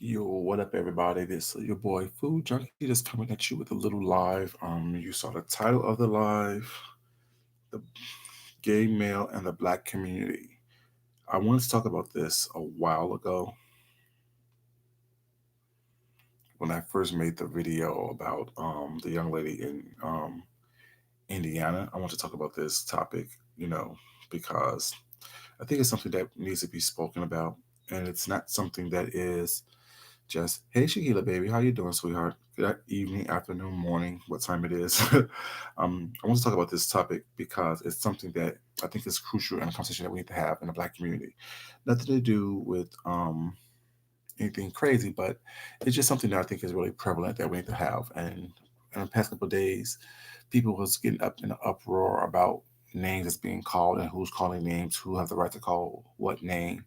Yo, what up, everybody? This is your boy Food Junkie just coming at you with a little live. You saw the title of the live, the gay male and the black community. I wanted to talk about this a while ago when I first made the video about the young lady in Indiana. I want to talk about this topic, you know, because I think it's something that needs to be spoken about, and it's not something that is just, hey Shakila, baby, how you doing, sweetheart? Good evening, afternoon, morning, what time it is. I want to talk about this topic because it's something that I think is crucial in a conversation that we need to have in the Black community. Nothing to do with anything crazy, but it's just something that I think is really prevalent that we need to have. And in the past couple of days, people was getting up in an uproar about names that's being called and who's calling names, who have the right to call what name,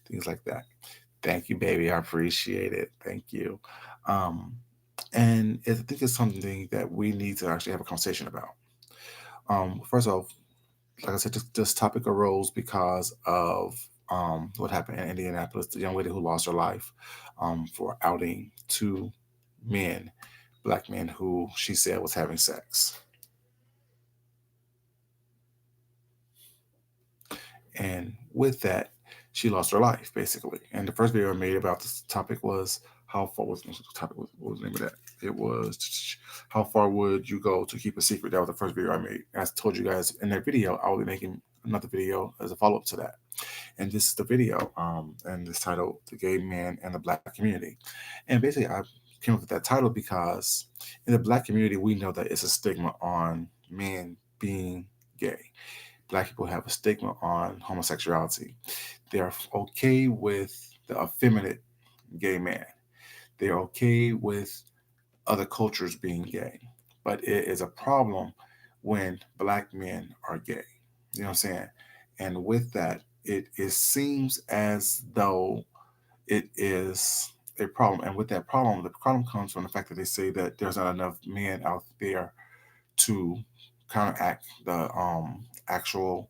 things like that. Thank you, baby. I appreciate it. Thank you. Um, and I think it's something that we need to actually have a conversation about. First off, like I said, this topic arose because of what happened in Indianapolis, the young lady who lost her life for outing two men, black men, who she said was having sex. And with that, she lost her life basically. And the first video I made about this topic was how far was the topic? What was the name of that? It was how far would you go to keep a secret? That was the first video I made. As I told you guys in that video, I will be making another video as a follow up to that. And this is the video, and this title, "The Gay Man and the Black Community." And basically, I came up with that title because in the Black community, we know that it's a stigma on men being gay. Black people have a stigma on homosexuality. They're okay with the effeminate gay man. They're okay with other cultures being gay. But it is a problem when black men are gay. You know what I'm saying? And with that, it seems as though it is a problem. And with that problem, the problem comes from the fact that they say that there's not enough men out there to counteract the actual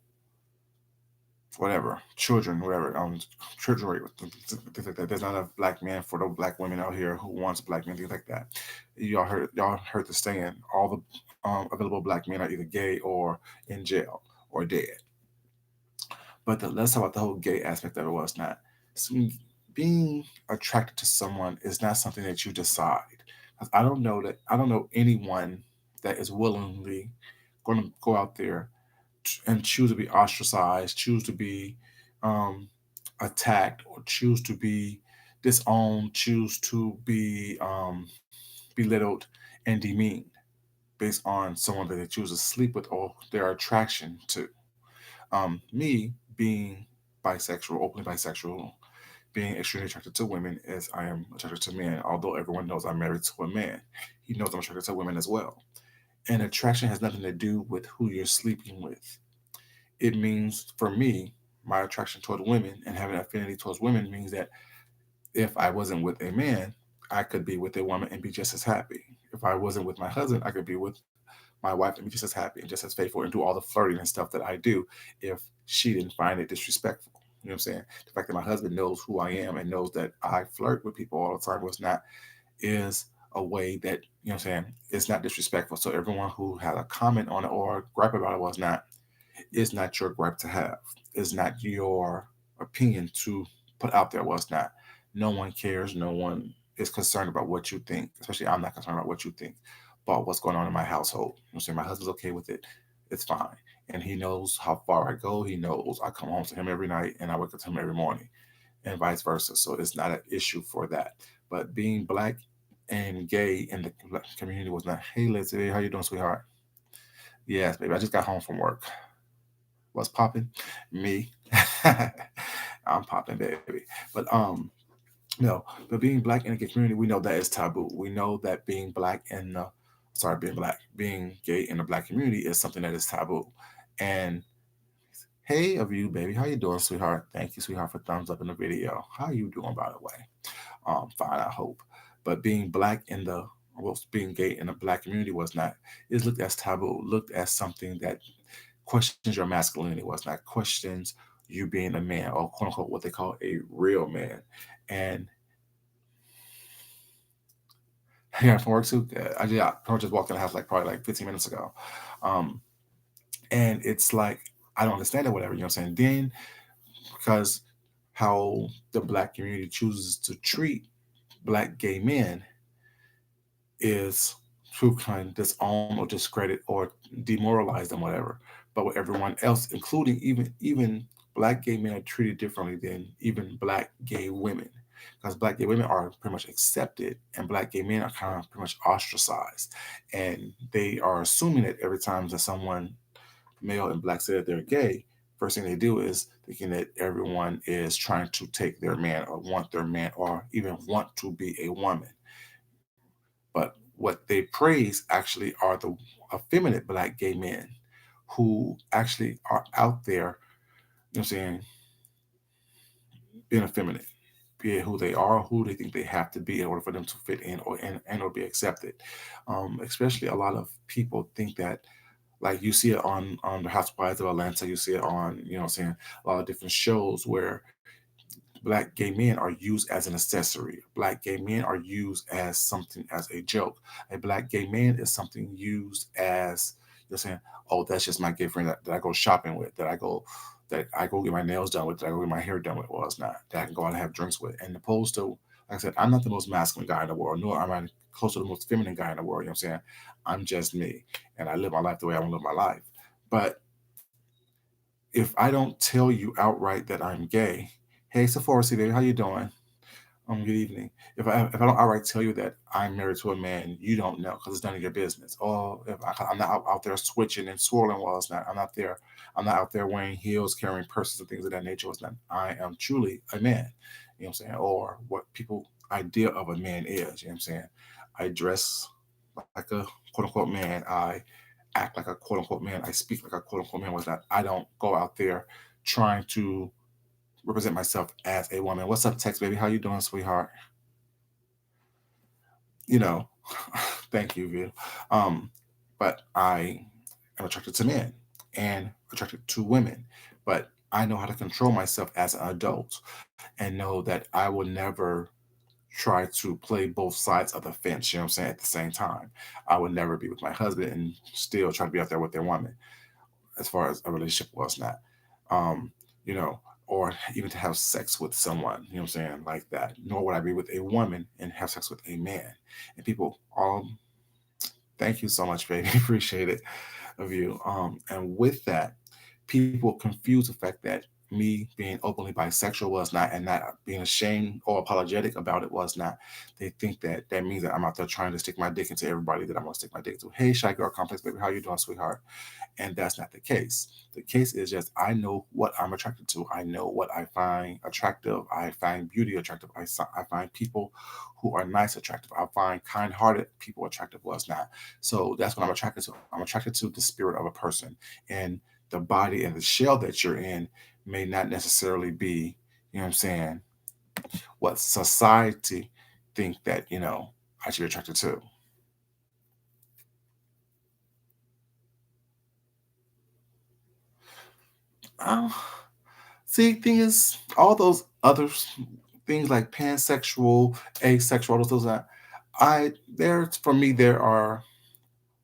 whatever children, whatever children rate, things like that. There's not enough black men for the black women out here who wants black men, things like that. Y'all heard the saying, all the available black men are either gay or in jail or dead. But let's talk about the whole gay aspect of it. Was not being attracted to someone is not something that you decide. I don't know anyone that is willingly going to go out there and choose to be ostracized, choose to be um, attacked, or choose to be disowned, choose to be belittled and demeaned based on someone that they choose to sleep with or their attraction to. Me being bisexual, openly bisexual, being extremely attracted to women as I am attracted to men, although everyone knows I'm married to a man, he knows I'm attracted to women as well. And attraction has nothing to do with who you're sleeping with. It means, for me, my attraction toward women and having affinity towards women means that if I wasn't with a man, I could be with a woman and be just as happy. If I wasn't with my husband, I could be with my wife and be just as happy and just as faithful and do all the flirting and stuff that I do if she didn't find it disrespectful. You know what I'm saying? The fact that my husband knows who I am and knows that I flirt with people all the time is a way that, you know what I'm saying, it's not disrespectful. So everyone who had a comment on it or gripe about it was not, it's not your gripe to have. It's not your opinion to put out there. Was not. No one cares. No one is concerned about what you think. Especially I'm not concerned about what you think about what's going on in my household. You know what I'm saying? My husband's okay with it. It's fine. And he knows how far I go. He knows I come home to him every night and I wake up to him every morning and vice versa. So it's not an issue for that. But being black and gay in the black community was not, hey, Leslie, how you doing, sweetheart? Yes, baby. I just got home from work. What's popping? Me. I'm popping, baby. But no, but being black in the gay community, we know that is taboo. We know that being black in the being black, being gay in the black community is something that is taboo. And hey of you, baby, how you doing, sweetheart? Thank you, sweetheart, for thumbs up in the video. How you doing, by the way? Fine, I hope. But being black in the being gay in the black community was not, is looked as taboo, looked as something that questions your masculinity, was not questions you being a man or quote unquote what they call a real man. And Yeah, from work too. Yeah, I just walked in the house like probably like 15 minutes ago. Um, and it's like I don't understand it, whatever, you know what I'm saying? Then because how the black community chooses to treat black gay men is to kind of disown or discredit or demoralize them, whatever. But with everyone else, including even black gay men are treated differently than even black gay women. Because black gay women are pretty much accepted and black gay men are kind of pretty much ostracized. And they are assuming that every time that someone male and black say that they're gay, first thing they do is thinking that everyone is trying to take their man or want their man or even want to be a woman. But what they praise actually are the effeminate black gay men who actually are out there, you know what I'm saying, being effeminate, be it who they are, who they think they have to be in order for them to fit in and or be accepted. Especially a lot of people think that like you see it on the Housewives of Atlanta, you see it on, you know what I'm saying, a lot of different shows where black gay men are used as an accessory. Black gay men are used as something as a joke. A black gay man is something used as you're saying, oh, that's just my gay friend that I go shopping with, that I go get my nails done with, that I go get my hair done with. Well, it's not that I can go out and have drinks with. And opposed to, like I said, I'm not the most masculine guy in the world, nor am I close to the most feminine guy in the world. You know what I'm saying? I'm just me, and I live my life the way I want to live my life. But if I don't tell you outright that I'm gay, hey Sephora, see baby, how you doing? Good evening. If I don't outright tell you that I'm married to a man, you don't know because it's none of your business. Or if I'm not out there switching and swirling while it's not, I'm not there. I'm not out there wearing heels, carrying purses and things of that nature. It's not. I am truly a man. You know what I'm saying? Or what people idea of a man is. You know what I'm saying? I dress like a quote unquote man. I act like a quote unquote man. I speak like a quote unquote man. Was not. I don't go out there trying to represent myself as a woman. What's up, Tex baby? How you doing, sweetheart? You know, thank you, Vito. But I am attracted to men and attracted to women. But I know how to control myself as an adult and know that I will never try to play both sides of the fence, you know what I'm saying, at the same time. I would never be with my husband and still try to be out there with their woman as far as a relationship was not. Um, you know, or even to have sex with someone, you know what I'm saying, like that. Nor would I be with a woman and have sex with a man. And people, thank you so much, baby. Appreciate it of you. And with that, people confuse the fact that me being openly bisexual was not, and not being ashamed or apologetic about it was not. They think that that means that I'm out there trying to stick my dick into everybody that I'm gonna stick my dick to. Hey, shy girl complex, baby, how you doing, sweetheart? And that's not the case. The case is just I know what I'm attracted to. I know what I find attractive. I find beauty attractive. I find people who are nice attractive. I find kind-hearted people attractive. Was not. So that's what I'm attracted to. I'm attracted to the spirit of a person, and the body and the shell that you're in may not necessarily be, you know what I'm saying, what society think that, I should be attracted to. Um, See, thing is, all those other things like pansexual, asexual, those things that I there for me there are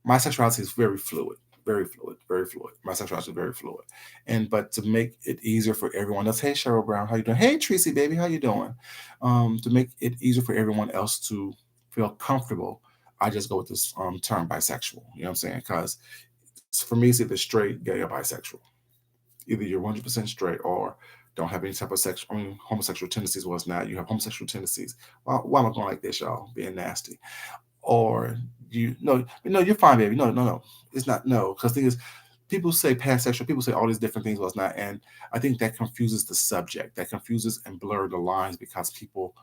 my sexuality is very fluid, very fluid, very fluid. My sexuality is very fluid, and but to make it easier for everyone else, hey Cheryl Brown, how you doing? Hey Tracy, baby, how you doing? To make it easier for everyone else to feel comfortable, I just go with this term bisexual. You know what I'm saying? Because for me, it's either straight, gay, or bisexual. Either you're 100% straight or don't have any type of homosexual tendencies. Was not you have homosexual tendencies. Why am I going like this, y'all? Being nasty, or you no, you're fine, baby. No, no, no, it's not. No, because thing is, people say pansexual, people say all these different things. Was not, and I think that confuses the subject. That confuses and blur the lines because people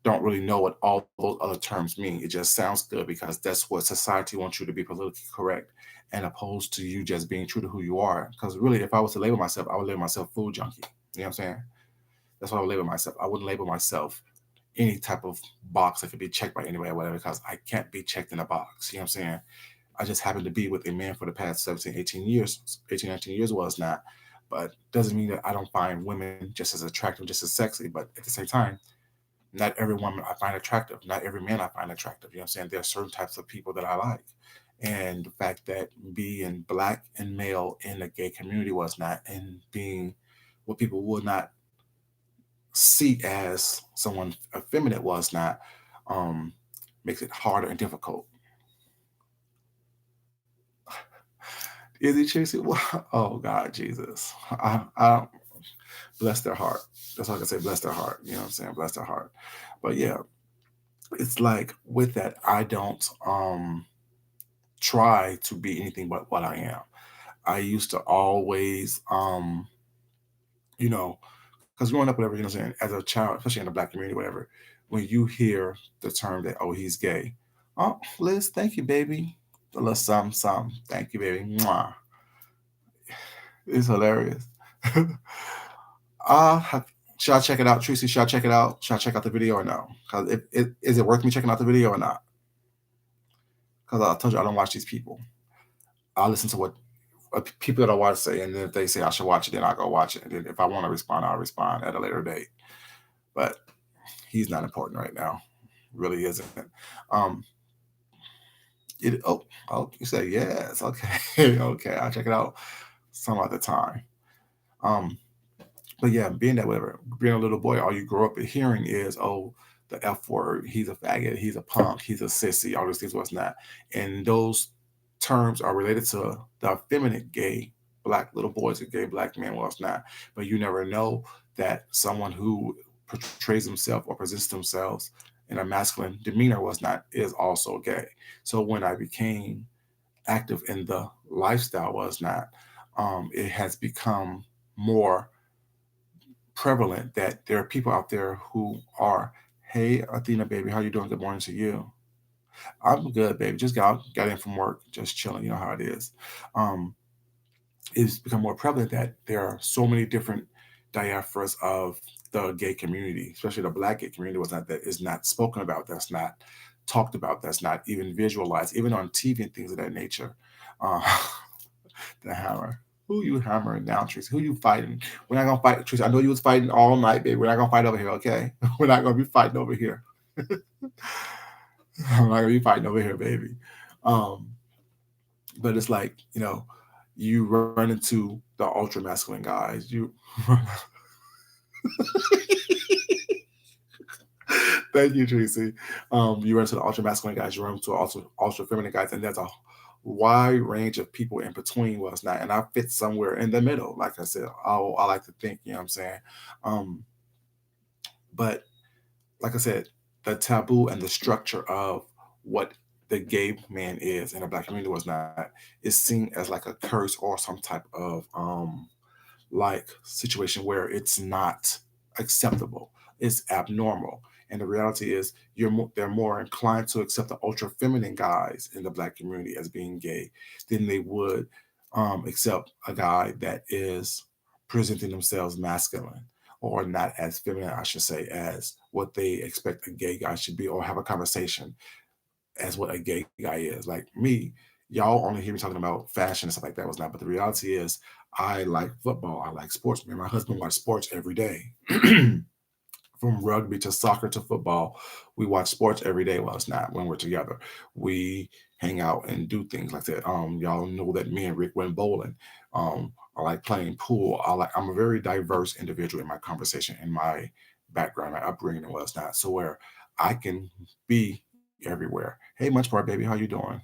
don't really know what all those other terms mean. It just sounds good because that's what society wants you to be politically correct, and opposed to you just being true to who you are. Because really, if I was to label myself, I would label myself food junkie. You know what I'm saying? That's what I would label myself. I wouldn't label myself any type of box that could be checked by anybody or whatever because I can't be checked in a box. You know what I'm saying? I just happen to be with a man for the past 17, 18 years. 18, 19 years was not. But doesn't mean that I don't find women just as attractive, just as sexy. But at the same time, Not every woman I find attractive. Not every man I find attractive. You know what I'm saying? There are certain types of people that I like. And the fact that being black and male in the gay community was not, and being what people would not see as someone effeminate was not, um, makes it harder and difficult. Is he Tracy? Oh God, Jesus! I bless their heart. That's all I can say. Bless their heart. You know what I'm saying? Bless their heart. But yeah, it's like with that, I don't try to be anything but what I am. I used to always you know, because growing up, whatever, you know what I'm saying, as a child, especially in the black community, whatever, when you hear the term that, oh, he's gay, oh, Liz, thank you, baby. A little something, something. Thank you, baby. Mwah. It's hilarious. Have, should I check it out, Tracy? Should I check it out? Should I check out the video or no? Because is it worth me checking out the video or not? Because I told you I don't watch these people. I listen to what people that I watch say, and then if they say I should watch it, then I'll go watch it. And then if I want to respond, I'll respond at a later date. But he's not important right now. Really isn't. Um, you say yes. Okay, okay. I'll check it out some other time. Um, but yeah, being that whatever, being a little boy, all you grow up hearing is, oh, the F word, he's a faggot, he's a punk, he's a sissy, all these things, what's not. And those terms are related to the effeminate gay black little boys and gay black men, what's not. But you never know that someone who portrays himself or presents themselves in a masculine demeanor was not is also gay. So when I became active in the lifestyle was not, it has become more prevalent that there are people out there who are, hey Athena baby, how you doing? Good morning to you. I'm good, baby. Just got in from work, just chilling. You know how it is. Um, it's become more prevalent that there are so many different diasporas of the gay community, especially the black gay community, was not that is not spoken about, that's not talked about, that's not even visualized, even on TV and things of that nature. Uh, the hammer. Who you hammering down, Tracy? Who you fighting? We're not gonna fight, Tracy. I know you was fighting all night, baby. We're not gonna fight over here, okay? We're not gonna be fighting over here. I'm not gonna be fighting over here, baby. Um, but it's like, you run into the ultra masculine guys. You thank you, Tracy. You run into the ultra masculine guys, you run into ultra feminine guys, and there's a wide range of people in between was not, and I fit somewhere in the middle. Like I said, I like to think, you know what I'm saying. Um, but like I said, the taboo and the structure of what the gay man is in a black community was not is seen as like a curse or some type of like situation where it's not acceptable. It's abnormal. And the reality is they're more inclined to accept the ultra feminine guys in the black community as being gay than they would accept a guy that is presenting themselves masculine or not as feminine, I should say, as what they expect a gay guy should be, or have a conversation as what a gay guy is. Like me, y'all only hear me talking about fashion and stuff like that was not, but the reality is I like football. I like sports. Me and my husband watch sports every day. From rugby to soccer to football, we watch sports every day while it's not when we're together. We hang out and do things like that. Y'all know that me and Rick went bowling. I like playing pool. I'm a very diverse individual in my conversation, in my background, my upbringing and what's not. So where I can be everywhere. Hey, Munch Bar baby, how you doing?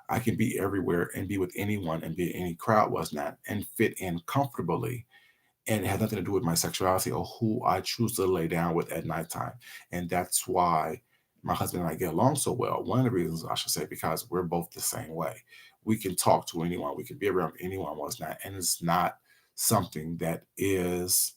I can be everywhere and be with anyone and be in any crowd was not and fit in comfortably, and it had nothing to do with my sexuality or who I choose to lay down with at nighttime. And that's why my husband and I get along so well. One of the reasons I should say, because we're both the same way. We can talk to anyone, we can be around anyone, was not, and it's not something that is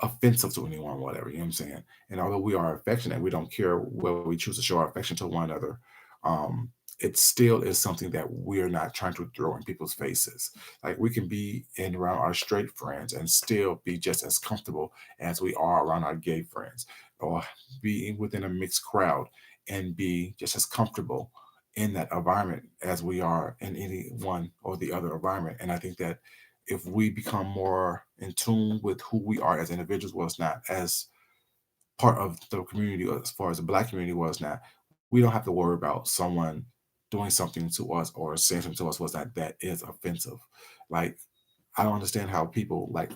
offensive to anyone, whatever, you know what I'm saying? And although we are affectionate, we don't care where we choose to show our affection to one another. Um, it still is something that we're not trying to throw in people's faces. Like we can be in around our straight friends and still be just as comfortable as we are around our gay friends, or be within a mixed crowd and be just as comfortable in that environment as we are in any one or the other environment. And I think that if we become more in tune with who we are as individuals, well, it's not as part of the community as far as the black community was not, we don't have to worry about someone doing something to us or saying something to us was that is offensive. Like I don't understand how people like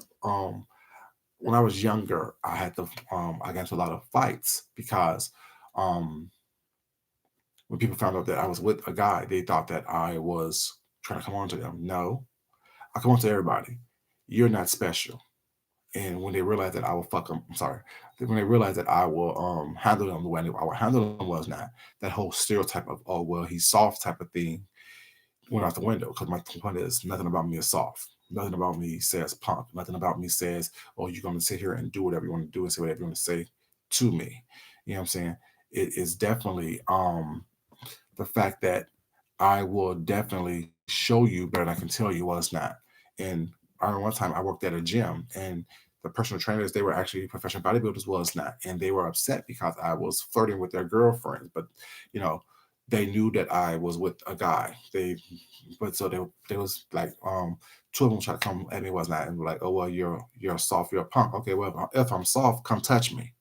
when I was younger, I got into a lot of fights because um when people found out that I was with a guy, they thought that I was trying to come on to them. No, I come on to everybody. You're not special. And when they realized that I will fuck them, I'm sorry. When they realized that I will handle them the way I would handle them was not that whole stereotype of oh well he's soft type of thing went out the window because my point is nothing about me is soft. Nothing about me says punk. Nothing about me says, oh, you're gonna sit here and do whatever you want to do and say whatever you want to say to me. You know what I'm saying? It is definitely the fact that I will definitely show you better than I can tell you what it's not. And I remember one time I worked at a gym and the personal trainers, they were actually professional bodybuilders, was not. And they were upset because I was flirting with their girlfriends. But, you know, they knew that I was with a guy. But so they was like, two of them tried to come at me was not and were like, oh well, you're soft, you're a punk. Okay, well if I'm soft, come touch me,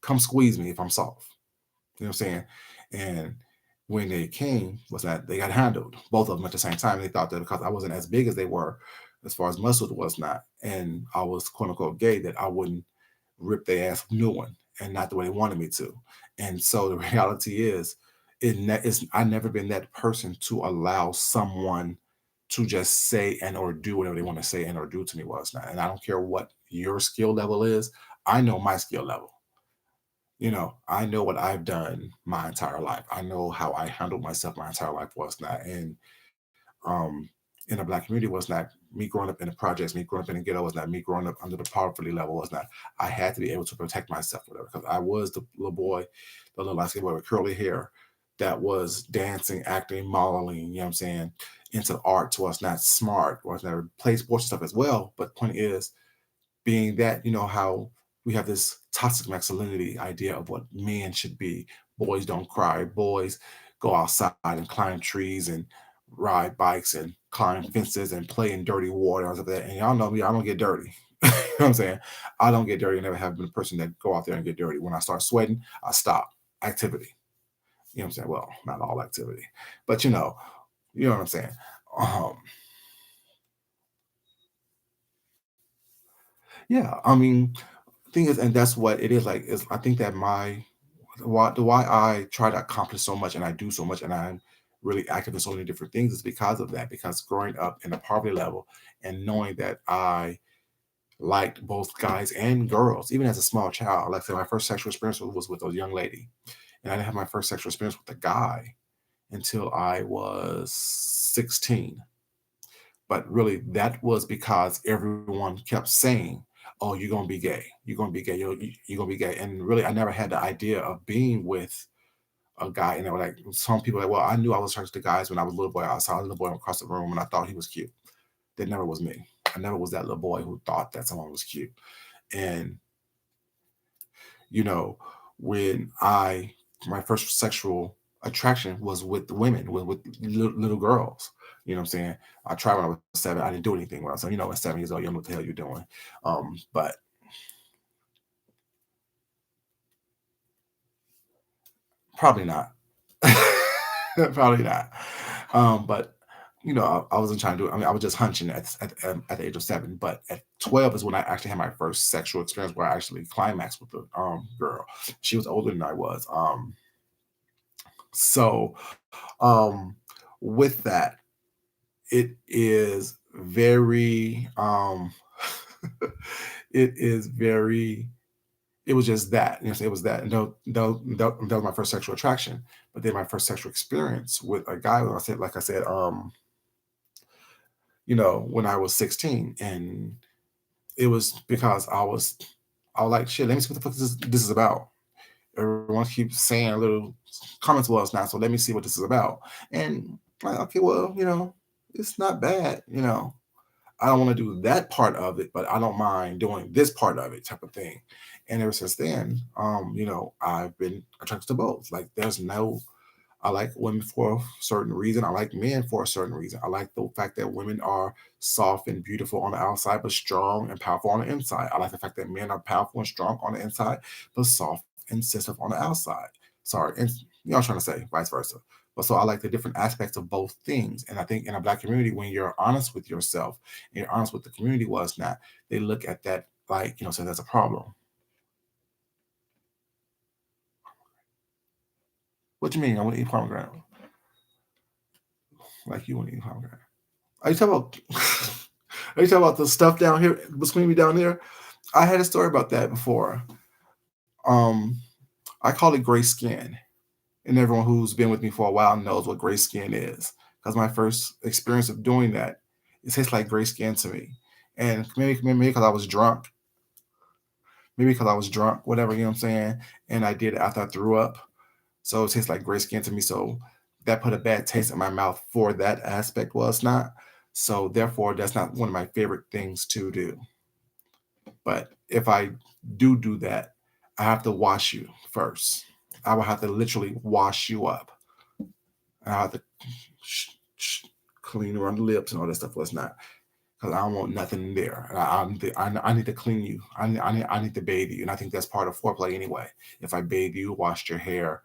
come squeeze me if I'm soft. You know what I'm saying? And when they came, was that they got handled, both of them at the same time. They thought that because I wasn't as big as they were, as far as muscle was not, and I was quote unquote gay, that I wouldn't rip their ass new one and not the way they wanted me to. And so the reality is, I never been that person to allow someone to just say and or do whatever they want to say and or do to me was not. And I don't care what your skill level is. I know my skill level. You know, I know what I've done my entire life. I know how I handled myself my entire life was not. And um in the black community was not me growing up in the projects, me growing up in the ghetto was not me growing up under the poverty level was not. I had to be able to protect myself, whatever, because I was the little boy, the little light skinned boy with curly hair that was dancing, acting, modeling, you know what I'm saying, into art was not smart, was never play sports stuff as well. But point is, being that you know how we have this toxic masculinity idea of what men should be. Boys don't cry. Boys go outside and climb trees and ride bikes and climb fences and play in dirty water and stuff like that. And y'all know me, I don't get dirty. You know what I'm saying? I don't get dirty. I never have been a person that go out there and get dirty. When I start sweating, I stop activity. You know what I'm saying? Well, not all activity, but you know what I'm saying. Um, yeah, I mean, thing is, and that's what it is like. Is I think that why I try to accomplish so much and I do so much and I'm really active in so many different things is because of that. Because growing up in the poverty level and knowing that I liked both guys and girls, even as a small child. Like I said, my first sexual experience was with a young lady, and I didn't have my first sexual experience with a guy until I was 16. But really, that was because everyone kept saying, "Oh, you're gonna be gay. You're gonna be gay. You're gonna be gay." And really, I never had the idea of being with a guy. And they were like, some people like, "Well, I knew I was attracted to guys when I was a little boy. I saw a little boy across the room, and I thought he was cute." That never was me. I never was that little boy who thought that someone was cute. And you know, when I my first sexual attraction was with women, with little girls. You know what I'm saying? I tried when I was 7. I didn't do anything when I was, at 7 years old, you don't know what the hell you're doing. But probably not. Probably not. But I wasn't trying to do it. I mean, I was just hunching at the age of 7. But at 12 is when I actually had my first sexual experience where I actually climaxed with the girl. She was older than I was. So um with that, it is very it is very it was just that, it was that. And that was my first sexual attraction. But then my first sexual experience with a guy, like I said, when I was 16. And it was because I was like, shit, let me see what the fuck this is about. Everyone keeps saying little comments about us now, so let me see what this is about. And like, okay, well, it's not bad. I don't want to do that part of it, but I don't mind doing this part of it, type of thing. And ever since then, I've been attracted to both. Like, there's no I like women for a certain reason. I like men for a certain reason. I like the fact that women are soft and beautiful on the outside, but strong and powerful on the inside. I like the fact that men are powerful and strong on the inside, but soft insensitive on the outside. Sorry, and you know what I'm trying to say, vice versa. But so I like the different aspects of both things. And I think in a black community, when you're honest with yourself and you're honest with the community was not, they look at that like, so that's a problem. What do you mean? I want to eat pomegranate. Like you want to eat pomegranate. Are you talking about are you talking about the stuff down here between me down there? I had a story about that before. Um, I call it gray skin, and everyone who's been with me for a while knows what gray skin is. Because my first experience of doing that, it tastes like gray skin to me. And maybe because I was drunk, whatever, you know what I'm saying? And I did it after I threw up. So it tastes like gray skin to me. So that put a bad taste in my mouth for that aspect was not. So therefore, that's not one of my favorite things to do. But if I do that, I have to wash you first. I will have to literally wash you up. I have to clean around the lips and all that stuff. Was not because I don't want nothing there. I need to clean you. I need to bathe you, and I think that's part of foreplay anyway. If I bathe you, washed your hair,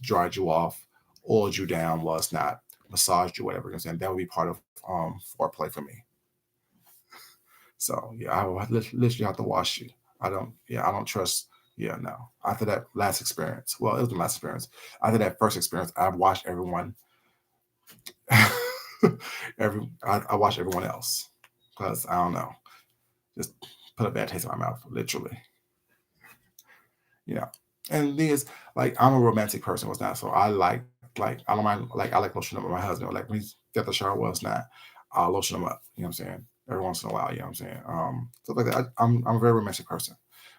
dried you off, oiled you down, was not massaged you, whatever. You know what I'm saying, that would be part of foreplay for me. So yeah, I will literally have to wash you. I don't. Yeah, I don't trust. Yeah, no. After that last experience, well, it was the last experience. After that first experience, I've watched everyone. I watch everyone else because I don't know, just put a bad taste in my mouth, literally. Yeah, and the thing is, like, I'm a romantic person, was not so I don't mind like I like lotioning up with my husband. Like when he's got the shower, was not, I'll lotion him up. You know what I'm saying? Every once in a while, you know what I'm saying? Stuff like that. I'm a very romantic person,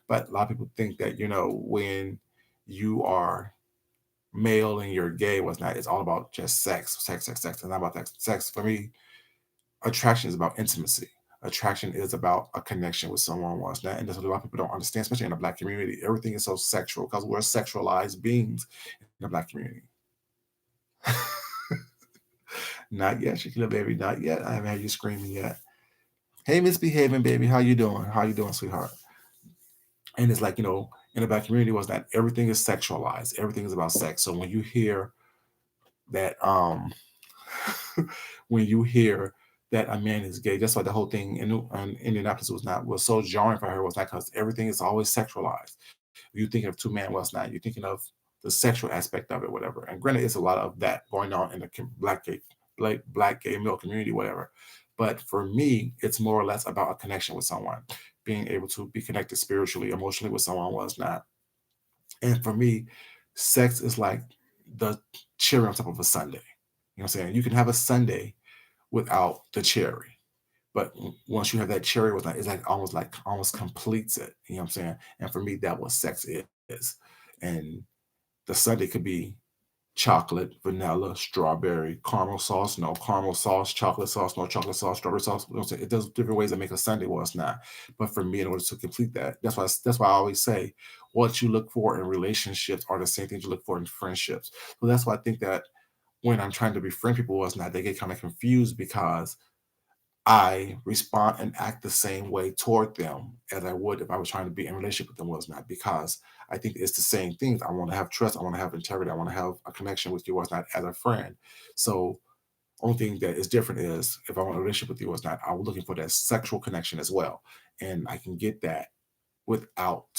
but a lot of people think that when you are male and you're gay, was not, it's all about just sex, sex, sex, sex. It's not about that sex. For me, attraction is about intimacy. Attraction is about a connection with someone once that, and that's what a lot of people don't understand, especially in the black community. Everything is so sexual because we're sexualized beings in the black community. Not yet, Shakila baby, not yet. I haven't had you screaming yet. Hey, misbehaving baby, how you doing? How you doing, sweetheart? And it's like in the black community was that everything is sexualized. Everything is about sex. So when you hear that, when you hear that a man is gay. That's why the whole thing in Indianapolis was so jarring for her, was not because everything is always sexualized. You thinking of two men, what's not? You're thinking of the sexual aspect of it, whatever. And granted, it's a lot of that going on in the black gay male community, whatever. But for me, it's more or less about a connection with someone, being able to be connected spiritually, emotionally with someone was not. And for me, sex is like the cherry on top of a sundae. You know what I'm saying? You can have a sundae without the cherry. But once you have that cherry with that, it's like almost completes it. You know what I'm saying? And for me, that what sex is. And the sundae could be chocolate, vanilla, strawberry, caramel sauce, no caramel sauce, no chocolate sauce, strawberry sauce. You know what I'm saying? It does different ways that make a sundae or it's not. But for me, in order to complete that, that's why I always say what you look for in relationships are the same things you look for in friendships. So that's why I think that when I'm trying to befriend people or it's not, they get kind of confused because I respond and act the same way toward them as I would if I was trying to be in a relationship with them was not, because I think it's the same things. I want to have trust. I want to have integrity. I want to have a connection with you was not as a friend. So only thing that is different is if I want a relationship with you was not, I'm looking for that sexual connection as well. And I can get that without,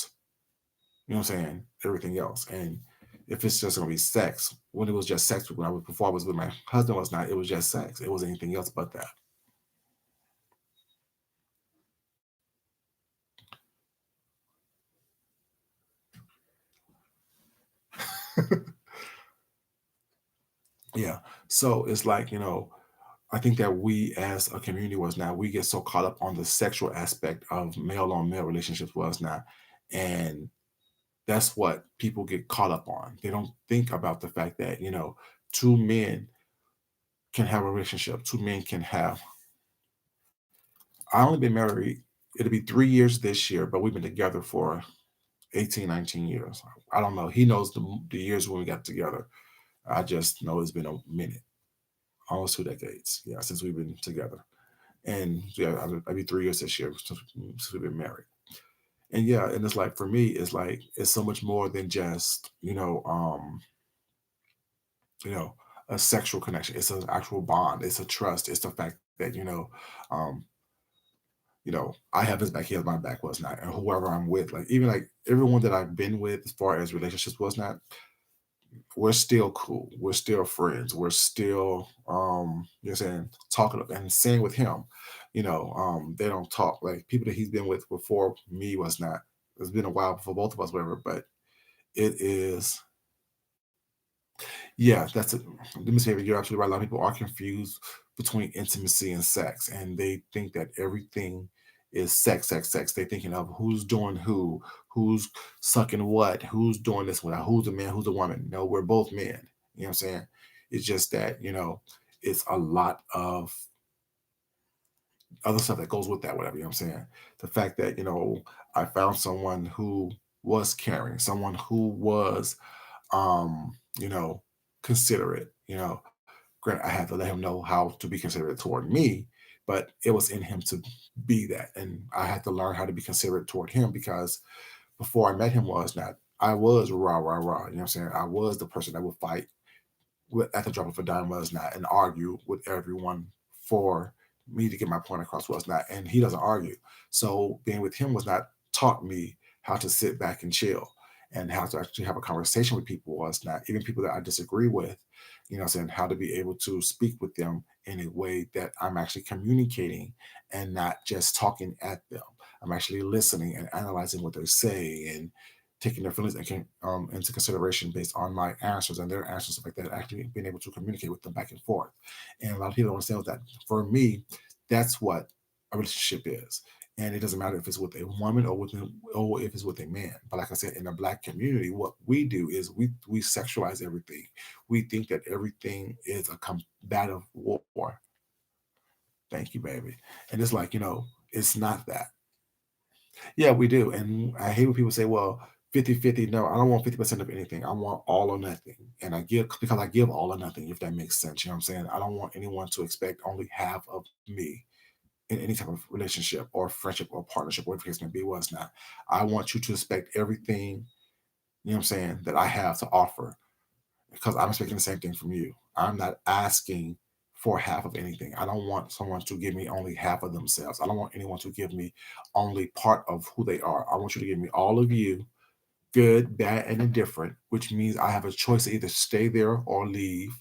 you know what I'm saying, everything else. And if it's just gonna be sex, when it was just sex when I was before I was with my husband was not, it was just sex. It wasn't anything else but that. Yeah. So it's like, I think that we as a community was now, we get so caught up on the sexual aspect of male on male relationships was not. And that's what people get caught up on. They don't think about the fact that, two men can have a relationship, two men can have. I only been married, it'll be 3 years this year, but we've been together for 18, 19 years. I don't know. He knows the years when we got together. I just know it's been a minute, almost 2 decades. Yeah, since we've been together. And yeah, I'll be 3 years this year since we've been married. And yeah, and it's like for me, it's like it's so much more than just, you know, a sexual connection. It's an actual bond. It's a trust. It's the fact that, um, I have his back, he has my back, was not, and whoever I'm with, like even like everyone that I've been with as far as relationships was not, we're still cool. We're still friends. We're still you know what I'm saying, talkative. And same with him. They don't talk. Like people that he's been with before me was not. It's been a while for both of us, whatever, but it is, yeah, that's it. Let me say you're absolutely right. A lot of people are confused between intimacy and sex, and they think that everything is sex, sex, sex. They're thinking of who's doing who, who's sucking what, who's doing this one, who's a man, who's a woman. No, we're both men. You know what I'm saying? It's just that, it's a lot of other stuff that goes with that, whatever, you know what I'm saying? The fact that, I found someone who was caring, someone who was you know, considerate, Granted, I had to let him know how to be considerate toward me, but it was in him to be that. And I had to learn how to be considerate toward him because before I met him was not, I was rah, rah, rah. You know what I'm saying? I was the person that would fight at the drop of a dime was not, and argue with everyone for me to get my point across was not. And he doesn't argue. So being with him was not taught me how to sit back and chill and how to actually have a conversation with people was not, even people that I disagree with, saying how to be able to speak with them in a way that I'm actually communicating and not just talking at them. I'm actually listening and analyzing what they say and taking their feelings into consideration based on my answers and their answers, stuff like that, actually being able to communicate with them back and forth. And a lot of people don't understand that. For me, that's what a relationship is. And it doesn't matter if it's with a woman or if it's with a man. But like I said, in the black community, what we do is we sexualize everything. We think that everything is a combative war. Thank you, baby. And it's like, it's not that. Yeah, we do. And I hate when people say, well, 50-50. No, I don't want 50% of anything. I want all or nothing. And I give because I give all or nothing, if that makes sense. You know what I'm saying? I don't want anyone to expect only half of me in any type of relationship or friendship or partnership, whatever the case may be, was not. I want you to expect everything, you know what I'm saying, that I have to offer because I'm expecting the same thing from you. I'm not asking for half of anything. I don't want someone to give me only half of themselves. I don't want anyone to give me only part of who they are. I want you to give me all of you, good, bad, and indifferent, which means I have a choice to either stay there or leave.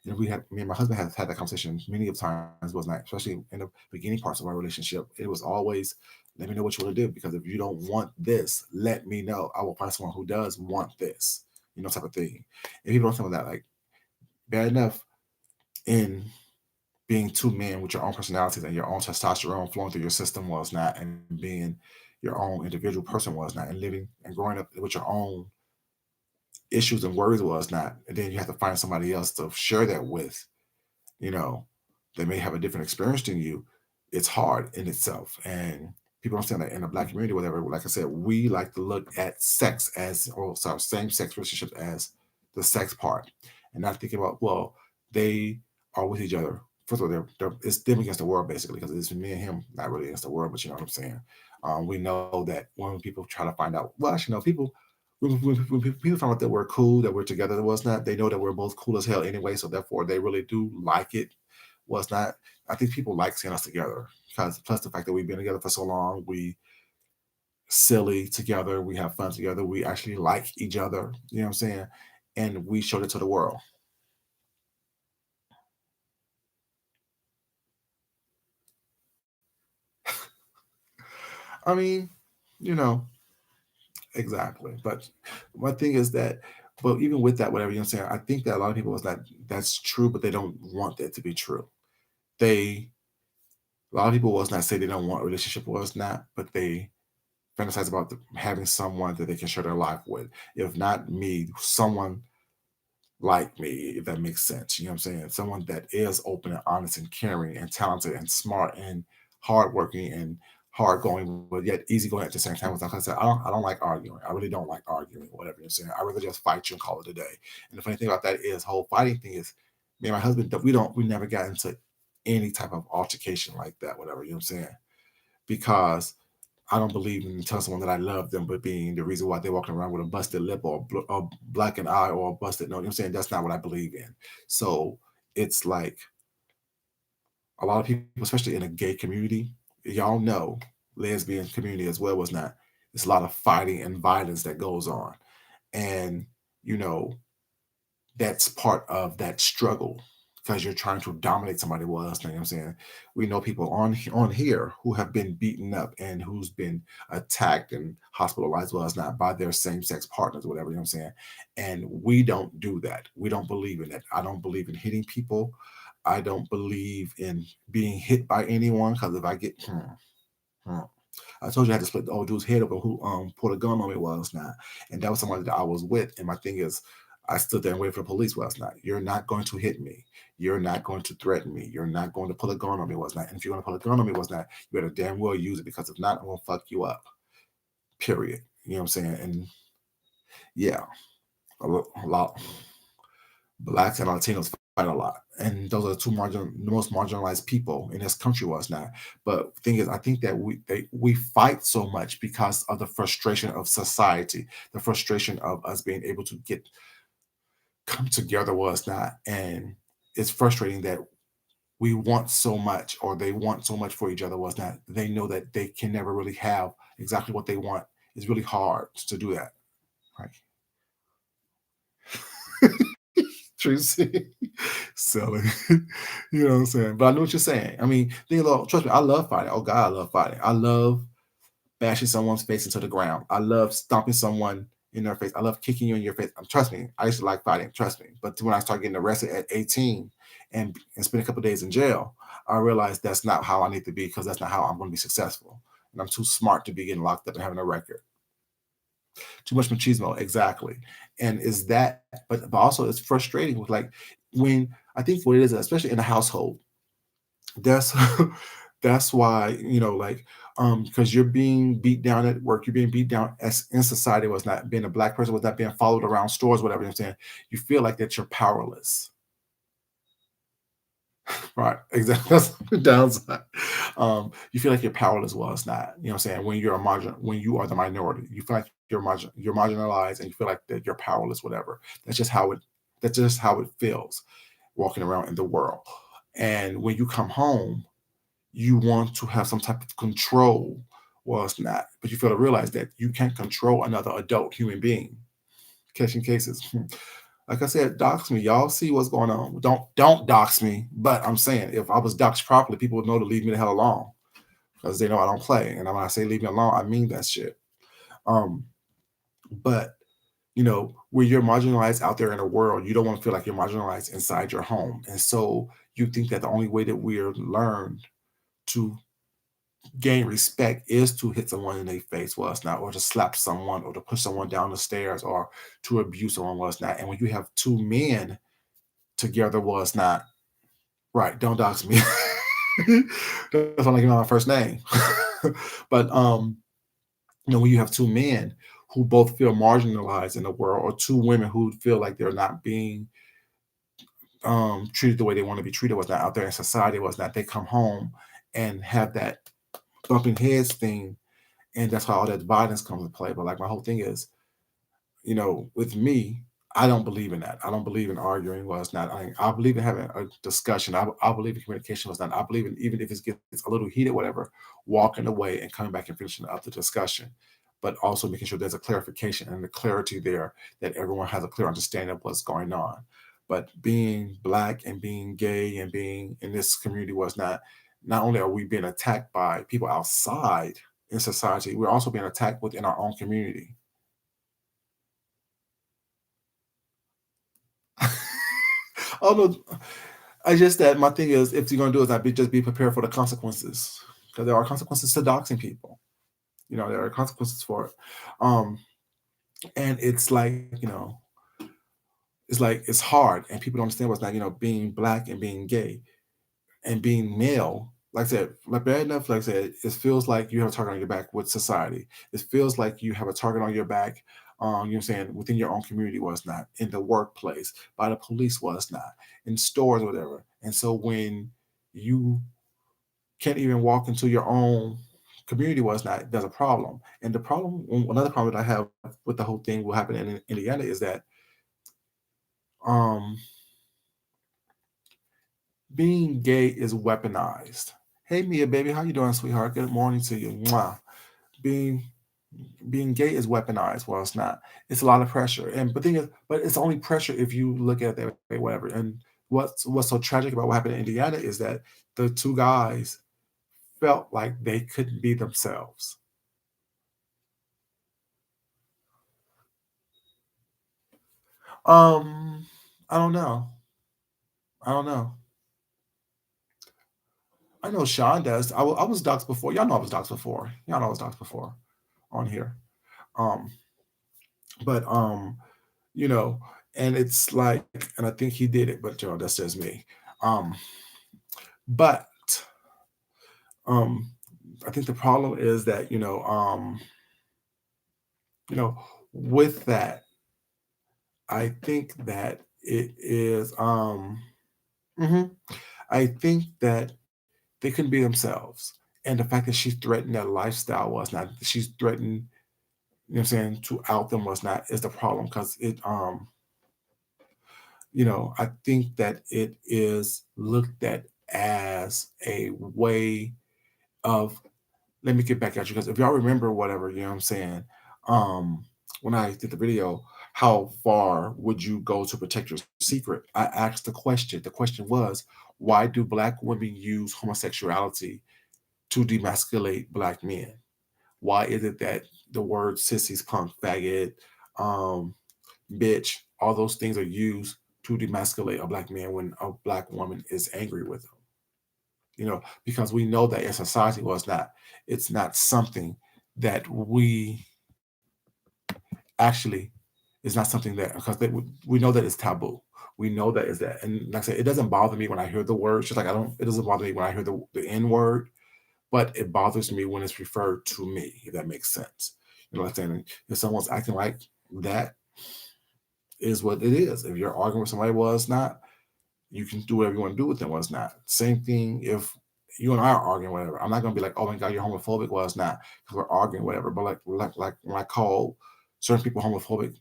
Me and my husband have had that conversation many of times, was not, especially in the beginning parts of our relationship. It was always, let me know what you want to do, because if you don't want this, let me know. I will find someone who does want this, type of thing. And people don't think of that, like, bad enough in being two men with your own personalities and your own testosterone flowing through your system was not, and being your own individual person was not, and living and growing up with your own issues and worries was not. And then you have to find somebody else to share that with, you know, they may have a different experience than you. It's hard in itself. And people don't understand that in the black community, whatever, like I said, we like to look at sex as, or sorry, same sex relationships as the sex part, and not thinking about, well, they are with each other. First of all, it's them against the world, basically, because it's me and him, not really against the world, but you know what I'm saying. We know that when people try to find out, well, actually, no, when people find out that we're cool, that we're together, that was not, they know that we're both cool as hell anyway, so therefore they really do like it. Was not, I think people like seeing us together because plus the fact that we've been together for so long, we silly together, we have fun together, we actually like each other, you know what I'm saying? And we showed it to the world. I mean, you know, exactly. But my thing is that, but even with that, whatever, you know what I'm saying, I think that a lot of people was that that's true, but they don't want that to be true. They, a lot of people was not say they don't want a relationship, was not, but they fantasize about having someone that they can share their life with. If not me, someone like me, if that makes sense. You know what I'm saying? Someone that is open and honest and caring and talented and smart and hardworking and hard going, but yet easygoing at the same time. Like I said, I don't like arguing. I really don't like arguing, whatever you're saying. I rather just fight you and call it a day. And the funny thing about that is, whole fighting thing is, me and my husband, we never got into any type of altercation like that, whatever, you know what I'm saying? Because I don't believe in telling someone that I love them, but being the reason why they're walking around with a busted lip or a blackened eye or a busted nose. You know what I'm saying? That's not what I believe in. So it's like a lot of people, especially in a gay community, y'all know, lesbian community as well was not. There's a lot of fighting and violence that goes on. And, you know, that's part of that struggle because you're trying to dominate somebody else. You know what I'm saying? We know people on here who have been beaten up and who's been attacked and hospitalized well as not by their same sex partners, or whatever, you know what I'm saying? And we don't do that. We don't believe in that. I don't believe in hitting people. I don't believe in being hit by anyone because if I get hmm, I told you I had to split the old dude's head open who pulled a gun on me last night. And that was somebody that I was with. And my thing is, I stood there and waited for the police last night. You're not going to hit me. You're not going to threaten me. You're not going to pull a gun on me last night. And if you're going to pull a gun on me last night, you better damn well use it because if not, I'm going to fuck you up. Period. You know what I'm saying? And yeah, a lot. Blacks and Latinos fight a lot, and those are the most marginalized people in this country was not. But the thing is, I think that we fight so much because of the frustration of society, the frustration of us being able to get come together was not, and it's frustrating that we want so much, or they want so much for each other was not. They know that they can never really have exactly what they want. It's really hard to do that, right? Tracy selling. You know what I'm saying? But I know what you're saying. I mean, trust me, I love fighting. Oh God, I love fighting. I love bashing someone's face into the ground. I love stomping someone in their face. I love kicking you in your face. Trust me, I used to like fighting. Trust me. But when I started getting arrested at 18 and spent a couple days in jail, I realized that's not how I need to be because that's not how I'm going to be successful. And I'm too smart to be getting locked up and having a record. Too much machismo, exactly. And is that, but also it's frustrating with like when I think what it is, especially in a household, that's that's why like because you're being beat down at work, you're being beat down as in society was not being a black person, was not being followed around stores, whatever you're saying. You feel like that you're powerless. Right, exactly. That's the downside. You feel like you're powerless. Well, it's not. You know what I'm saying? When you're a margin, when you are the minority, you feel like you're marginalized, and you feel like that you're powerless. Whatever. That's just how it. That's just how it feels walking around in the world. And when you come home, you want to have some type of control. Well, it's not. But you fail to realize that you can't control another adult human being. Catching cases. Like I said, dox me. Y'all see what's going on. Don't dox me. But I'm saying if I was doxed properly, people would know to leave me the hell alone because they know I don't play. And when I say leave me alone, I mean that shit. Um, but where you're marginalized out there in the world, you don't want to feel like you're marginalized inside your home. And so you think that the only way that we're learned to gain respect is to hit someone in their face, well, it's not, or to slap someone, or to push someone down the stairs, or to abuse someone, well, it's not. And when you have two men together, was not right. Don't dox me. That's why I give my first name. But when you have two men who both feel marginalized in the world, or two women who feel like they're not being treated the way they want to be treated, was not out there in society, was not, they come home and have that bumping heads thing, and that's how all that violence comes into play. But like my whole thing is, with me, I don't believe in that. I don't believe in arguing. Well, it's not. I believe in having a discussion. I believe in communication. Was not. I believe in, even if it gets a little heated, whatever, walking away and coming back and finishing up the discussion, but also making sure there's a clarification and the clarity there, that everyone has a clear understanding of what's going on. But being black and being gay and being in this community was not. Not only are we being attacked by people outside in society, we're also being attacked within our own community. Oh no, I just that my thing is, if you're gonna do it, just be prepared for the consequences, because there are consequences to doxing people. There are consequences for it, um, and it's like it's hard, and people don't understand what's not. Being black and being gay and being male. Like I said, like bad enough. Like I said, it feels like you have a target on your back with society. It feels like you have a target on your back. You know what I'm saying, within your own community was not, in the workplace, by the police was not, in stores or whatever. And so when you can't even walk into your own community was not, there's a problem. And the problem, another problem that I have with the whole thing, what happened in Indiana is that um, being gay is weaponized. Hey Mia, baby, how you doing, sweetheart? Good morning to you. Mwah. Being being gay is weaponized. Well, it's not. It's a lot of pressure, and but thing is, but it's only pressure if you look at it that way, whatever. And what's so tragic about what happened in Indiana is that the two guys felt like they couldn't be themselves. Um, I don't know. I don't know. I know Sean does. I was doxxed before. Y'all know I was doxxed before. Y'all know I was doxxed before on here. Um, but you know, and it's like, and I think he did it, but that's just me. Um, but um, I think the problem is that you know, with that, I think that it is mhm, I think that they couldn't be themselves. And the fact that she threatened their lifestyle was not, she's threatened, you know what I'm saying, to out them was not, is the problem. Because I think that it is looked at as a way of, let me get back at you, because if y'all remember whatever, you know what I'm saying, um, when I did the video, how far would you go to protect your secret? I asked the question. The question was, why do black women use homosexuality to demasculate black men? Why is it that the word sissies, punk, faggot, um, bitch, all those things are used to demasculate a black man when a black woman is angry with him? Because we know that in society, well, it's not something that we actually, is not something that, because we know that it's taboo. We know that is that, and like I said, it doesn't bother me when I hear the word. Just like I don't, it doesn't bother me when I hear the N word, but it bothers me when it's referred to me. If that makes sense, what I'm saying. If someone's acting like that, is what it is. If you're arguing with somebody, well, it's not. You can do whatever you want to do with them. Well, it's not. Same thing if you and I are arguing, whatever. I'm not gonna be like, oh my god, you're homophobic. Well, it's not, because we're arguing, whatever. But like when I call certain people homophobic,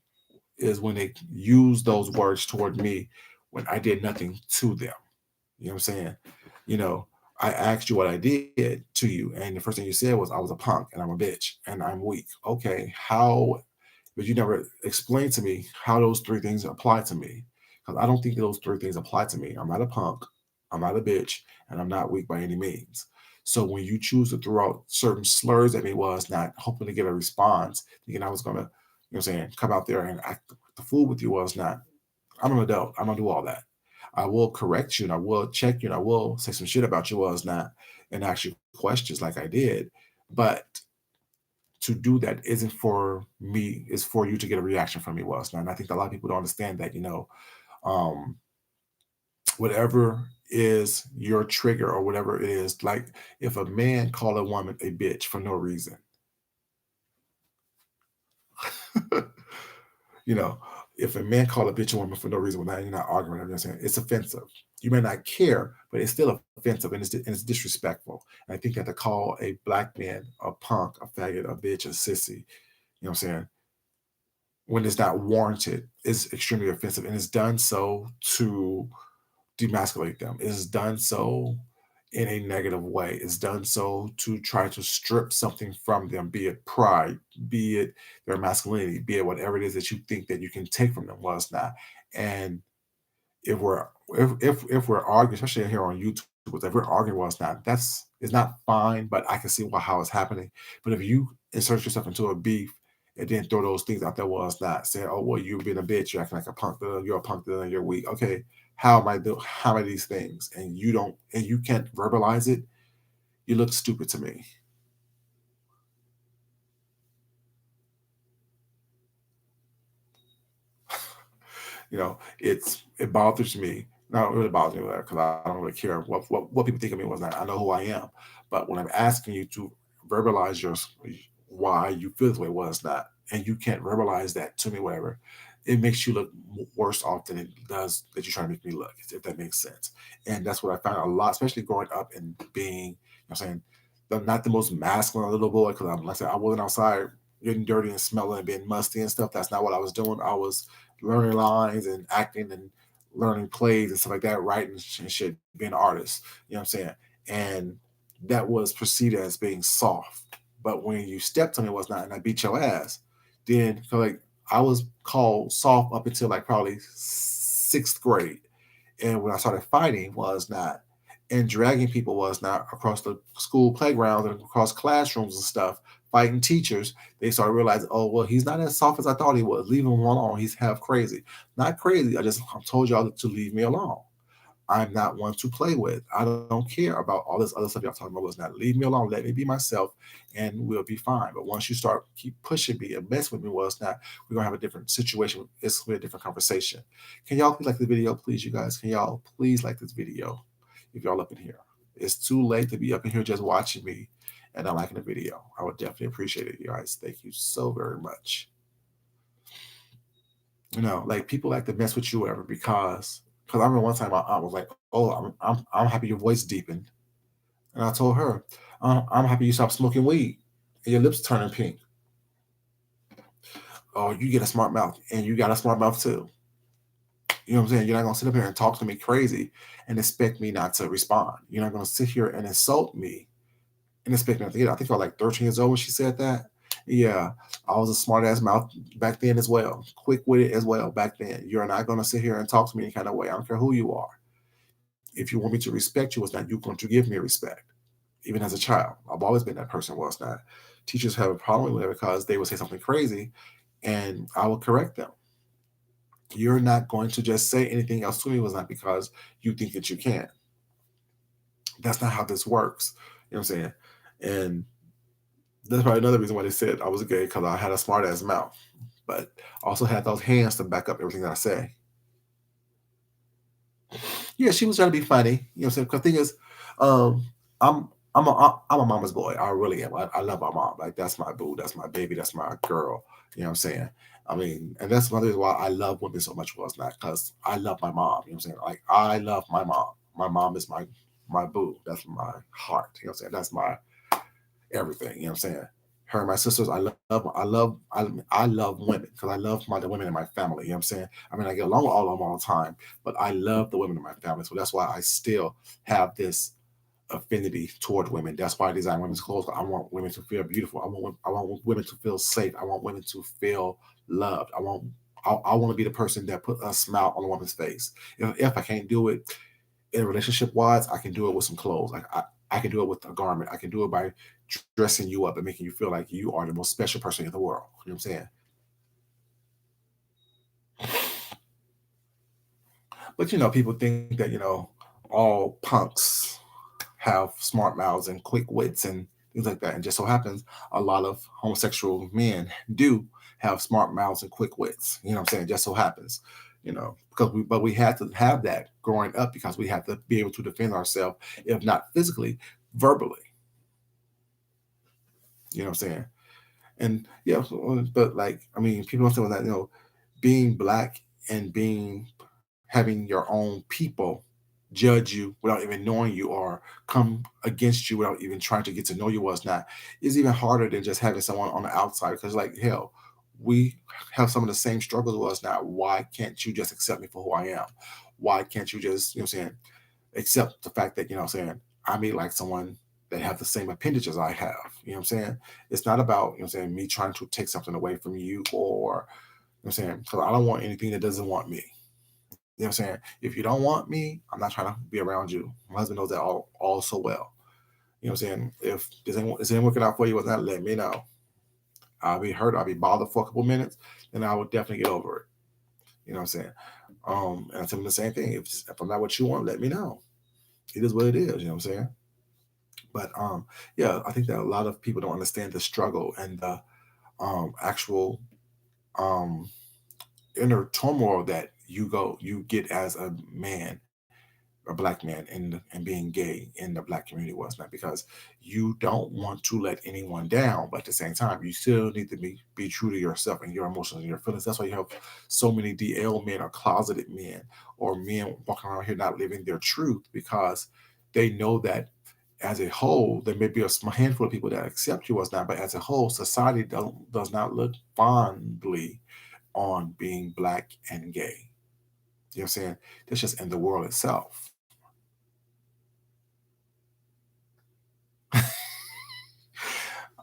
is when they use those words toward me when I did nothing to them. You know what I'm saying? You know, I asked you what I did to you, and the first thing you said was I was a punk and I'm a bitch and I'm weak. Okay, how? But you never explained to me how those three things apply to me, because I don't think those three things apply to me. I'm not a punk, I'm not a bitch, and I'm not weak by any means. So when you choose to throw out certain slurs at me, was not hoping to get a response, thinking I was gonna, what I'm saying, come out there and act the fool with you, was not. I'm an adult. I'm gonna do all that. I will correct you and I will check you and I will say some shit about you, was not, and ask you questions like I did. But to do that isn't for me, it's for you to get a reaction from me, was not. And I think a lot of people don't understand that, um, whatever is your trigger or whatever it is, like if a man call a woman a bitch for no reason, you know, if a man call a bitch a woman for no reason, you're not arguing, I'm just saying it's offensive. You may not care, but it's still offensive, and it's disrespectful. And I think that to call a black man a punk, a faggot, a bitch, a sissy, what I'm saying, when it's not warranted, is extremely offensive, and it's done so to demasculate them. It's done so in a negative way. It's done so to try to strip something from them, be it pride, be it their masculinity, be it whatever it is that you think that you can take from them. Well, it's not. And if we're if we're arguing, especially here on YouTube, if we're arguing, well, it's not fine, but I can see how it's happening. But if you insert yourself into a beef and then throw those things out there, well, it's not saying, oh well, you're being a bitch, you're acting like a punk, you're a punk, you're weak. Okay, how am I these things? And you don't, and you can't verbalize it, you look stupid to me. It bothers me. Not really bothers me because I don't really care what people think of me was not. I know who I am. But when I'm asking you to verbalize your why you feel this way, was not, and you can't verbalize that to me, whatever, it makes you look worse off than it does that you're trying to make me look, if that makes sense. And that's what I found a lot, especially growing up and being, you know what I'm saying, not the most masculine little boy because I'm like I said, I wasn't outside getting dirty and smelling and being musty and stuff. That's not what I was doing. I was learning lines and acting and learning plays and stuff like that, writing and shit, being an artist. You know what I'm saying? And that was perceived as being soft. But when you stepped on it, was not, and I beat your ass. Then like I was called soft up until like probably sixth grade, and when I started fighting was not, and dragging people was not across the school playgrounds and across classrooms and stuff, fighting teachers. They started realizing, oh well, he's not as soft as I thought he was. Leave him alone. He's half crazy. Not crazy. I told y'all to leave me alone. I'm not one to play with. I don't care about all this other stuff y'all talking about. Was not leave me alone. Let me be myself, and we'll be fine. But once you start keep pushing me and mess with me, was not. We're gonna have a different situation. It's gonna be a different conversation. Can y'all please like the video, please, you guys? Can y'all please like this video if y'all up in here? It's too late to be up in here just watching me and not liking the video. I would definitely appreciate it, you guys. Thank you so very much. Like people like to mess with you, whatever, because I remember one time my aunt was like, "Oh, I'm happy your voice deepened," and I told her, "I'm happy you stopped smoking weed and your lips turning pink." Oh, you get a smart mouth, and you got a smart mouth too. You know what I'm saying? You're not gonna sit up here and talk to me crazy and expect me not to respond. You're not gonna sit here and insult me and expect me not to get it. I think I was like 13 years old when she said that. Yeah, I was a smart ass mouth back then as well, quick witted as well back then. You're not gonna sit here and talk to me any kind of way. I don't care who you are. If you want me to respect you, it's not you going to give me respect. Even as a child, I've always been that person. Was not. Teachers have a problem with it because they would say something crazy, and I would correct them. You're not going to just say anything else to me was not because you think that you can. That's not how this works. You know what I'm saying? And that's probably another reason why they said I was gay because I had a smart ass mouth, but also had those hands to back up everything that I say. Yeah, she was trying to be funny. You know what I'm saying? Because the thing is, um, I'm a mama's boy. I really am. I love my mom. Like that's my boo. That's my baby. That's my girl. You know what I'm saying? I mean, and that's one of the reasons why I love women so much was not because I love my mom. You know what I'm saying? Like I love my mom. My mom is my boo. That's my heart. You know what I'm saying? That's my everything. You know what I'm saying? Her and my sisters, I love women because I love the women in my family. You know what I'm saying? I mean, I get along with all of them all the time, but I love the women in my family. So that's why I still have this affinity toward women. That's why I design women's clothes. I want women to feel beautiful. I want women to feel safe. I want women to feel loved. I want to be the person that put a smile on a woman's face. If I can't do it in a relationship wise, I can do it with some clothes. Like I can do it with a garment. I can do it by dressing you up and making you feel like you are the most special person in the world. You know what I'm saying? But people think that all punks have smart mouths and quick wits and things like that. And just so happens a lot of homosexual men do have smart mouths and quick wits. You know what I'm saying? Just so happens, because we had to have that growing up because we had to be able to defend ourselves, if not physically, verbally. You know what I'm saying? And yeah, but like I mean, people don't say that being black and having your own people judge you without even knowing you or come against you without even trying to get to know you was not is even harder than just having someone on the outside because like hell we have some of the same struggles with us now. Why can't you just accept me for who I am? Why can't you just saying accept the fact that saying I may like someone that have the same appendage as I have? You know what I'm saying? It's not about saying me trying to take something away from you or I'm saying because I don't want anything that doesn't want me. You know what I'm saying? If you don't want me, I'm not trying to be around you. My husband knows that all so well. You know what I'm saying? If this ain't working out for you, what's not, let me know. I'll be hurt. I'll be bothered for a couple minutes, then I will definitely get over it. You know what I'm saying? And I tell him the same thing. If I'm not what you want, let me know. It is what it is. You know what I'm saying? But yeah, I think that a lot of people don't understand the struggle and the actual um, inner turmoil that you get as a man, a black man, and being gay in the black community was not because you don't want to let anyone down, but at the same time, you still need to be true to yourself and your emotions and your feelings. That's why you have so many DL men or closeted men or men walking around here not living their truth because they know that as a whole, there may be a handful of people that accept you as not, but as a whole, society does not look fondly on being black and gay. You know what I'm saying? That's just in the world itself.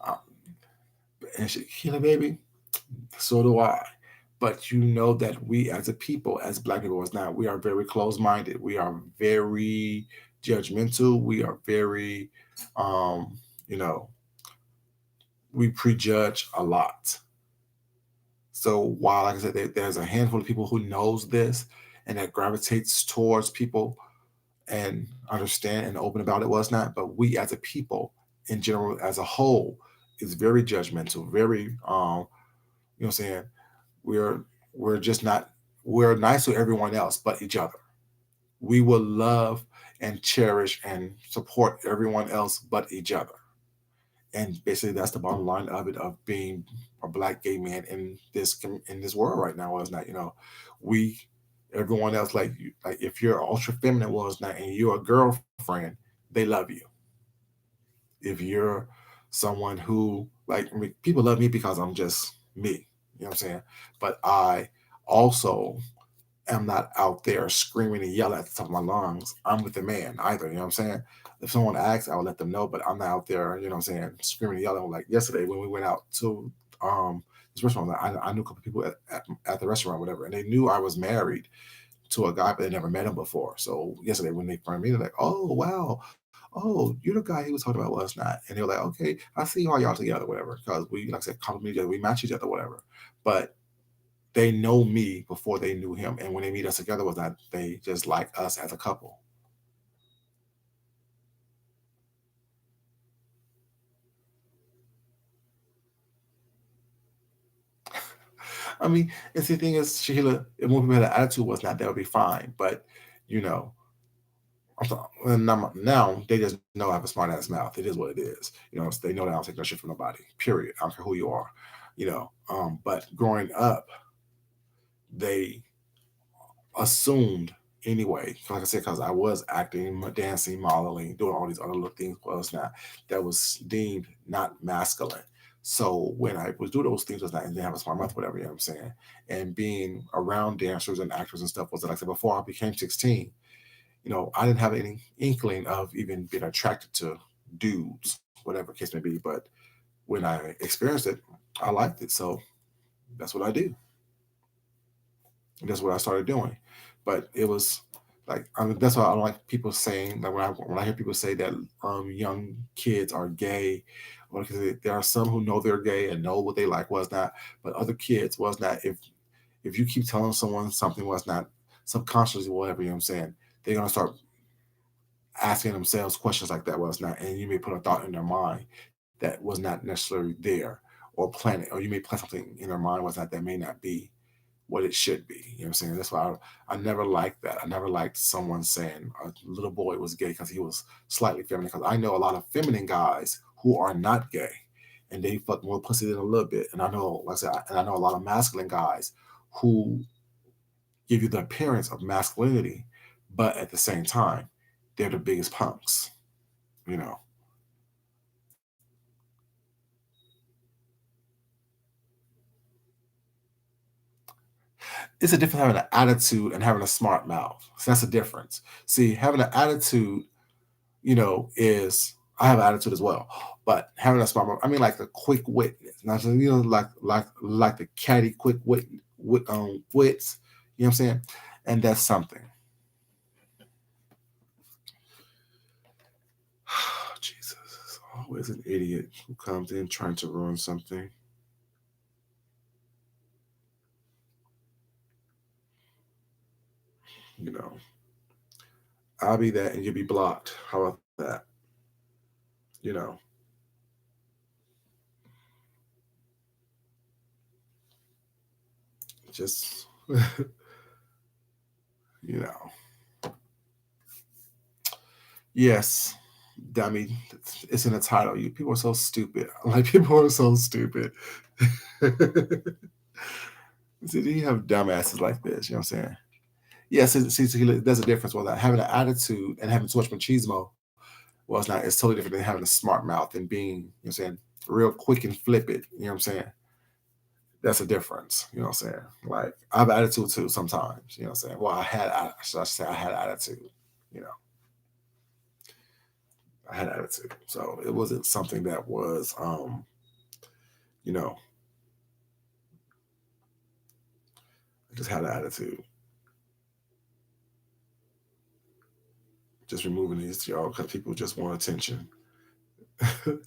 Um, and Sheila, baby, so do I. But you know that we as a people, as black people, as now, we are very close minded. We are very judgmental. We are very, um, you know, we prejudge a lot. So while, like I said, there's a handful of people who knows this and that gravitates towards people and understand and open about it was not, but we as a people in general, as a whole, is very judgmental, very, you know what I'm saying? We're we're just not we're nice to everyone else but each other. We will love and cherish and support everyone else but each other. And basically that's the bottom line of it, of being a black gay man in this world right now. Was not, we everyone else, like like if you're ultra feminine, was not, and you're a girlfriend, they love you. If you're someone who, like, I mean, people love me because I'm just me, you know what I'm saying? But I also am not out there screaming and yelling at the top of my lungs. I'm with the man either, you know what I'm saying? If someone asks, I'll let them know, but I'm not out there, you know what I'm saying, screaming and yelling. Like yesterday when we went out to this restaurant, I knew a couple people at the restaurant, whatever, and they knew I was married to a guy, but they never met him before. So yesterday when they found me, they're like, "Oh wow, oh you're the guy he was talking about, was not?" And they were like, "Okay, I see how y'all together, whatever," because we, like I said, compliment each other, we match each other, whatever. But they know me before they knew him, and when they meet us together, was that they just like us as a couple. I mean, and see, the thing is, Sheila, if more people had an attitude, was not, that would be fine. But you know, and now they just know I have a smart ass mouth. It is what it is. They know that I don't take no shit from nobody. Period. I don't care who you are. But growing up, they assumed anyway. Like I said, because I was acting, dancing, modeling, doing all these other little things, was not, that was deemed not masculine. So when I was doing those things, was not, and then have a smart mouth, whatever, you know what I'm saying. And being around dancers and actors and stuff, was, like I said, before I became 16, I didn't have any inkling of even being attracted to dudes, whatever case may be. But when I experienced it, I liked it. So that's what I do. And that's what I started doing. But it was like, I mean, that's why I don't like people saying, like, when I hear people say that young kids are gay, or because there are some who know they're gay and know what they like, was not, but other kids, was not. If you keep telling someone something, was not, subconsciously, whatever, you know what I'm saying, they're gonna start asking themselves questions like that, was not, and you may put a thought in their mind that was not necessarily there, or plant it, or you may plant something in their mind, was not, that may not be what it should be. You know what I'm saying? That's why I never liked that. I never liked someone saying a little boy was gay because he was slightly feminine. Because I know a lot of feminine guys who are not gay, and they fuck more pussy than a little bit. And I know, like I said, and I know a lot of masculine guys who give you the appearance of masculinity, but at the same time, they're the biggest punks. You know, it's a difference having an attitude and having a smart mouth. So that's a difference. See, having an attitude, is, I have an attitude as well, but having a smart mouth, I mean, like the quick witness, not just, like the catty quick wits. You know what I'm saying? And that's something. Jesus, there's always an idiot who comes in trying to ruin something. You know, I'll be that and you'll be blocked. How about that? You know, just you know, yes, dummy. It's in the title. You people are so stupid. Like, people are so stupid. See, you have dumbasses like this. You know what I'm saying? Yes, see, there's a difference with that. Having an attitude and having too much machismo Well, it's not. It's totally different than having a smart mouth and being, you know what I'm saying, real quick and flip it. You know what I'm saying? That's a difference. You know what I'm saying? Like I have attitude too sometimes. You know what I'm saying? Well, should I say I had attitude. You know, I had attitude. So it wasn't something that was, you know, I just had an attitude. Just removing these, y'all, because people just want attention. You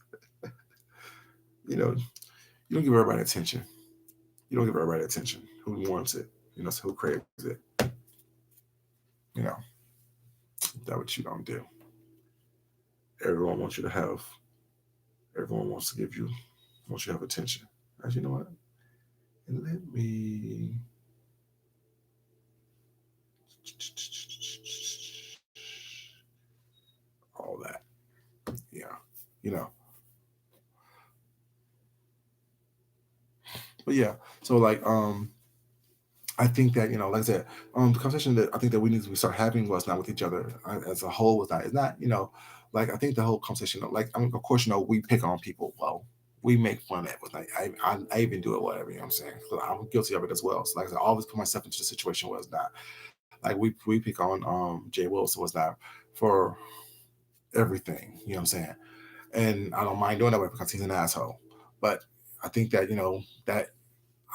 know, you don't give everybody attention. You don't give everybody attention. Who wants it? You know, so who craves it? You know, that what you don't do. Everyone wants you to have. Everyone wants to give you. Wants you to have attention. As you know what? And let me all that. Yeah, you know. But yeah, so like I think that like I said, the conversation that I think that we need to start having was not with each other as a whole. Was not. It's not. Like I think the whole conversation. Like I mean, of course, we pick on people. Well, we make fun of it. With like I even do it. Whatever. You know what I'm saying? 'Cause I'm guilty of it as well. So like I said, I always put myself into the situation where it's not. Like we pick on Jay Wilson was not for everything. You know what I'm saying? And I don't mind doing that way because he's an asshole. But I think that that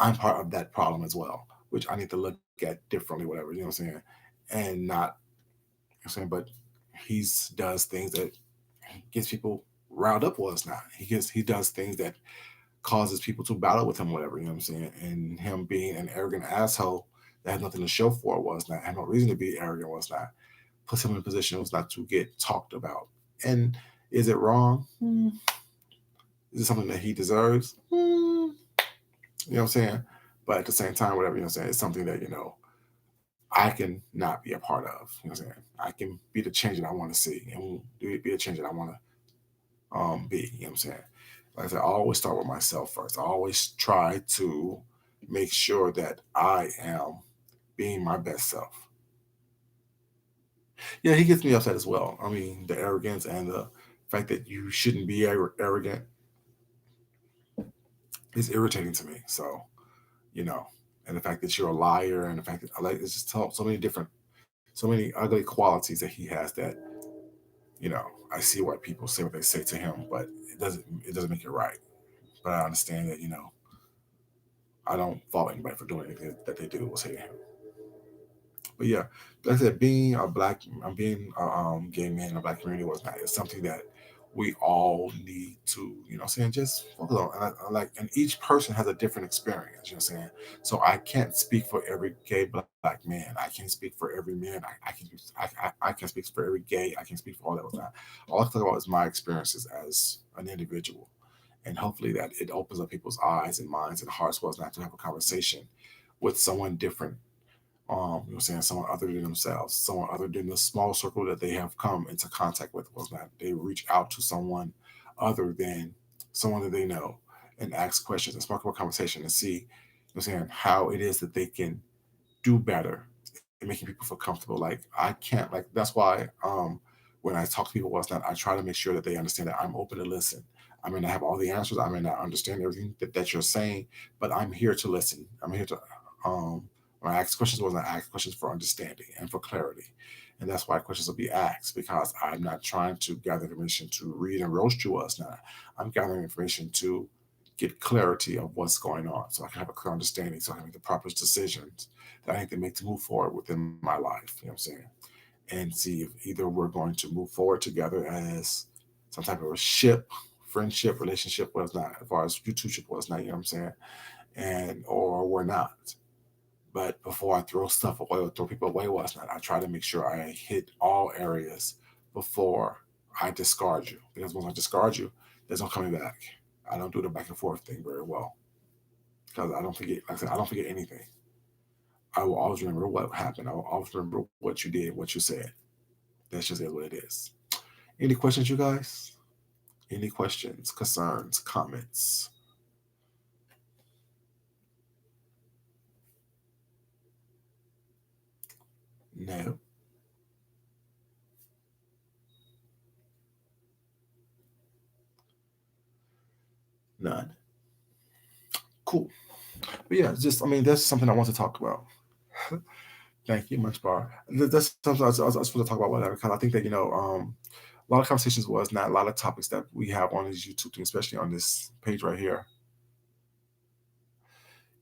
I'm part of that problem as well, which I need to look at differently, whatever, you know what I'm saying? And not, you know what I'm saying, but does things that gets people riled up was not. He does things that causes people to battle with him, whatever, you know what I'm saying? And him being an arrogant asshole that has nothing to show for it was not, had no reason to be arrogant was not, puts him in a position was not to get talked about. And is it wrong? Is it something that he deserves? You know what I'm saying? But at the same time, whatever, you know what I'm saying, it's something that, I can not be a part of. You know what I'm saying? I can be the change that I want to see and be the change that I want to be. You know what I'm saying? Like I said, I always start with myself first. I always try to make sure that I am being my best self. Yeah, he gets me upset as well. I mean, the arrogance and the fact that you shouldn't be arrogant is irritating to me. So, you know, and the fact that you're a liar and the fact that I like it's just so many different, so many ugly qualities that he has that you know, I see why people say what they say to him, but it doesn't make it right. But I understand that I don't fault anybody for doing anything that they do or say to him. But yeah, like I said, being a gay man in a black community was not. It's something that we all need to, saying, just focus on. And and each person has a different experience, you know what I'm saying? So I can't speak for every gay black man. I can't speak for every man. I can speak for every gay. I can speak for all that was not. All I can talk about is my experiences as an individual. And hopefully that it opens up people's eyes and minds and hearts was not to have a conversation with someone different you know, saying someone other than themselves, someone other than the small circle that they have come into contact with was not they reach out to someone other than someone that they know and ask questions and spark up a conversation and see, you know, saying how it is that they can do better and making people feel comfortable. Like I can't like that's why when I talk to people what's not, I try to make sure that they understand that I'm open to listen. I may not have all the answers, I may not understand everything that you're saying, but I'm here to listen. I'm here to when I ask questions, wasn't I ask questions for understanding and for clarity. And that's why questions will be asked because I'm not trying to gather information to read and roast you us now. I'm gathering information to get clarity of what's going on so I can have a clear understanding so I can make the proper decisions that I need to make to move forward within my life. You know what I'm saying? And see if either we're going to move forward together as some type of a ship, friendship, relationship was not, as far as YouTube was not, you know what I'm saying? And or we're not. But before I throw stuff away or throw people away, what's not, I try to make sure I hit all areas before I discard you. Because once I discard you, there's no coming back. I don't do the back and forth thing very well because I don't forget. Like I said, I don't forget anything. I will always remember what happened. I will always remember what you did, what you said. That's just what it is. Any questions, you guys? Any questions, concerns, comments? No. None. Cool. But yeah, just I mean, that's something I want to talk about. Thank you, much bar. That's something I was supposed to talk about whatever because I think that a lot of conversations was not a lot of topics that we have on this YouTube thing, especially on this page right here.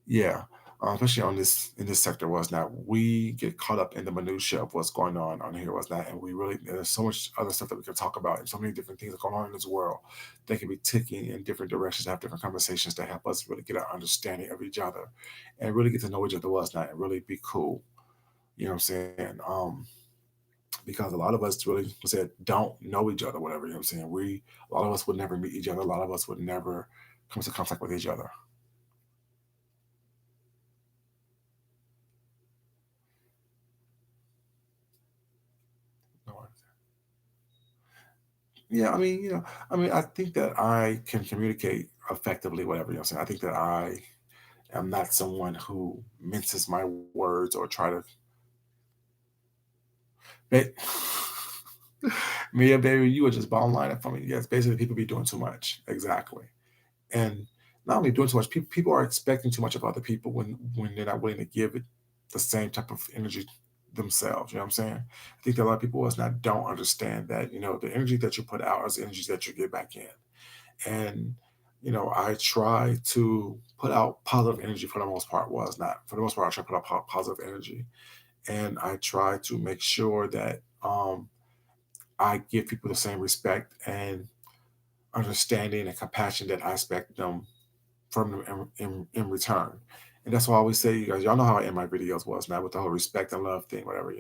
Yeah, especially on this in this sector was not. We get caught up in the minutia of what's going on here was not, and we really there's so much other stuff that we can talk about, and so many different things that going on in this world that can be ticking in different directions, have different conversations that help us really get an understanding of each other, and really get to know each other was not, and really be cool. You know what I'm saying? Because a lot of us really said don't know each other, whatever. You know what I'm saying? A lot of us would never meet each other. A lot of us would never come into contact with each other. No. Yeah, I mean, I think that I can communicate effectively, whatever, you know what I'm saying? I think that I am not someone who minces my words or try to ba- Mia, baby, you were just bottom line it for me. Yes, basically people be doing too much. Exactly. And not only doing too much, people are expecting too much of other people when they're not willing to give it the same type of energy themselves. You know what I'm saying? I think that a lot of people us not don't understand that, the energy that you put out is the energy that you get back in. And I try to put out positive energy for the most part. Was not for the most part. I try to put out positive energy, and I try to make sure that I give people the same respect and understanding and compassion that I expect them from them in return. And that's why I always say, you guys, y'all know how I end my videos was now with the whole respect and love thing, whatever.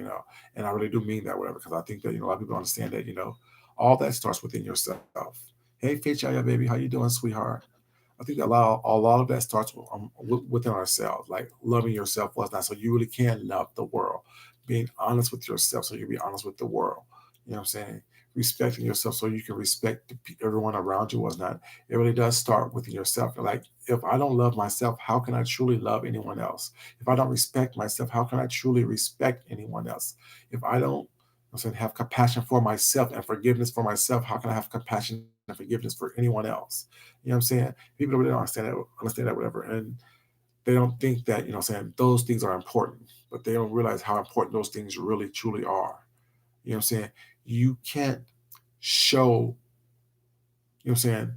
And I really do mean that, whatever, because I think that, a lot of people understand that, all that starts within yourself. Hey, Faith Yaya, baby, how you doing, sweetheart? I think that a lot of that starts within ourselves, like loving yourself was not so you really can love the world, being honest with yourself so you can be honest with the world. You know what I'm saying? Respecting yourself so you can respect everyone around you was not. It really does start within yourself. Like if I don't love myself, how can I truly love anyone else? If I don't respect myself, how can I truly respect anyone else? If I don't have compassion for myself and forgiveness for myself, how can I have compassion and forgiveness for anyone else? You know what I'm saying? People really don't understand that, whatever. And they don't think that, those things are important, but they don't realize how important those things really truly are. You know what I'm saying? You can't show, you know what I'm saying,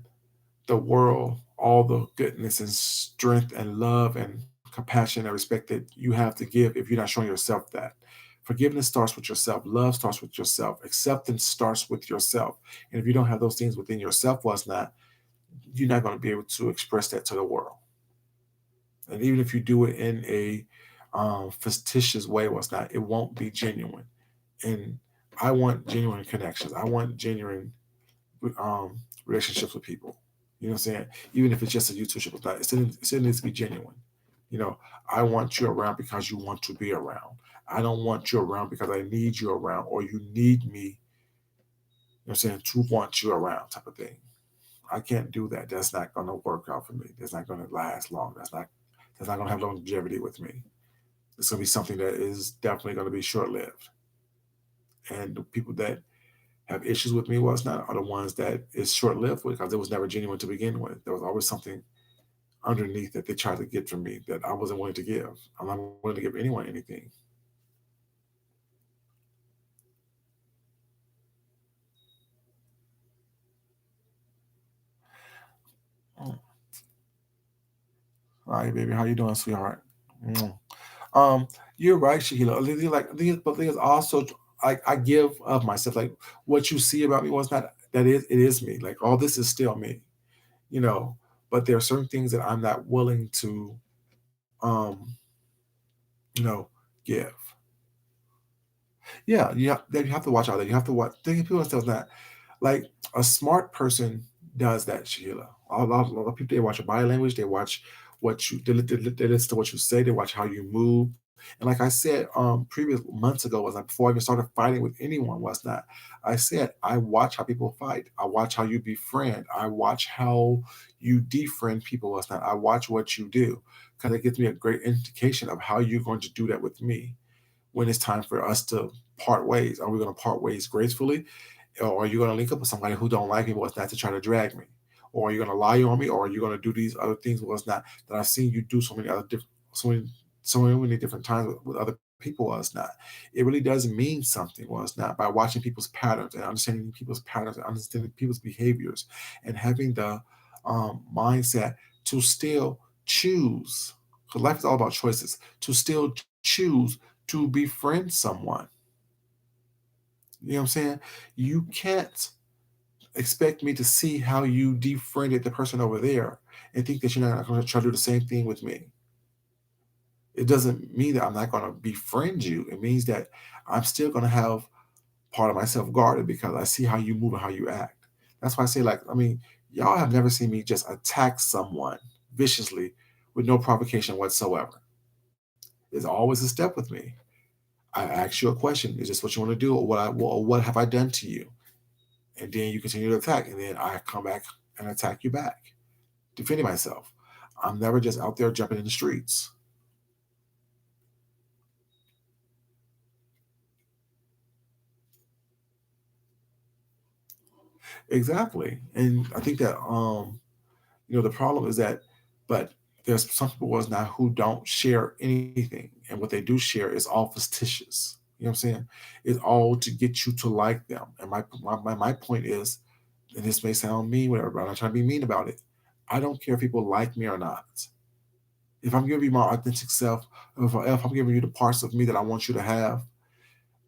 the world all the goodness and strength and love and compassion and respect that you have to give if you're not showing yourself that. Forgiveness starts with yourself. Love starts with yourself. Acceptance starts with yourself. And if you don't have those things within yourself, what's not, you're not going to be able to express that to the world. And even if you do it in a fictitious way, what's not, it won't be genuine. And I want genuine connections. I want genuine um, relationships with people. You know what I'm saying? Even if it's just a YouTube show, it's not, it still needs to be genuine. You know, I want you around because you want to be around. I don't want you around because I need you around or you need me, you know what I'm saying, to want you around type of thing. I can't do that. That's not gonna work out for me. That's not gonna last long. That's not gonna have longevity with me. It's gonna be something that is definitely gonna be short lived. And the people that have issues with me was not are the ones that is short lived with because it was never genuine to begin with. There was always something underneath that they tried to get from me that I wasn't willing to give. I'm not willing to give anyone anything. Mm. Hi, baby. How you doing, sweetheart? Mm. Um, you're right, Shahila. But there's also like I give of myself. Like what you see about me was not that is it is me. Like all this is still me, you know. But there are certain things that I'm not willing to, um, you know, give. Yeah, you have to watch out. That you have to watch. Think people understand that. Like a smart person does that, Sheila. A lot of people they watch your body language. They watch what you they listen to what you say. They watch how you move. And like I said, previous months ago was like before I even started fighting with anyone was not. I said I watch how people fight. I watch how you befriend. I watch how you defriend people was not. I watch what you do because it gives me a great indication of how you're going to do that with me when it's time for us to part ways. Are we going to part ways gracefully, or are you going to link up with somebody who don't like me, what's not to try to drag me, or are you gonna lie on me, or are you gonna do these other things? Was not that I've seen you do so many other different, so many different times with other people. Was not. It really does mean something. Was not by watching people's patterns and understanding people's patterns and understanding people's behaviors and having the mindset to still choose. Because life is all about choices. To still choose to befriend someone. You know what I'm saying? You can't expect me to see how you defriended the person over there and think that you're not going to try to do the same thing with me. It doesn't mean that I'm not going to befriend you. It means that I'm still going to have part of myself guarded because I see how you move and how you act. That's why I say, like, I mean, y'all have never seen me just attack someone viciously with no provocation whatsoever. There's always a step with me. I ask you a question. Is this what you want to do, or what have I done to you? And then you continue to attack, and then I come back and attack you back, defending myself. I'm never just out there jumping in the streets. Exactly, and I think that the problem is that, but there's some people was not who don't share anything, and what they do share is all fictitious. You know what I'm saying? It's all to get you to like them. And my point is, and this may sound mean, whatever, but I'm not trying to be mean about it. I don't care if people like me or not. If I'm giving you my authentic self, if I'm giving you the parts of me that I want you to have,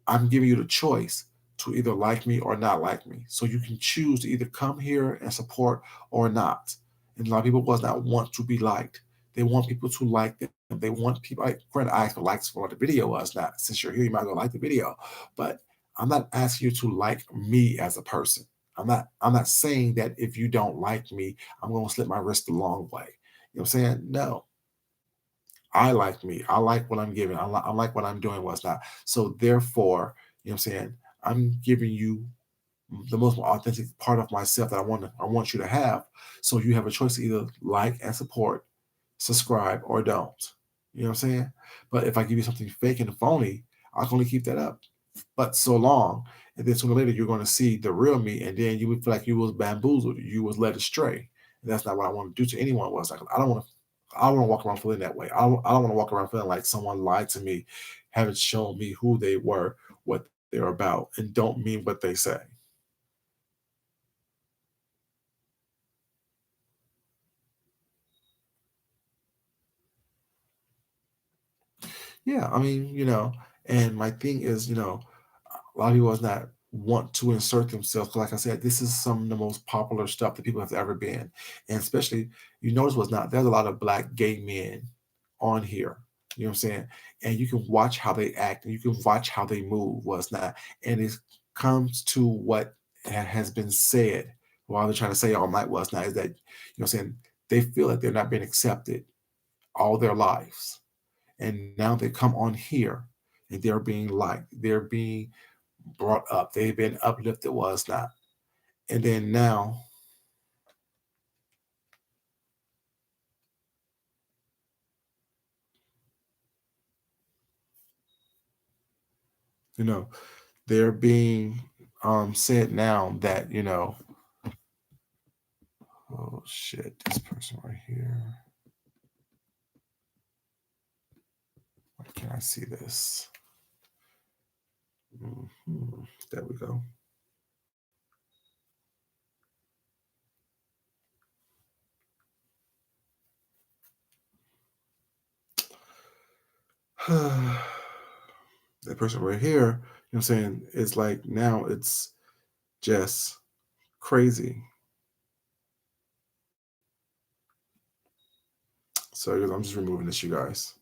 I'm giving you the choice to either like me or not like me. So you can choose to either come here and support or not. And a lot of people does not want to be liked. They want people to like them. They want people, like, granted, I ask for likes for what the video was. Not since you're here, you might as well like the video. But I'm not asking you to like me as a person. I'm not saying that if you don't like me, I'm gonna slip my wrist the long way. You know what I'm saying? No, I like me. I like what I'm giving. I like what I'm doing, what's not. So therefore, you know what I'm saying? I'm giving you the most authentic part of myself that I want you to have. So you have a choice to either like and support, subscribe, or don't. You know what I'm saying? But if I give you something fake and phony, I can only keep that up but so long. And then sooner or later you're going to see the real me, and then you would feel like you was bamboozled, you was led astray. And that's not what I want to do to anyone. Was like, I don't want to walk around feeling that way. I don't want to walk around feeling like someone lied to me, haven't shown me who they were, what they're about, and don't mean what they say. Yeah, I mean, and my thing is, a lot of people does not want to insert themselves. 'Cause like I said, this is some of the most popular stuff that people have ever been. And especially, you notice was not there's a lot of black gay men on here. You know what I'm saying? And you can watch how they act and you can watch how they move, what's not. And it comes to what has been said while they're trying to say all night was not is that, what I'm saying, they feel like they're not being accepted all their lives. And now they come on here and they're being liked. They're being brought up. They've been uplifted, was not. And then now, you know, they're being said now that, oh shit, this person right here. Why can't I see this? Mhm. There we go. That person right here, I'm saying, is like now it's just crazy. So I'm just removing this, you guys.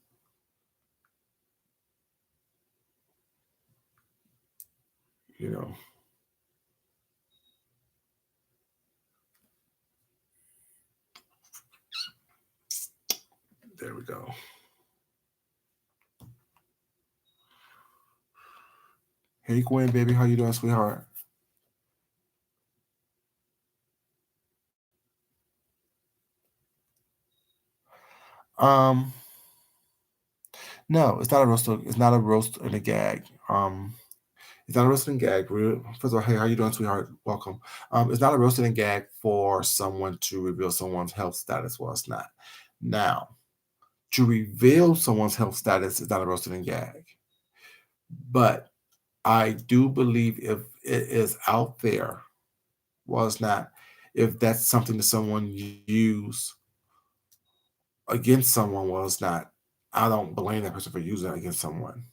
You know, there we go. Hey Gwen, baby, how you doing, sweetheart? Um, no, it's not a roast. It's not a roast and a gag. It's not a roasted and gag. First of all, hey, how you doing, sweetheart? Welcome. It's not a roasted and gag for someone to reveal someone's health status. Well, it's not. Now, to reveal someone's health status is not a roasted and gag. But I do believe if it is out there, well, it's not. If that's something that someone use against someone, well, it's not. I don't blame that person for using it against someone.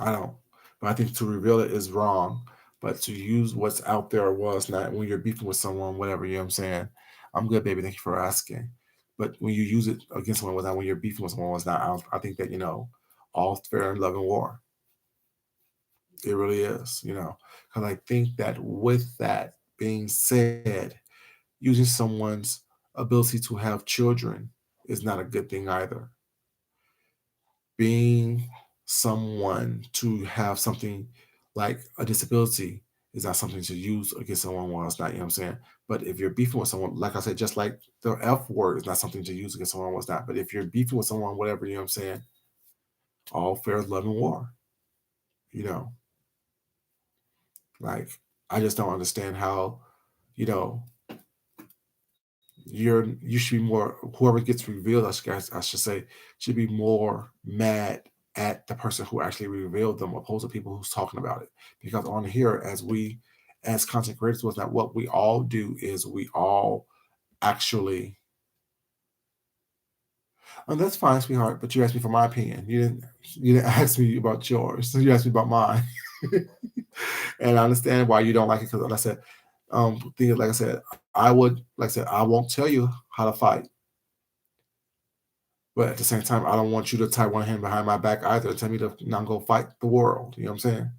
I don't. But I think to reveal it is wrong. But to use what's out there was not when you're beefing with someone, whatever, you know what I'm saying? I'm good, baby. Thank you for asking. But when you use it against someone was not when you're beefing with someone was not, I think that, all's fair in love and war. It really is, because I think that with that being said, using someone's ability to have children is not a good thing either. Being someone to have something like a disability is not something to use against someone while it's not, you know what I'm saying? But if you're beefing with someone, like I said, just like the F word is not something to use against someone while it's not. But if you're beefing with someone, whatever, you know what I'm saying? All fair is love and war, you know? Like, I just don't understand how, you know, you should be more whoever gets revealed, I should say, should be more mad at the person who actually revealed them opposed to people who's talking about it. Because on here, as content creators was not what we all do is we all actually and that's fine, sweetheart, but you asked me for my opinion. You didn't ask me about yours. You asked me about mine. And I understand why you don't like it because like I said, things like I said, I won't tell you how to fight. But at the same time, I don't want you to tie one hand behind my back either. Tell me to not go fight the world. You know what I'm saying?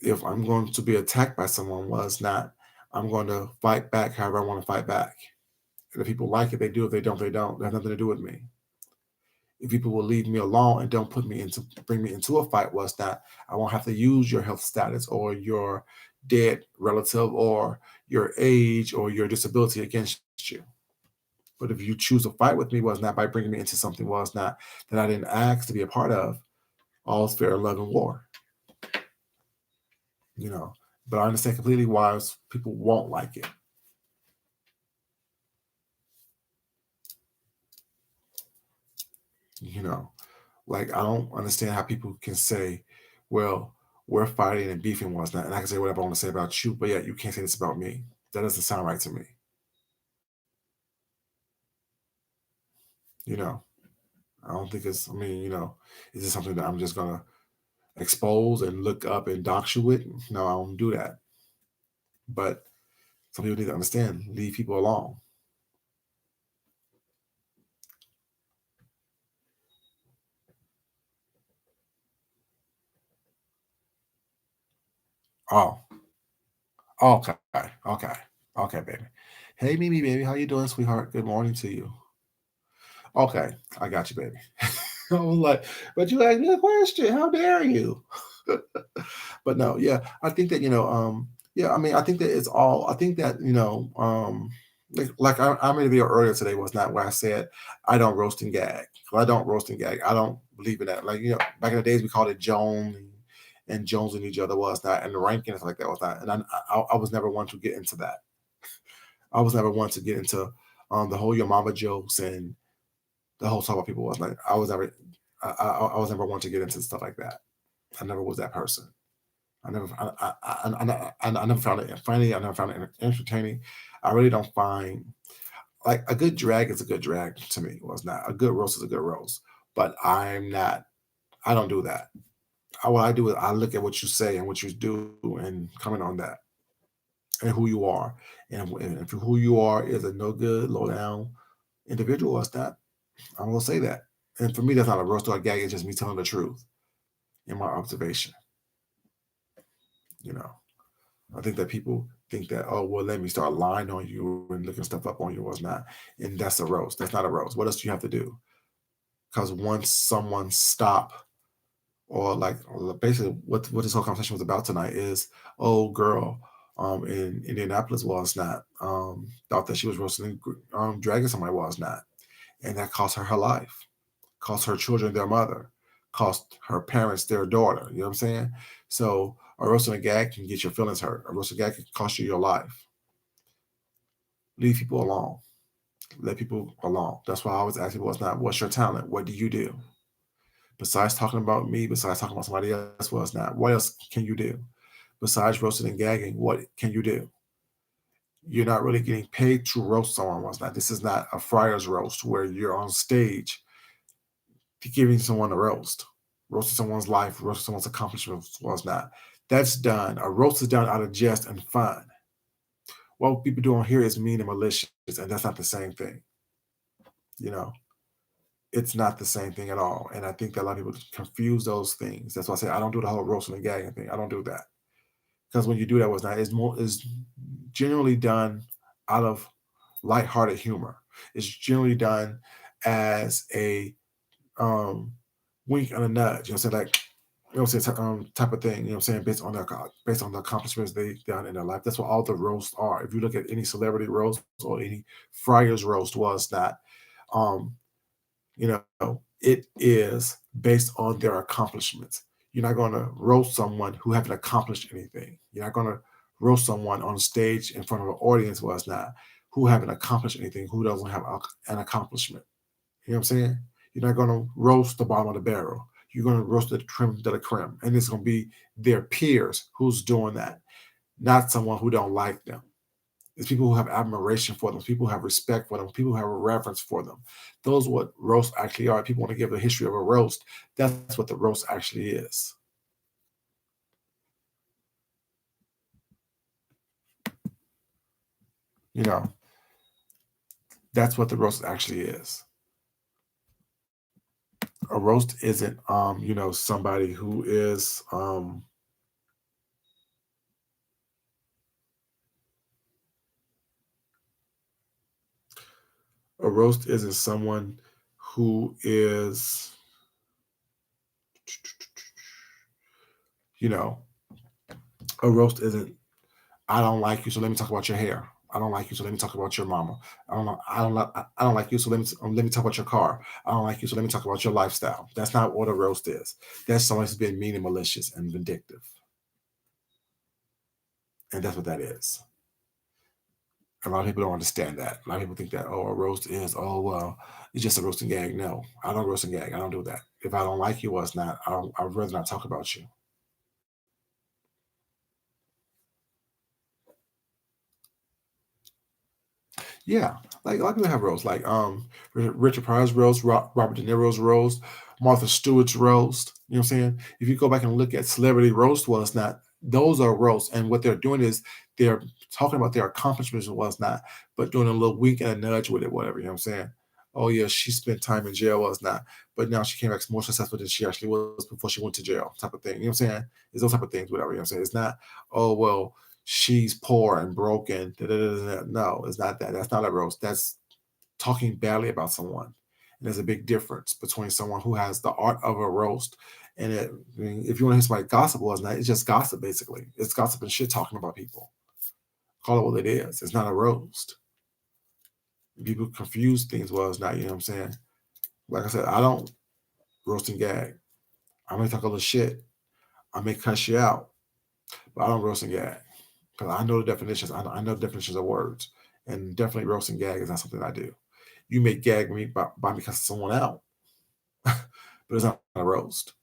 If I'm going to be attacked by someone, well, it's not. I'm going to fight back however I want to fight back. And if people like it, they do. If they don't, they don't. That has nothing to do with me. If people will leave me alone and don't bring me into a fight, well, it's not. I won't have to use your health status or your dead relative or your age or your disability against you. But if you choose to fight with me, well, it's not by bringing me into something, well, it's not that I didn't ask to be a part of. All's fair in love and war, you know. But I understand completely why people won't like it. You know, like I don't understand how people can say, "Well, we're fighting and beefing was not," and I can say whatever I want to say about you, but yeah, you can't say this about me. That doesn't sound right to me. You know, I don't think it's. I mean, is this something that I'm just gonna expose and look up and dox you with? No, I don't do that. But some people need to understand, leave people alone. Oh, okay, okay, okay, baby. Hey, Mimi, baby, how you doing, sweetheart? Good morning to you. Okay, I got you, baby. I was like, but you asked me a question. How dare you? But no, yeah, I think that yeah, I mean, I think that it's all. I think that like I made a video earlier today was not where I said I don't roast and gag. Well, I don't roast and gag. I don't believe in that. Like back in the days we called it Joan and Jones and each other was not, and the ranking and stuff like that was not. And I was never one to get into that. I was never one to get into the whole your mama jokes and the whole talk about people was like I was never one to get into stuff like that. I never was that person. I never I never found it funny. I never found it entertaining. I really don't find like a good drag is a good drag to me. Was not a good roast is a good roast. But I'm not. I don't do that. What I do is I look at what you say and what you do and comment on that and who you are. And if who you are is a no good, low down individual, it's not. I'm gonna say that. And for me, that's not a roast or a gag. It's just me telling the truth in my observation. You know, I think that people think that, oh, well, let me start lying on you and looking stuff up on you was not. And that's a roast. That's not a roast. What else do you have to do? Because once someone stop or like basically what this whole conversation was about tonight is, oh, girl, in Indianapolis was not thought that she was roasting dragging somebody was not, and that cost her her life, cost her children their mother, cost her parents their daughter. You know what I'm saying? So a roast and a gag can get your feelings hurt. A roast and gag can cost you your life. Leave people alone. Let people alone. That's why I always ask people, what's your talent? What do you do? Besides talking about me, besides talking about somebody else, well, it's not. What else can you do? Besides roasting and gagging, what can you do? You're not really getting paid to roast someone, was not. This is not a friar's roast where you're on stage giving someone a roast, roasting someone's life, roasting someone's accomplishments, was not. That's done. A roast is done out of jest and fun. What people do on here is mean and malicious, and that's not the same thing. You know, it's not the same thing at all. And I think that a lot of people confuse those things. That's why I say I don't do the whole roasting and gagging thing. I don't do that because when you do that, was not is generally done out of lighthearted humor. It's generally done as a um, wink and a nudge. You know what I'm saying? Like, you know what I'm saying? Type of thing. You know what I'm saying? Based on the accomplishments they've done in their life. That's what all the roasts are. If you look at any celebrity roast or any friar's roast, was not. Um, it is based on their accomplishments. You're not going to roast someone who haven't accomplished anything. You're not going to roast someone on stage in front of an audience, was not, who haven't accomplished anything, who doesn't have an accomplishment. You know what I'm saying? You're not going to roast the bottom of the barrel. You're going to roast the creme de la creme, and it's going to be their peers who's doing that, not someone who don't like them. It's people who have admiration for them, people who have respect for them, people who have a reverence for them. Those are what roasts actually are. People want to give a history of a roast. That's what the roast actually is. You know, that's what the roast actually is. A roast isn't, somebody who is, a roast isn't someone who is, you know, a roast isn't, I don't like you, so let me talk about your hair. I don't like you, so let me talk about your mama. I don't know. I don't like you, so let me talk about your car. I don't like you, so let me talk about your lifestyle. That's not what a roast is. That's someone who's been mean and malicious and vindictive, and that's what that is. A lot of people don't understand that. A lot of people think that, a roast is, it's just a roast and gag. No, I don't roast and gag. I don't do that. If I don't like you, well, it's not. I'd rather not talk about you. Yeah, like a lot of people have roles, like Richard Pryor's roast, Robert De Niro's roast, Martha Stewart's roast. You know what I'm saying? If you go back and look at celebrity roast, well, it's not. Those are roasts, and what they're doing is they're talking about their accomplishments and what's not, but doing a little wink and a nudge with it, whatever. You know what I'm saying? Oh yeah, she spent time in jail, was not, but now she came back more successful than she actually was before she went to jail, type of thing. You know what I'm saying? It's those type of things, whatever. You know what I'm saying? It's not, oh well, she's poor and broken. Da, da, da, da, da. No, it's not that. That's not a roast. That's talking badly about someone. And there's a big difference between someone who has the art of a roast and it. I mean, if you want to hear somebody gossip, was not. It's just gossip, basically. It's gossip and shit talking about people. Call it what it is. It's not a roast. People confuse things. Well, it's not. You know what I'm saying? Like I said, I don't roast and gag. I may talk a little shit. I may cuss you out, but I don't roast and gag because I know the definitions. I know the definitions of words, and definitely roast and gag is not something I do. You may gag me by me cussing someone out, but it's not a roast.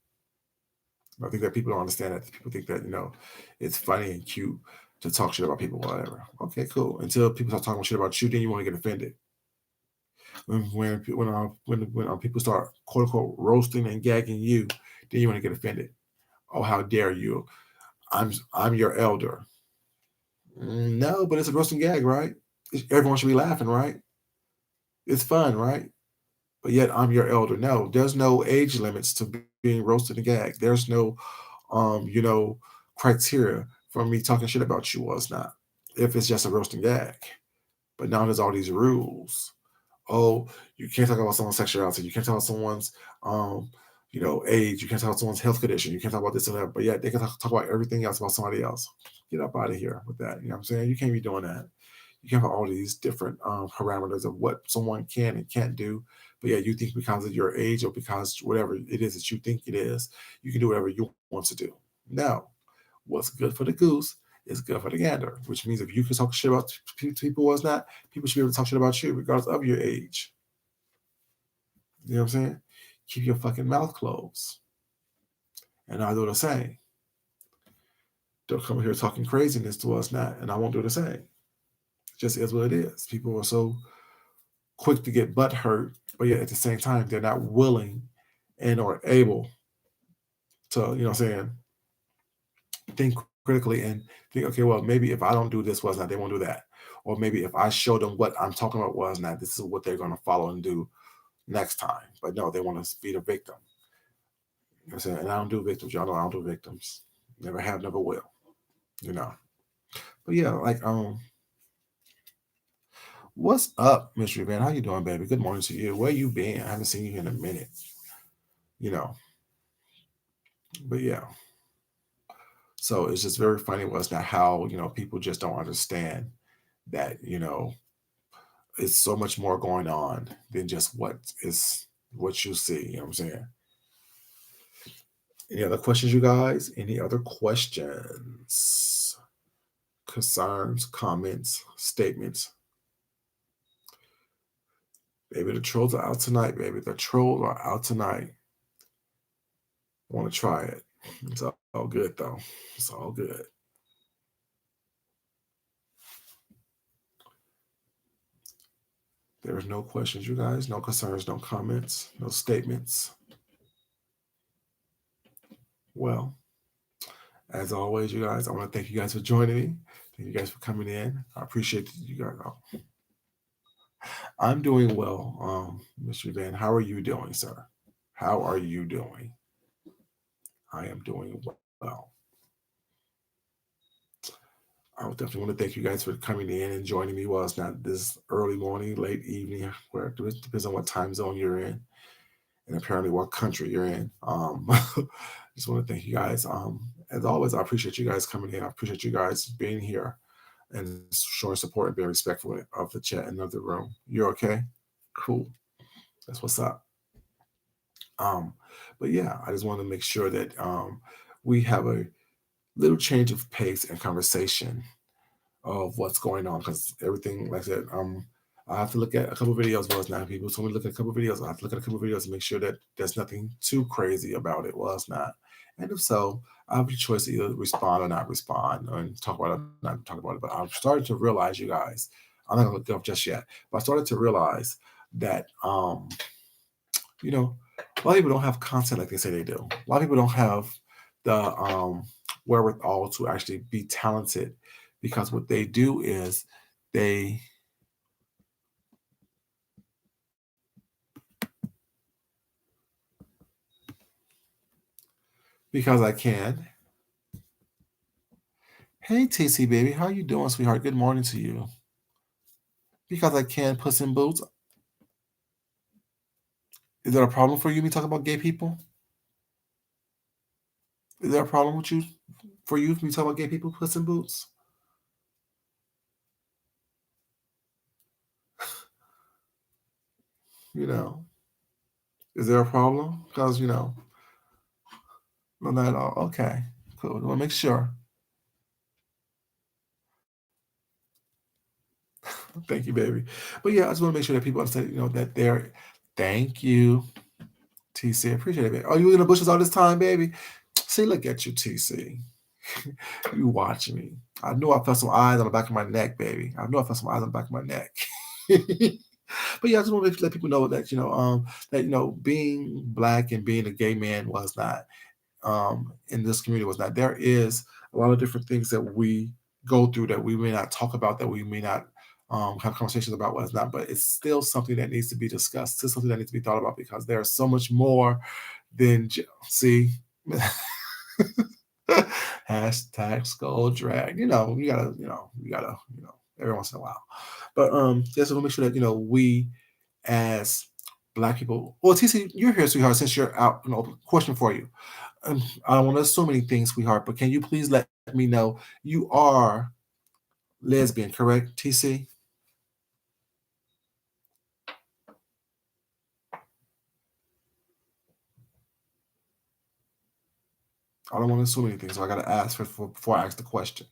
I think that people don't understand that. People think that it's funny and cute to talk shit about people, whatever. Okay, cool. Until people start talking shit about you, then you want to get offended. When people start quote unquote roasting and gagging you, then you want to get offended. Oh, how dare you? I'm your elder. No, but it's a roasting gag, right? Everyone should be laughing, right? It's fun, right? But yet I'm your elder. No, there's no age limits to being roasted and gagged. There's no, criteria for me talking shit about you. Was not if it's just a roasting gag. But now there's all these rules. Oh, you can't talk about someone's sexuality. You can't talk about someone's, um, age. You can't talk about someone's health condition. You can't talk about this and that. But yeah, they can talk about everything else about somebody else. Get up out of here with that. You know what I'm saying? You can't be doing that. You have all these different parameters of what someone can and can't do. But yeah, you think because of your age or because whatever it is that you think it is, you can do whatever you want to do. No, what's good for the goose is good for the gander, which means if you can talk shit about people was not, people should be able to talk shit about you regardless of your age. You know what I'm saying? Keep your fucking mouth closed. And I do the same. Don't come here talking craziness to us not, and I won't do the same. It just is what it is. People are so quick to get butt hurt, but yet at the same time, they're not willing and or able to, you know what I'm saying, think critically and think, okay, well, maybe if I don't do this was not, they won't do that. Or maybe if I show them what I'm talking about was not, this is what they're going to follow and do next time. But no, they want to be the victim. You know what I'm saying? And I don't do victims. Y'all know I don't do victims. Never have, never will. You know. But yeah, like what's up, Mystery Man? How you doing, baby? Good morning to you. Where you been? I haven't seen you in a minute. You know. But yeah. So it's just very funny was not how, people just don't understand that, it's so much more going on than just what you see. You know what I'm saying? Any other questions, you guys? Any other questions, concerns, comments, statements? Baby, the trolls are out tonight, baby. The trolls are out tonight. I want to try it. It's all good, though. It's all good. There's no questions, you guys. No concerns, no comments, no statements. Well, as always, you guys, I want to thank you guys for joining me. Thank you guys for coming in. I appreciate you guys. I'm doing well, Mr. Van. How are you doing, sir? How are you doing? I am doing well. I would definitely want to thank you guys for coming in and joining me while it's not this early morning, late evening, where it depends on what time zone you're in and apparently what country you're in. Just want to thank you guys. As always, I appreciate you guys coming in. I appreciate you guys being here and showing support and being respectful of the chat and of the room. You're okay? Cool. That's what's up. But yeah, I just want to make sure that we have a little change of pace and conversation of what's going on because everything, like I said, I have to look at a couple of videos. Was not people told me to look at a couple of videos. I have to look at a couple of videos to make sure that there's nothing too crazy about it. Was not, and if so, I have a choice to either respond or not respond, and talk about it, not talk about it. But I've started to realize, you guys, I'm not gonna look it up just yet, but I started to realize that a lot of people don't have content like they say they do. A lot of people don't have the wherewithal to actually be talented because what they do is they because I can. Hey TC baby, how you doing, sweetheart? Good morning to you. Because I can, Puss in Boots. Is that a problem for you? Me talking about gay people? Is there a problem with you? For you, me talking about gay people, Puss in Boots? You know, is there a problem? Because no, not at all. Okay, cool. I want to make sure. Thank you, baby. But yeah, I just want to make sure that people understand, that they're. Thank you, TC. Appreciate it, baby. Oh, you in the bushes all this time, baby? See, look at you, TC. You watch me. I knew I felt some eyes on the back of my neck, baby. I knew I felt some eyes on the back of my neck. But yeah, I just want to let people know that being black and being a gay man was not in this community was not. There is a lot of different things that we go through that we may not talk about, that we may not have conversations about what's not, but it's still something that needs to be discussed. It's something that needs to be thought about because there's so much more than see. Hashtag skull drag. You gotta, every once in a while. But just to make sure that we as black people. Well, TC, you're here, sweetheart. Since you're out, question for you. I don't want to assume anything, sweetheart, but can you please let me know you are lesbian, correct, TC? I don't want to assume anything, so I got to ask before I ask the question.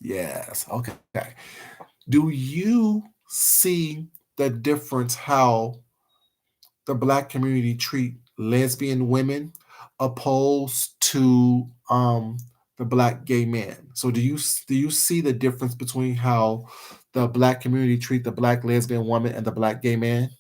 Yes. Okay. Do you see the difference how the black community treat lesbian women opposed to the black gay men? So do you see the difference between how the black community treat the black lesbian woman and the black gay man?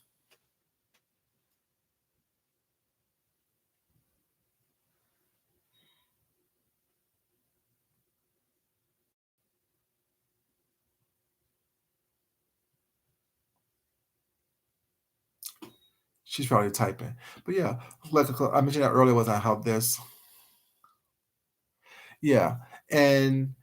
She's probably typing, but yeah, like I mentioned that earlier was how this, yeah, and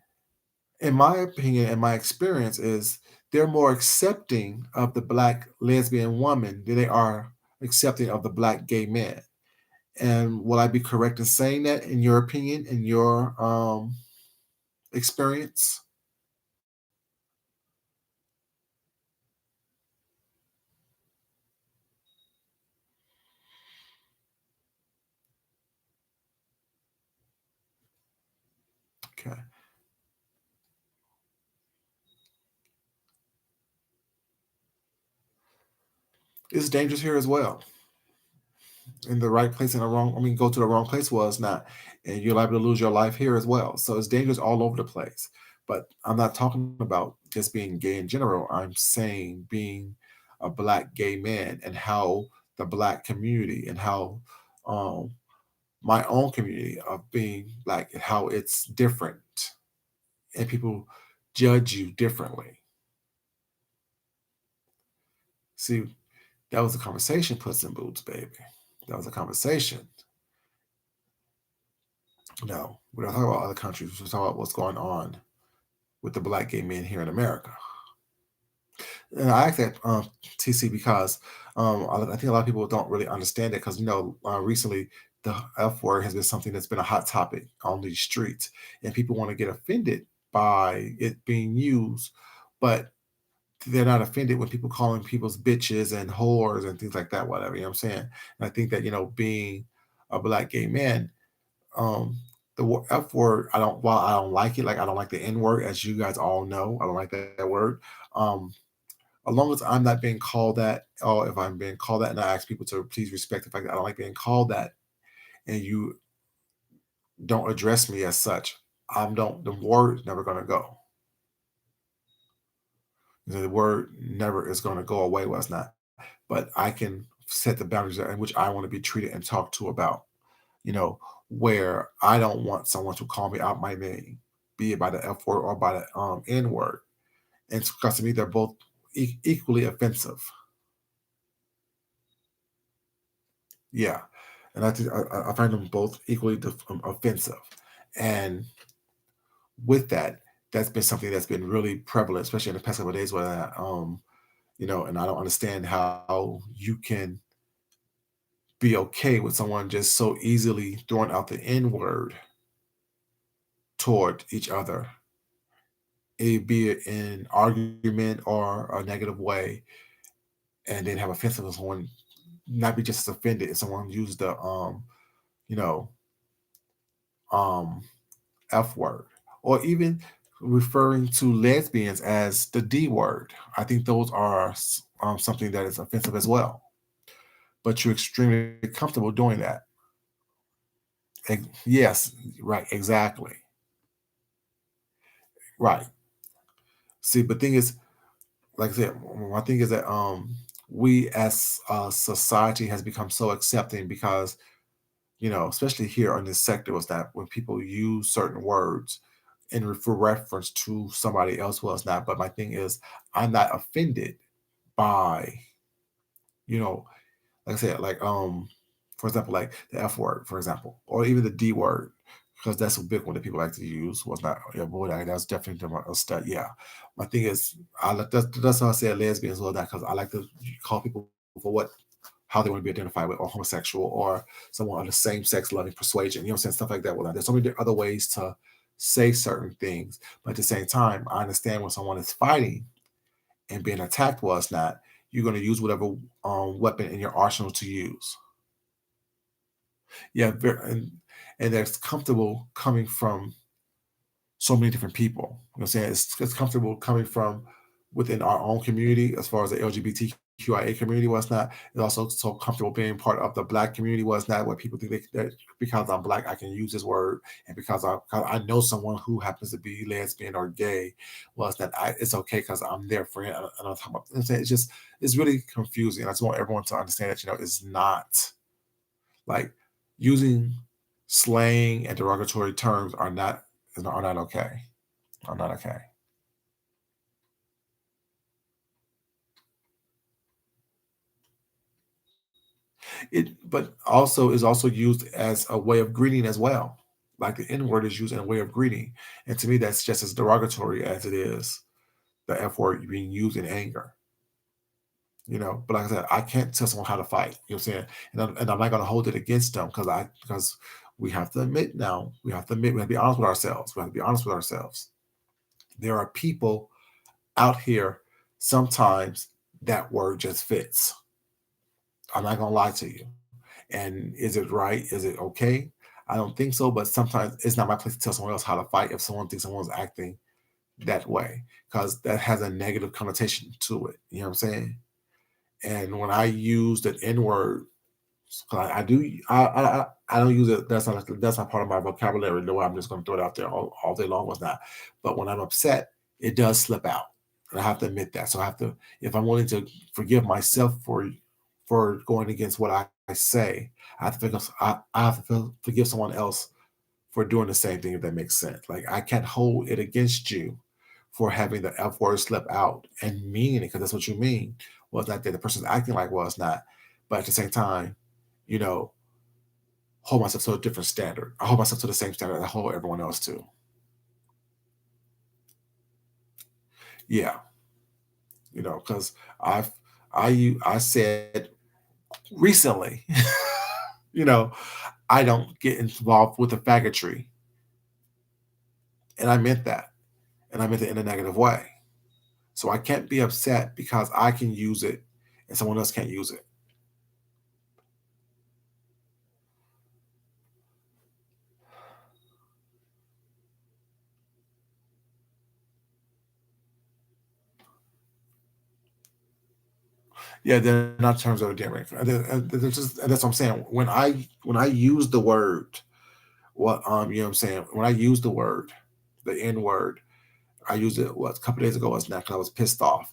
in my opinion and my experience is they're more accepting of the black lesbian woman than they are accepting of the black gay man. And will I be correct in saying that in your opinion, in your experience? Okay. It's dangerous here as well. In the right place in the wrong, I mean, go to the wrong place was not, and you're liable to lose your life here as well. So it's dangerous all over the place. But I'm not talking about just being gay in general. I'm saying being a black gay man and how the black community and how um, my own community of being black and how it's different and people judge you differently. See, that was a conversation, Puss in Boots, baby. That was a conversation. No, we're not talking about other countries. We're talking about what's going on with the black gay men here in America. And I asked that TC because I think a lot of people don't really understand it because recently the F word has been something that's been a hot topic on these streets, and people want to get offended by it being used, but they're not offended when people calling people's bitches and whores and things like that. Whatever, you know what I'm saying. And I think that being a black gay man, um, F word, I don't. While I don't like it, like I don't like the N word, as you guys all know, I don't like that word. Um, as long as I'm not being called that, or if I'm being called that, and I ask people to please respect the fact that I don't like being called that, and you don't address me as such, I'm don't the word's never gonna go. The word never is gonna go away. Was not, but I can set the boundaries in which I want to be treated and talked to about. Where I don't want someone to call me out my name, be it by the F word or by the N word, and because to me they're both equally offensive. Yeah, and I think I find them both equally offensive. And with that, that's been something that's been really prevalent, especially in the past couple of days. And I don't understand how you can be okay with someone just so easily throwing out the N word toward each other, be it in argument or a negative way, and then have offensive with someone not be just as offended if someone used the you know um F word, or even referring to lesbians as the D word. I think those are something that is offensive as well. But you're extremely comfortable doing that. Yes, right, exactly. Right. See, but thing is, like I said, my thing is that we as a society has become so accepting because especially here in this sector, was that when people use certain words in for reference to somebody else who else not. But my thing is, I'm not offended by, you know, like I said, like for example, like the F word, for example, or even the D word, because that's a big one that people like to use. Was not, yeah, boy, that's definitely a stud. Yeah, my thing is, that's how I say lesbian as well. That because I like to call people for what how they want to be identified with, or homosexual, or someone of the same sex loving persuasion. You know what I'm saying? Stuff like that. Well, there's so many other ways to say certain things, but at the same time, I understand when someone is fighting and being attacked was not, you're going to use whatever weapon in your arsenal to use. Yeah, and that's comfortable coming from so many different people. You know what I'm saying? It's comfortable coming from within our own community as far as the LGBTQIA community was not. It's also so comfortable being part of the black community was not where people think that because I'm black, I can use this word. And because I know someone who happens to be lesbian or gay, was that it's okay because I'm their friend. And I'm talking about, you know what I'm saying? It's just, it's really confusing. I just want everyone to understand that, it's not like using slang and derogatory terms are not okay. Are not okay. It but also is also used as a way of greeting as well. Like the N word is used in a way of greeting. And to me, that's just as derogatory as it is the F word being used in anger. But like I said, I can't tell someone how to fight. You know what I'm saying? And I'm not gonna hold it against them because we have to admit now, we have to be honest with ourselves. We have to be honest with ourselves. There are people out here sometimes that word just fits. I'm not gonna lie to you. And is it right? Is it okay? I don't think so, but sometimes it's not my place to tell someone else how to fight if someone thinks someone's acting that way, because that has a negative connotation to it. You know what I'm saying? And when I use the N word, I do, I don't use it. That's not part of my vocabulary. No, I'm just going to throw it out there all day long with that. But when I'm upset, it does slip out, and I have to admit that. So I have to, if I'm willing to forgive myself for going against what I say, I have to forgive someone else for doing the same thing. If that makes sense, like I can't hold it against you for having the F word slip out and meaning it because that's what you mean. Was not that the person's acting like was not, but at the same time, you know, hold myself to a different standard. I hold myself to the same standard I hold everyone else to. Yeah, because I've I said recently, you know, I don't get involved with the faggotry, and I meant that, and I meant it in a negative way. So I can't be upset because I can use it and someone else can't use it. Yeah, they're not terms of endearment. And that's what I'm saying. When I use the word, you know what I'm saying. When I use the word, the N word, I used it a couple days ago. Was not because I was pissed off,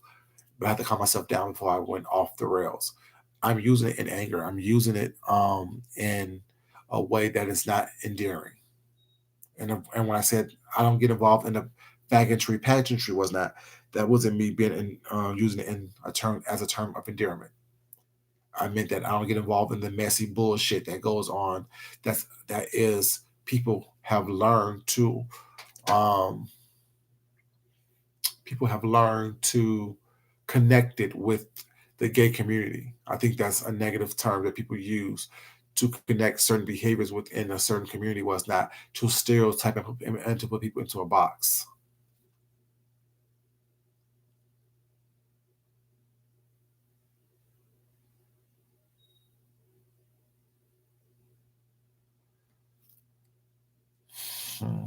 but I had to calm myself down before I went off the rails. I'm using it in anger. I'm using it in a way that is not endearing. And when I said I don't get involved in the faggotry, pageantry was not. That wasn't me being using it in a term as a term of endearment. I meant that I don't get involved in the messy bullshit that goes on. That is people have learned to um, connect it with the gay community. I think that's a negative term that people use to connect certain behaviors within a certain community was not to stereotype and to put people into a box. Hmm.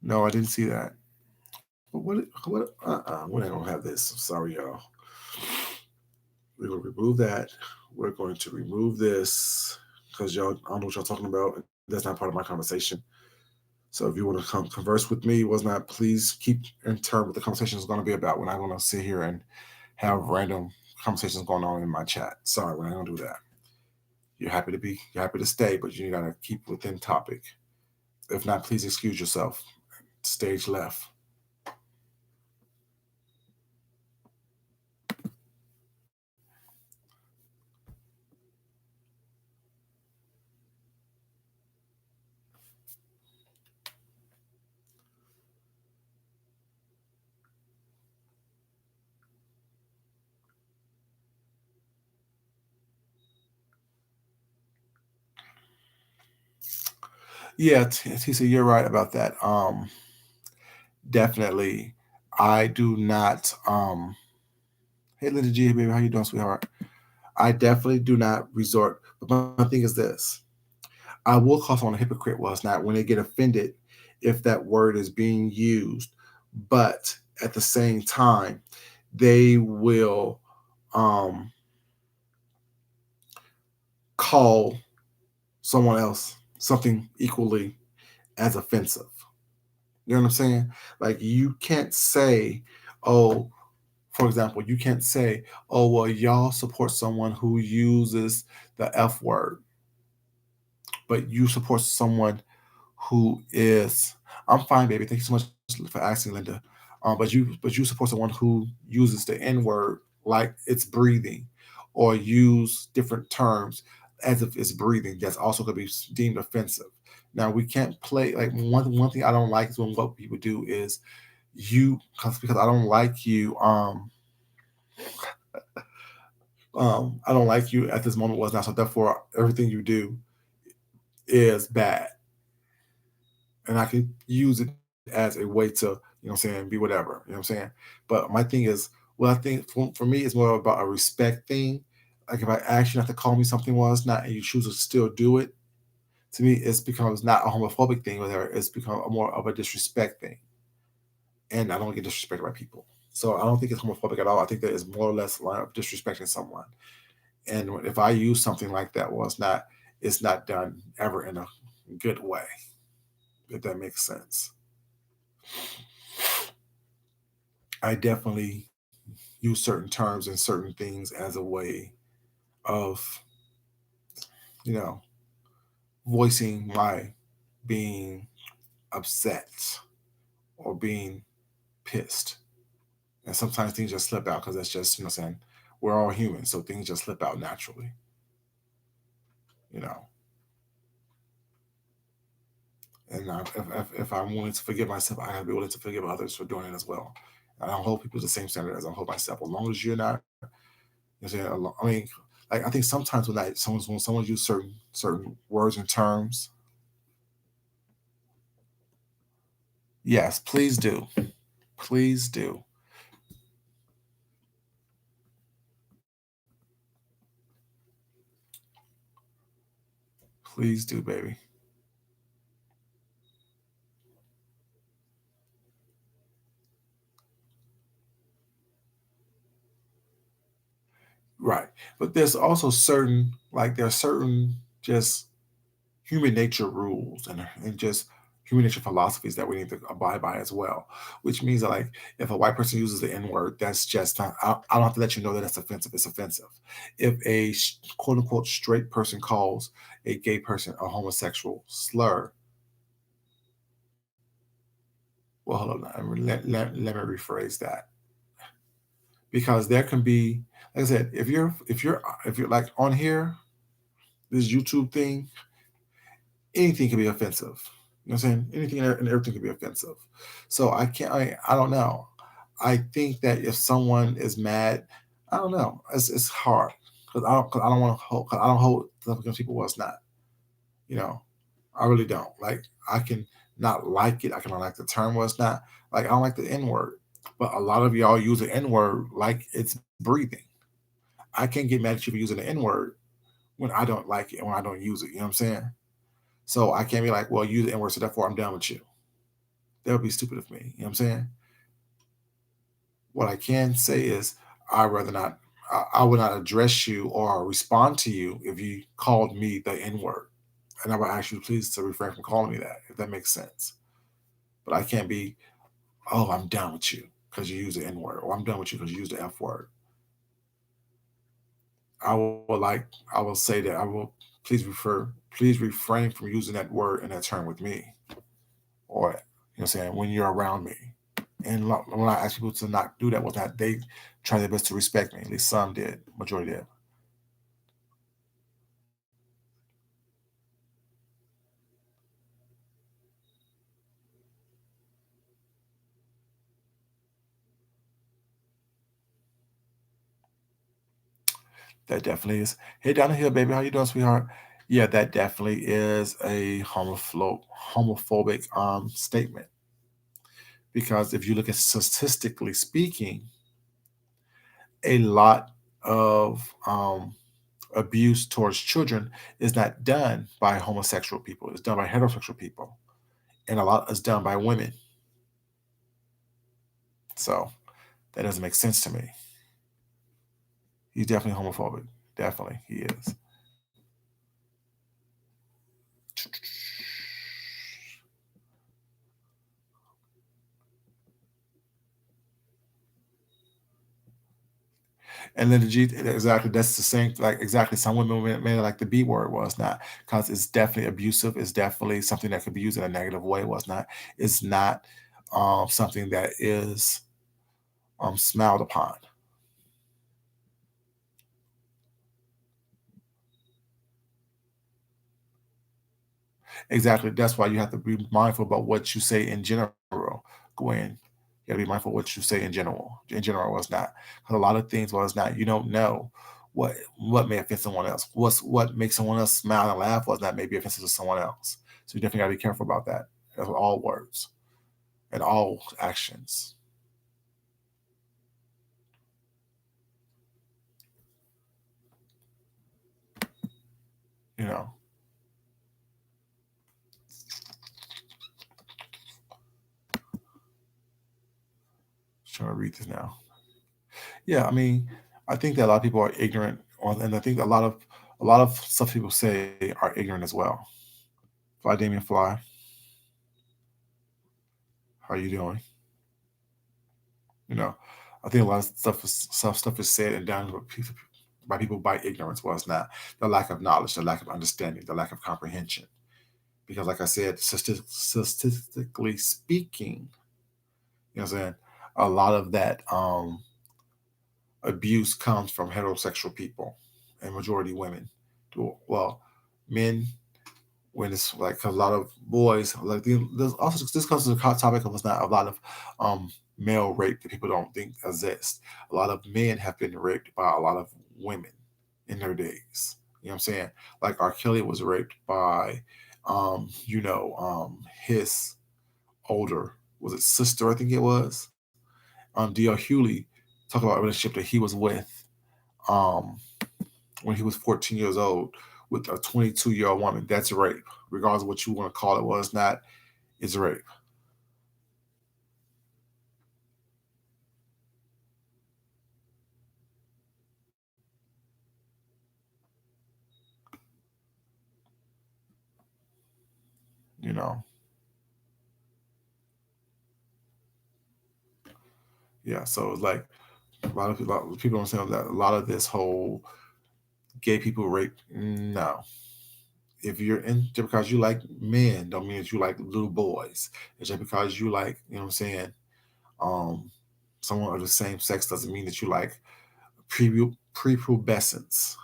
No, I didn't see that. But we're not gonna have this. Sorry, y'all. We're gonna remove that. We're going to remove this because y'all, I don't know what y'all talking about. That's not part of my conversation. So if you want to come converse with me, was not, please keep in term what the conversation is going to be about. We're not going to sit here and have random conversations going on in my chat. Sorry, we're not going to do that. You're happy to stay, but you got to keep within topic. If not, please excuse yourself. Stage left. Yeah, Tisa, you're right about that. definitely, I do not. Hey, Linda G, hey, baby, how you doing, sweetheart? I definitely do not resort. But my thing is this: I will call someone a hypocrite was not when they get offended if that word is being used, but at the same time, they will um, call someone else something equally as offensive. You know what I'm saying? Like you can't say, oh, for example, you can't say, oh, well, y'all support someone who uses the F word, but you support someone who is, I'm fine, baby. Thank you so much for asking, Linda. But you support someone who uses the N word like it's breathing, or use different terms as if it's breathing. That's also going to be deemed offensive. Now we can't play like one thing I don't like is when what people do is you because I don't like you. I don't like you at this moment was not so. Therefore, everything you do is bad, and I can use it as a way to, what I'm saying, be whatever, you know what I'm saying? But my thing is, well, I think for me, it's more about a respect thing. Like if I ask you not to call me something was not, and you choose to still do it, to me, it's becomes not a homophobic thing, whether it's become a more of a disrespect thing. And I don't get disrespected by people. So I don't think it's homophobic at all. I think that it's more or less a line of disrespecting someone. And if I use something like that, well, it's not done ever in a good way, if that makes sense. I definitely use certain terms and certain things as a way of, you know, voicing my being upset or being pissed. And sometimes things just slip out because that's just, what I'm saying, we're all human. So things just slip out naturally, you know. And if I'm willing to forgive myself, I have to be willing to forgive others for doing it as well. I don't hold people to the same standard as I hold myself. As long as you're not, you know, I mean, like I think sometimes when someone use certain words and terms, yes, please do, please do, please do, baby. Right, but there's also certain there are certain just human nature rules and just human nature philosophies that we need to abide by as well. Which means that if a white person uses the N word, that's just not. I don't have to let you know that that's offensive. It's offensive. If a quote unquote straight person calls a gay person a homosexual slur, well, hold on. Let me rephrase that because there can be, like I said, if you're like on here, this YouTube thing, anything can be offensive. You know what I'm saying? Anything and everything can be offensive. So I can't. I don't know. I think that if someone is mad, I don't know. It's hard because I don't want to hold. Cause I don't hold stuff against people what's not. You know, I really don't. Like I can not like it. I can not like the term was not. Like I don't like the N word, but a lot of y'all use the N word like it's breathing. I can't get mad at you for using the N word when I don't like it and when I don't use it. You know what I'm saying? So I can't be like, well, use the N word, so therefore I'm done with you. That would be stupid of me. You know what I'm saying? What I can say is I rather not. I would not address you or respond to you if you called me the N word, and I would ask you please to refrain from calling me that if that makes sense. But I can't be, oh, I'm done with you because you use the N word, or I'm done with you because you use the F word. I will say that I will please refrain from using that word and that term with me, or you know, what I'm saying when you're around me. And when I ask people to not do that, was that they try their best to respect me. At least some did, majority did. That definitely is. Hey, down the hill, baby, how you doing, sweetheart? Yeah, that definitely is a homophobic statement because if you look at statistically speaking, a lot of abuse towards children is not done by homosexual people. It's done by heterosexual people, and a lot is done by women. So that doesn't make sense to me. He's definitely homophobic. Definitely, he is. And then the G, exactly, that's the same. Like exactly, some women made it like the B word was not, because it's definitely abusive. It's definitely something that could be used in a negative way. Was not. It's not something that is smiled upon. Exactly. That's why you have to be mindful about what you say in general, Gwen. You gotta be mindful of what you say in general. In general, was not, because a lot of things was not. You don't know what may offend someone else. What makes someone else smile and laugh was not maybe offensive to someone else. So you definitely gotta be careful about that. That's with all words and all actions. You know. Just trying to read this now. Yeah, I mean, I think that a lot of people are ignorant, and I think a lot of stuff people say are ignorant as well. Fly Damien Fly, how are you doing? You know, I think a lot of stuff is said and done by people by ignorance. Well, it's not the lack of knowledge, the lack of understanding, the lack of comprehension. Because, like I said, statistically speaking, you know what I'm saying, a lot of that abuse comes from heterosexual people and majority women. Well, men, when it's like a lot of boys, like there's also this comes to the topic of, it's not a lot of um male rape that people don't think exists. A lot of men have been raped by a lot of women in their days. You know what I'm saying? Like R. Kelly was raped by his older, was it sister, I think it was. D.L. Hewley talked about a relationship that he was with um when he was 14 years old with a 22-year-old woman. That's rape, regardless of what you want to call it. Was not, it's rape. You know, yeah. So it's like a lot of people don't say that a lot of this whole gay people rape. No, if you're in just because you like men, don't mean that you like little boys. It's just because you like, you know what I'm saying, um, someone of the same sex doesn't mean that you like prepubescence.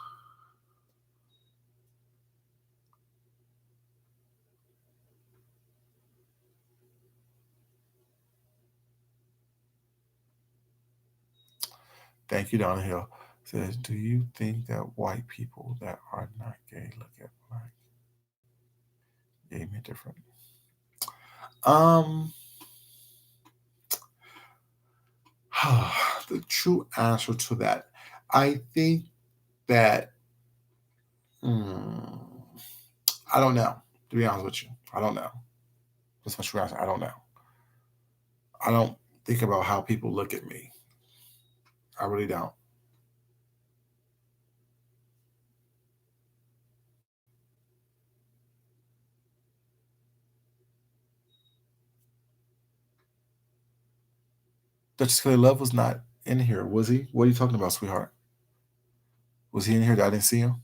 Thank you, Donna Hill. Says, do you think that white people that are not gay look at black gay men different? Um, the true answer to that, I think that mm, I don't know. To be honest with you, I don't know. That's my true answer. I don't know. I don't think about how people look at me. I really don't. Duchess Kelly Love was not in here, was he? What are you talking about, sweetheart? Was he in here that I didn't see him?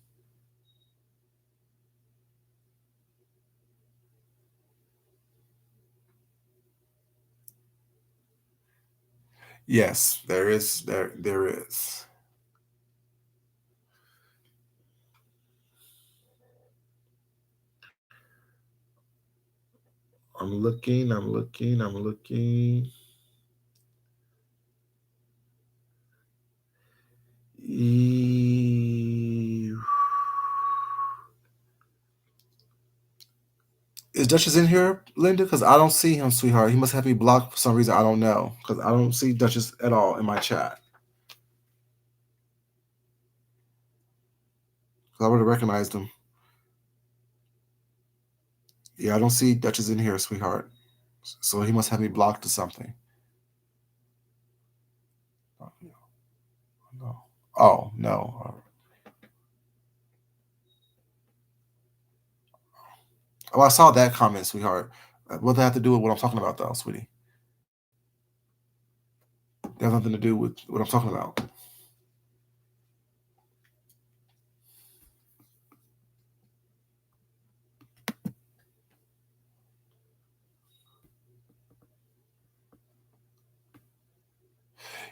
Yes, there is. There is. I'm looking. I'm looking. I'm looking. E- Is Duchess in here, Linda? Because I don't see him, sweetheart. He must have me blocked for some reason. I don't know. Because I don't see Duchess at all in my chat. I would have recognized him. Yeah, I don't see Duchess in here, sweetheart. So he must have me blocked or something. No. Oh, no. Oh, I saw that comment, sweetheart. What does that have to do with what I'm talking about, though, sweetie? It has nothing to do with what I'm talking about.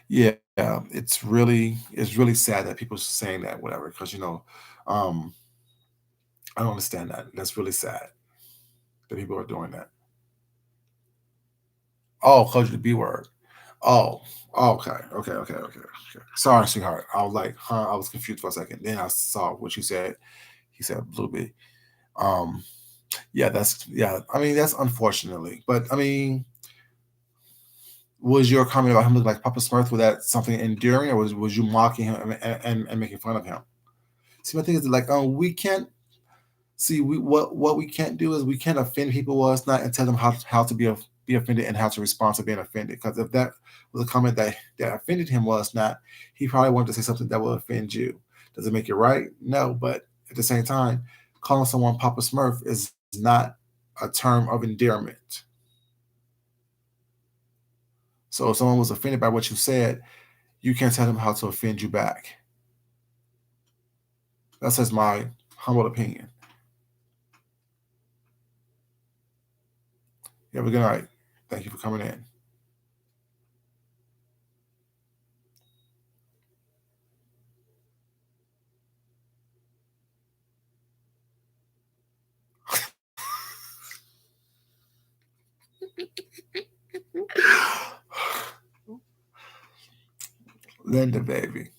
Yeah, it's really sad that people are saying that, whatever, because um, I don't understand that. That's really sad that people are doing that. Oh, cause the B word. Oh, okay, okay. Sorry, sweetheart. I was like, huh? I was confused for a second. Then I saw what you said. He said a little bit. Um, yeah, yeah. I mean, that's unfortunately, but I mean, was your comment about him looking like Papa Smurf, was that something endearing, or was you mocking him and making fun of him? See, my thing is like, we can't see what we can't do is we can't offend people while it's not and tell them how to be offended and how to respond to being offended. Because if that was a comment that offended him was not, he probably wanted to say something that will offend you. Does it make it right? No, but at the same time, calling someone Papa Smurf is not a term of endearment. So if someone was offended by what you said, you can't tell them how to offend you back. That's just my humble opinion. You have a good night. Thank you for coming in. Linda, baby.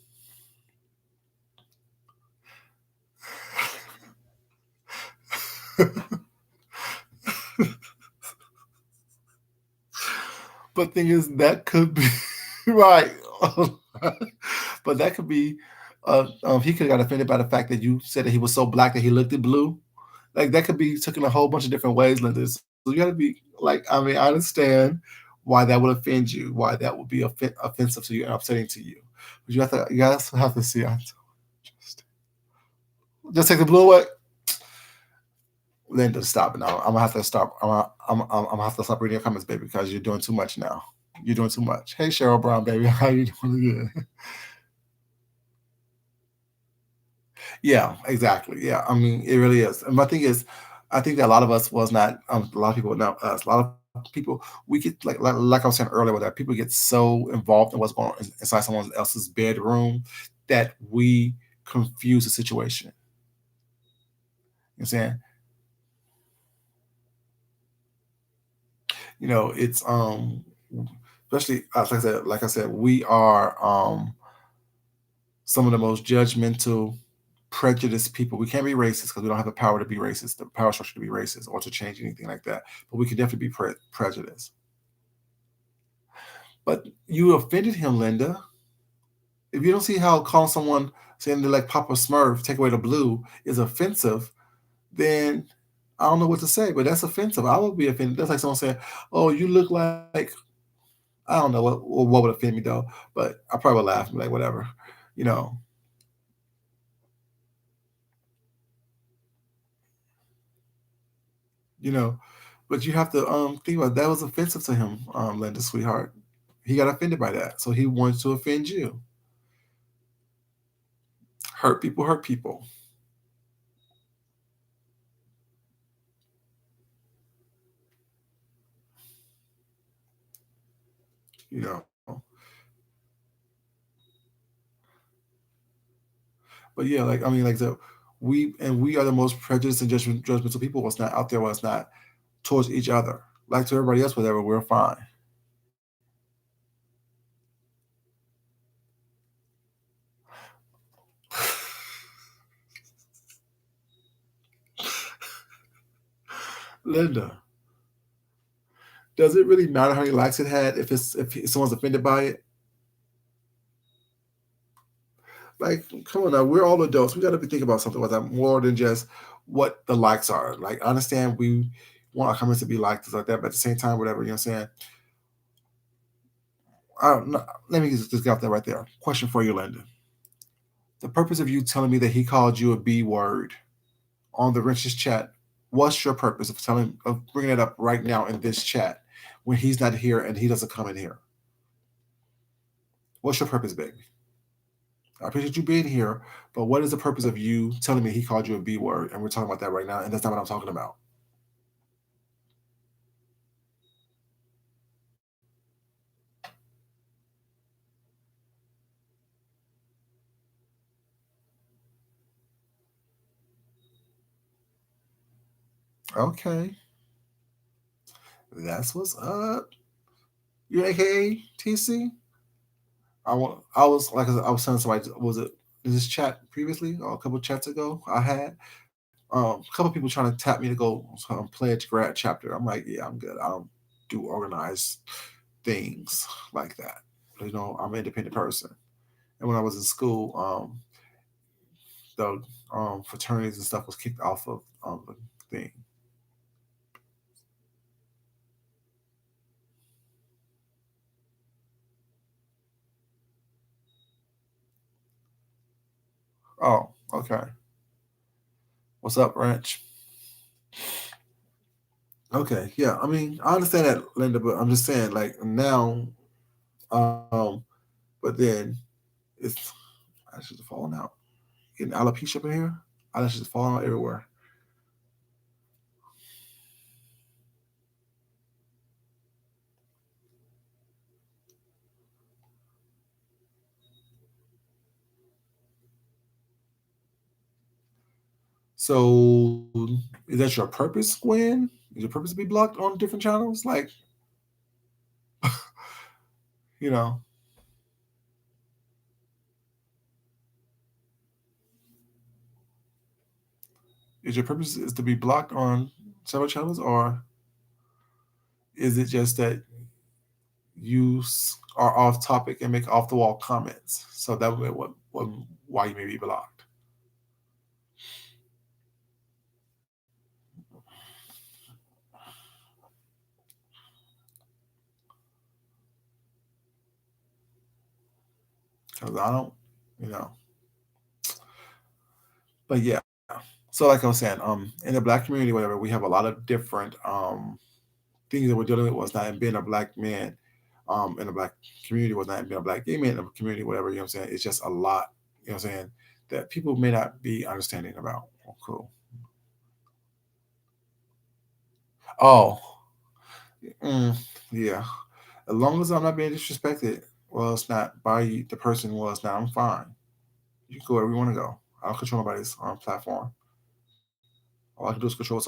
But thing is, that could be right. But that could be. He could have got offended by the fact that you said that he was so black that he looked at blue. Like that could be taken a whole bunch of different ways, Linda. So you got to be like, I mean, I understand why that would offend you, why that would be offensive to you and upsetting to you. But you guys have to see. Just take the blue away. Linda, stop it now. I'm gonna have to stop. I'm gonna have to stop reading your comments, baby, because you're doing too much now. You're doing too much. Hey, Cheryl Brown, baby, how you doing? Good. Yeah, exactly. Yeah, I mean, it really is. And my thing is, I think that a lot of us was not. A lot of people, not us. A lot of people, we get like I was saying earlier, that people get so involved in what's going on inside someone else's bedroom that we confuse the situation. You know what I'm saying? It's especially like I said, we are some of the most judgmental, prejudiced people. We can't be racist because we don't have the power to be racist, the power structure to be racist or to change anything like that. But we can definitely be prejudiced. But you offended him, Linda. If you don't see how calling someone saying they're like Papa Smurf, take away the blue, is offensive, then I don't know what to say. But that's offensive. I would be offended. That's like someone saying, "Oh, you look like." I don't know what would offend me though, but I probably would laugh and be like, whatever, you know, you know. But you have to think about that was offensive to him, Linda, sweetheart. He got offended by that, so he wants to offend you. Hurt people. You know. But yeah, like I mean, like we are the most prejudiced and judgmental people. What's not out there, what's not towards each other. Like to everybody else, whatever, we're fine. Linda, does it really matter how many likes it had if someone's offended by it? Like, come on now, we're all adults. We got to be thinking about something like that more than just what the likes are. Like, I understand we want our comments to be liked, things like that, but at the same time, whatever, you know what I'm saying? I don't know. Let me just get off that right there. Question for you, Linda. The purpose of you telling me that he called you a B word on the Wrenches chat, what's your purpose of bringing it up right now in this chat when he's not here and he doesn't come in here? What's your purpose, baby? I appreciate you being here, but what is the purpose of you telling me he called you a B word? And we're talking about that right now, and that's not what I'm talking about. Okay, that's what's up. You AKA TC? I was like I said, I was telling somebody, was it in this chat previously or a couple of chats ago? I had a couple of people trying to tap me to go pledge grad chapter. I'm like, yeah, I'm good. I don't do organized things like that. You know, I'm an independent person. And when I was in school, the fraternities and stuff was kicked off of the thing. Oh, okay. What's up, Ranch? Okay, yeah. I mean, I understand that, Linda, but I'm just saying, like now, um, but then it's I should have fallen out. Getting alopecia up in here. I should have fallen out everywhere. So, is that your purpose, Gwen? Is your purpose to be blocked on different channels? Like, you know, is your purpose is to be blocked on several channels, or is it just that you are off topic and make off the wall comments? So that way, what why you may be blocked? Because I don't, you know. But yeah. So like I was saying, in the black community, whatever, we have a lot of different things that we're dealing with was not in being a black man, in a black community was not in being a black gay man in a community, whatever, you know what I'm saying? It's just a lot, you know what I'm saying, that people may not be understanding about. Oh, cool. Oh, mm, yeah. As long as I'm not being disrespected, well, it's not by the person, well, it's not, I'm fine. You can go wherever you want to go. I don't control nobody's platform. All I can do is control what's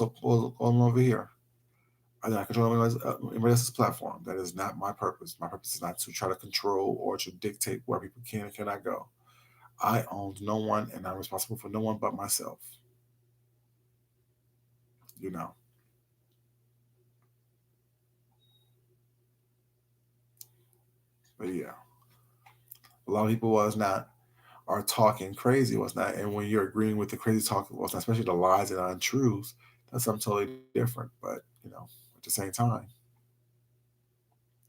on over here. I do not control anybody else's platform. That is not my purpose. My purpose is not to try to control or to dictate where people can and cannot go. I own no one and I'm responsible for no one but myself. You know. But yeah, a lot of people was not are talking crazy was not, and when you're agreeing with the crazy talk was not, especially the lies and untruths, that's something totally different. But at the same time,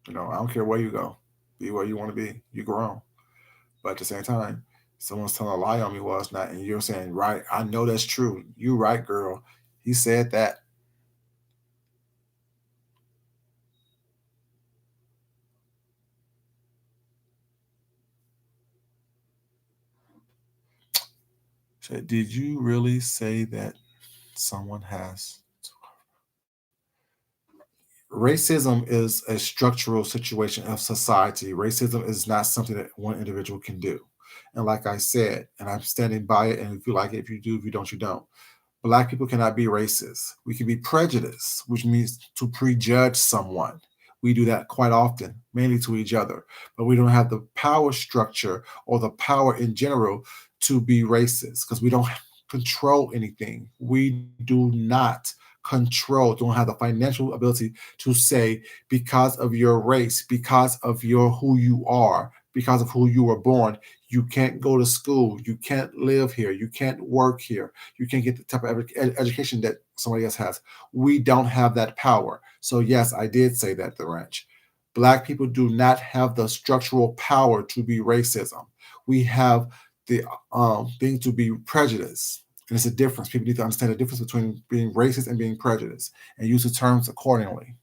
I don't care where you go, be where you want to be. You grown, but at the same time, someone's telling a lie on me was not, and you're saying right. I know that's true. You right, girl. He said that. Said, did you really say that someone has racism is a structural situation of society. Racism is not something that one individual can do. And like I said, and I'm standing by it, and if you like it, if you do, if you don't, you don't. Black people cannot be racist. We can be prejudiced, which means to prejudge someone. We do that quite often, mainly to each other, but we don't have the power structure or the power in general to be racist because we don't control anything. We do not control, don't have the financial ability to say, because of your race, because of your who you are, because of who you were born, you can't go to school, you can't live here, you can't work here, you can't get the type of education that somebody else has. We don't have that power. So yes, I did say that, the ranch. Black people do not have the structural power to be racism. We have the thing to be prejudice. And it's a difference. People need to understand the difference between being racist and being prejudiced and use the terms accordingly.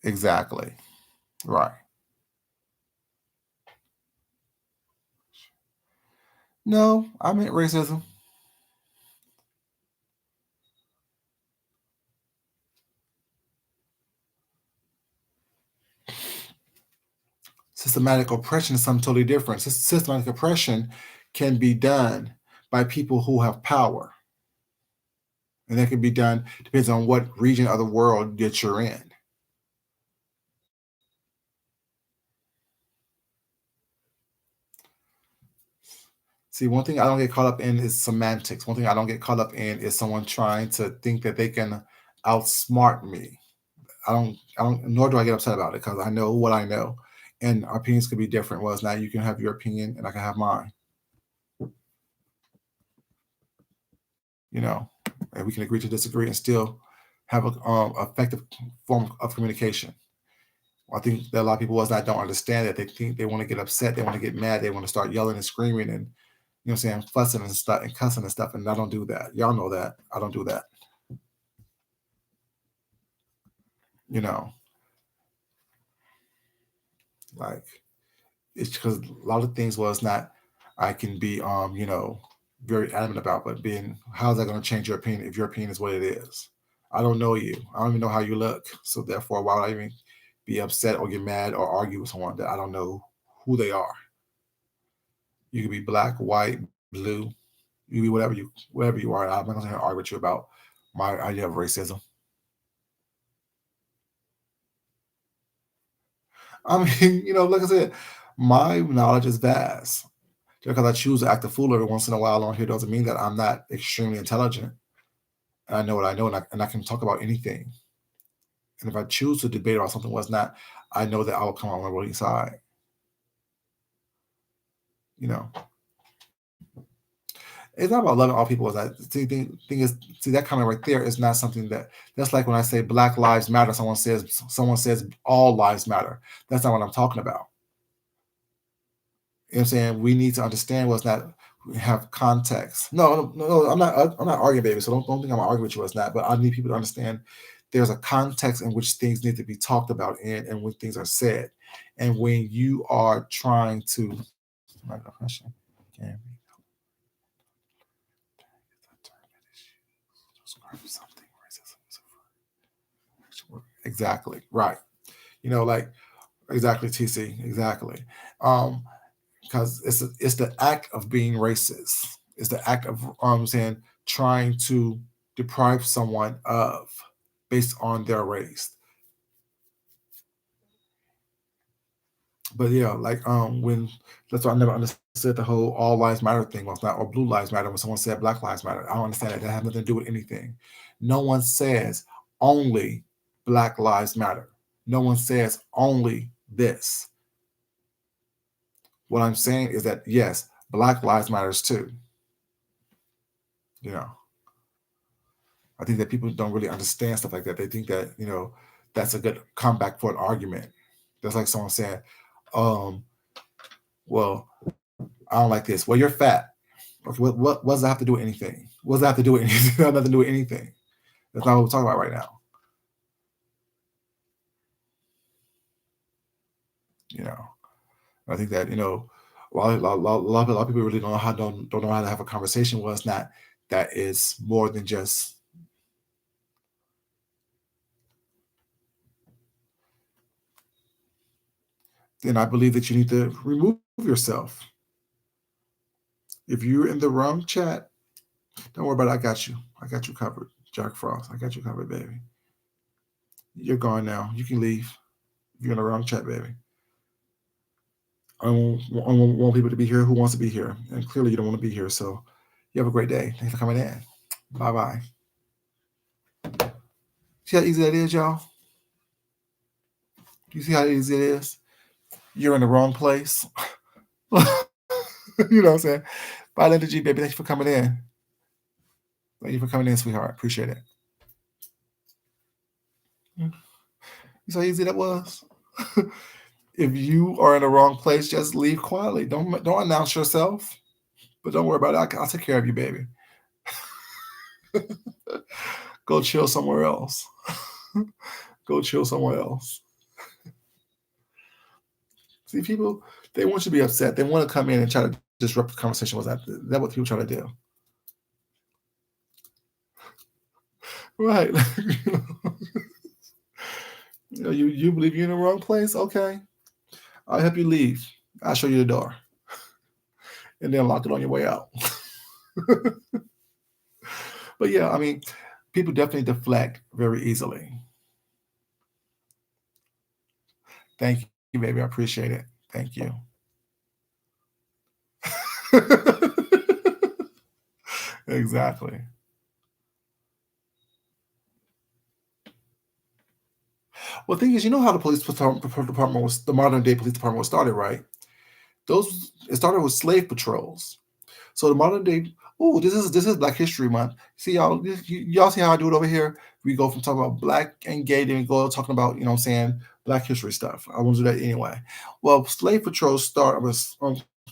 Exactly. Right. No, I meant racism. Systematic oppression is something totally different. Systematic oppression can be done by people who have power. And that can be done depends on what region of the world that you're in. See, one thing I don't get caught up in is semantics. One thing I don't get caught up in is someone trying to think that they can outsmart me. Nor do I get upset about it because I know what I know. And our opinions could be different. Well, it's not, you can have your opinion and I can have mine, you know, and we can agree to disagree and still have a effective form of communication. I think that a lot of people was not don't understand that they think they want to get upset, they want to get mad, they want to start yelling and screaming and you know what I'm saying, fussing and stuff and cussing and stuff. And I don't do that. Y'all know that. I don't do that. You know, like it's because a lot of things was not I can be very adamant about, but being how's that gonna change your opinion if your opinion is what it is? I don't know you. I don't even know how you look. So therefore, why would I even be upset or get mad or argue with someone that I don't know who they are? You could be black, white, blue, you be whatever you are. I'm not gonna argue with you about my idea of racism. I mean, like I said, my knowledge is vast. Just because I choose to act a fool every once in a while on here doesn't mean that I'm not extremely intelligent. And I know what I know, and I can talk about anything. And if I choose to debate about something was not, I know that I will come on my winning side. You know, it's not about loving all people. Is that thing is see that comment right there is not something that's like when I say Black Lives Matter. Someone says all lives matter. That's not what I'm talking about. You know what I'm saying? We need to understand what's not have context. No, I'm not arguing, baby. So don't think I'm arguing with you. It's not. But I need people to understand there's a context in which things need to be talked about and when things are said. And when you are trying to my question. Can describe something racism is exactly right. Like exactly, TC, exactly. Um, because it's the act of being racist. It's the act of saying trying to deprive someone of based on their race. But yeah, like when that's why I never understood the whole all lives matter thing was not or blue lives matter when someone said black lives matter. I don't understand that. That has nothing to do with anything. No one says only black lives matter. No one says only this. What I'm saying is that yes, black lives matters too. You know. I think that people don't really understand stuff like that. They think that, that's a good comeback for an argument. That's like someone saying, well, I don't like this. Well, you're fat. Okay, what does that have to do with anything? What does that have to do with anything? It has nothing to do with anything. That's not what we're talking about right now. You know, I think that, a lot of people really don't know how to have a conversation. Well, it's not that is more than just then I believe that you need to remove yourself. If you're in the wrong chat, don't worry about it. I got you. I got you covered. Jack Frost. I got you covered, baby. You're gone now. You can leave. If you're in the wrong chat, baby. I want people to be here who wants to be here. And clearly you don't want to be here. So you have a great day. Thanks for coming in. Bye bye. See how easy that is, y'all? You see how easy it is? You're in the wrong place. You know what I'm saying? Bye, Linda G, baby. Thank you for coming in. Thank you for coming in, sweetheart. Appreciate it. You see how easy that was? If you are in the wrong place, just leave quietly. Don't announce yourself. But don't worry about it. I'll take care of you, baby. Go chill somewhere else. Go chill somewhere else. See, people, they want you to be upset. They want to come in and try to disrupt the conversation. Was that what people try to do? Right. You believe you're in the wrong place? Okay. I'll help you leave. I'll show you the door. And then lock it on your way out. But yeah, I mean, people definitely deflect very easily. Thank you, baby. I appreciate it. Thank you. Exactly. Well, the thing is, you know how the department was, the modern day police department was started, right? It started with slave patrols. So the modern day, oh, this is Black History Month. See y'all see how I do it over here? We go from talking about black and gay, then we go talking about, you know what I'm saying, Black history stuff. I want to do that anyway. Well, slave patrols was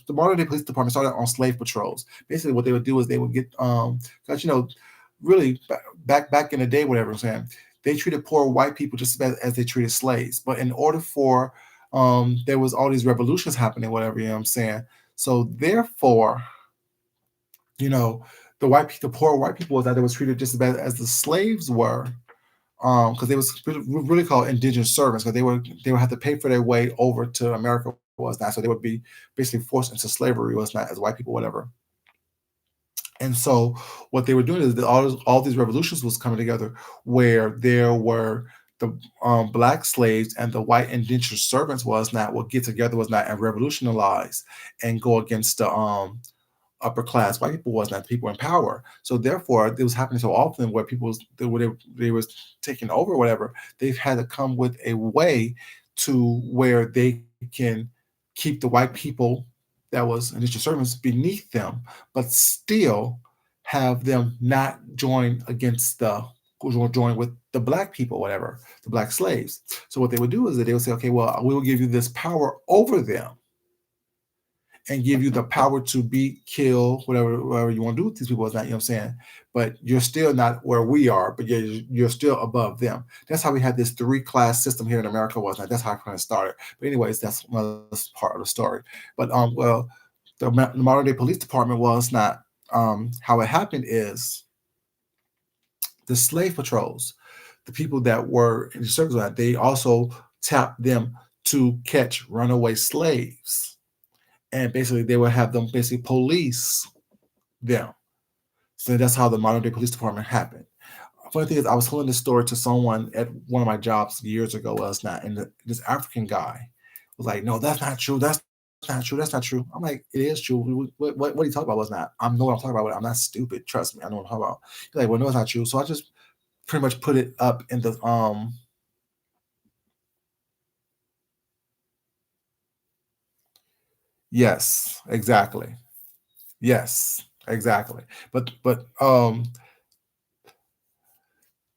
the modern day police department started on slave patrols. Basically, what they would do is they would get because really back in the day, whatever I'm saying, they treated poor white people just as they treated slaves. But in order for there was all these revolutions happening, whatever, you know what I'm saying. So therefore, the poor white people was that they was treated just as bad as the slaves were, because they was really called indentured servants, because they would have to pay for their way over to America, was that, so they would be basically forced into slavery, was not, as white people, whatever. And so what they were doing is that all these revolutions was coming together, where there were the black slaves and the white indentured servants was not will get together, was not, and revolutionize and go against the upper class white people, was not people in power. So therefore, it was happening so often where they was taking over, whatever. They've had to come with a way to where they can keep the white people that was initial servants beneath them, but still have them not join with the black people, whatever, the black slaves. So what they would do is that they would say, okay, well, we will give you this power over them and give you the power to beat, kill, whatever you want to do with these people. Is not, you know what I'm saying? But you're still not where we are, but you're still above them. That's how we had this 3-class system here in America. Was not. That's how it kind of started. But anyways, that's another part of the story. But well, the modern day police department was not. How it happened is the slave patrols, the people that were in the circles, they also tapped them to catch runaway slaves. And basically they would have them basically police them. So that's how the modern day police department happened. Funny thing is, I was telling this story to someone at one of my jobs years ago. Was not, and this African guy was like, "No, that's not true. That's not true. That's not true." I'm like, "It is true. What are you talking about? Was not. I know what I'm talking about. I'm not stupid. Trust me. I know what I'm talking about." He's like, "Well, no, it's not true." So I just pretty much put it up in the Yes, exactly. Yes, exactly. But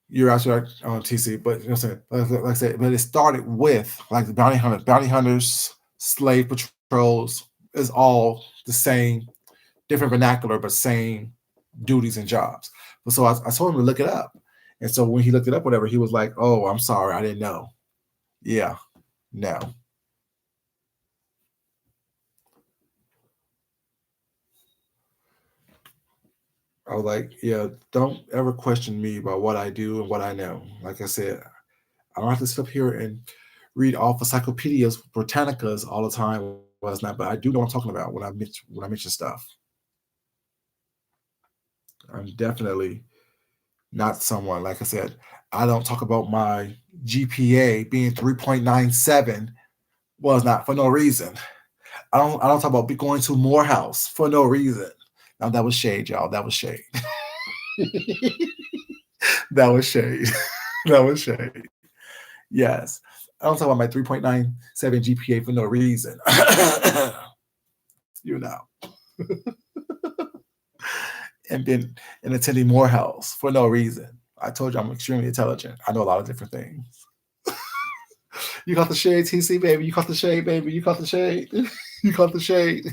you're absolutely right on TC. But you know what I'm saying, like I said, but it started with like the bounty hunters, slave patrols is all the same, different vernacular, but same duties and jobs. But so I told him to look it up, and so when he looked it up, whatever, he was like, "Oh, I'm sorry, I didn't know." Yeah, no. I was like, "Yeah, don't ever question me about what I do and what I know." Like I said, I don't have to sit up here and read off encyclopedias, Britannicas all the time, was not, but I do know what I'm talking about when I mention stuff. I'm definitely not someone, like I said, I don't talk about my GPA being 3.97 was not for no reason. I don't talk about going to Morehouse for no reason. Now that was shade, y'all. That was shade. That was shade. That was shade. Yes. I don't talk about my 3.97 GPA for no reason. You know. And been and attending Morehouse for no reason. I told you I'm extremely intelligent. I know a lot of different things. You caught the shade, TC baby. You caught the shade, baby. You caught the shade. You caught the shade.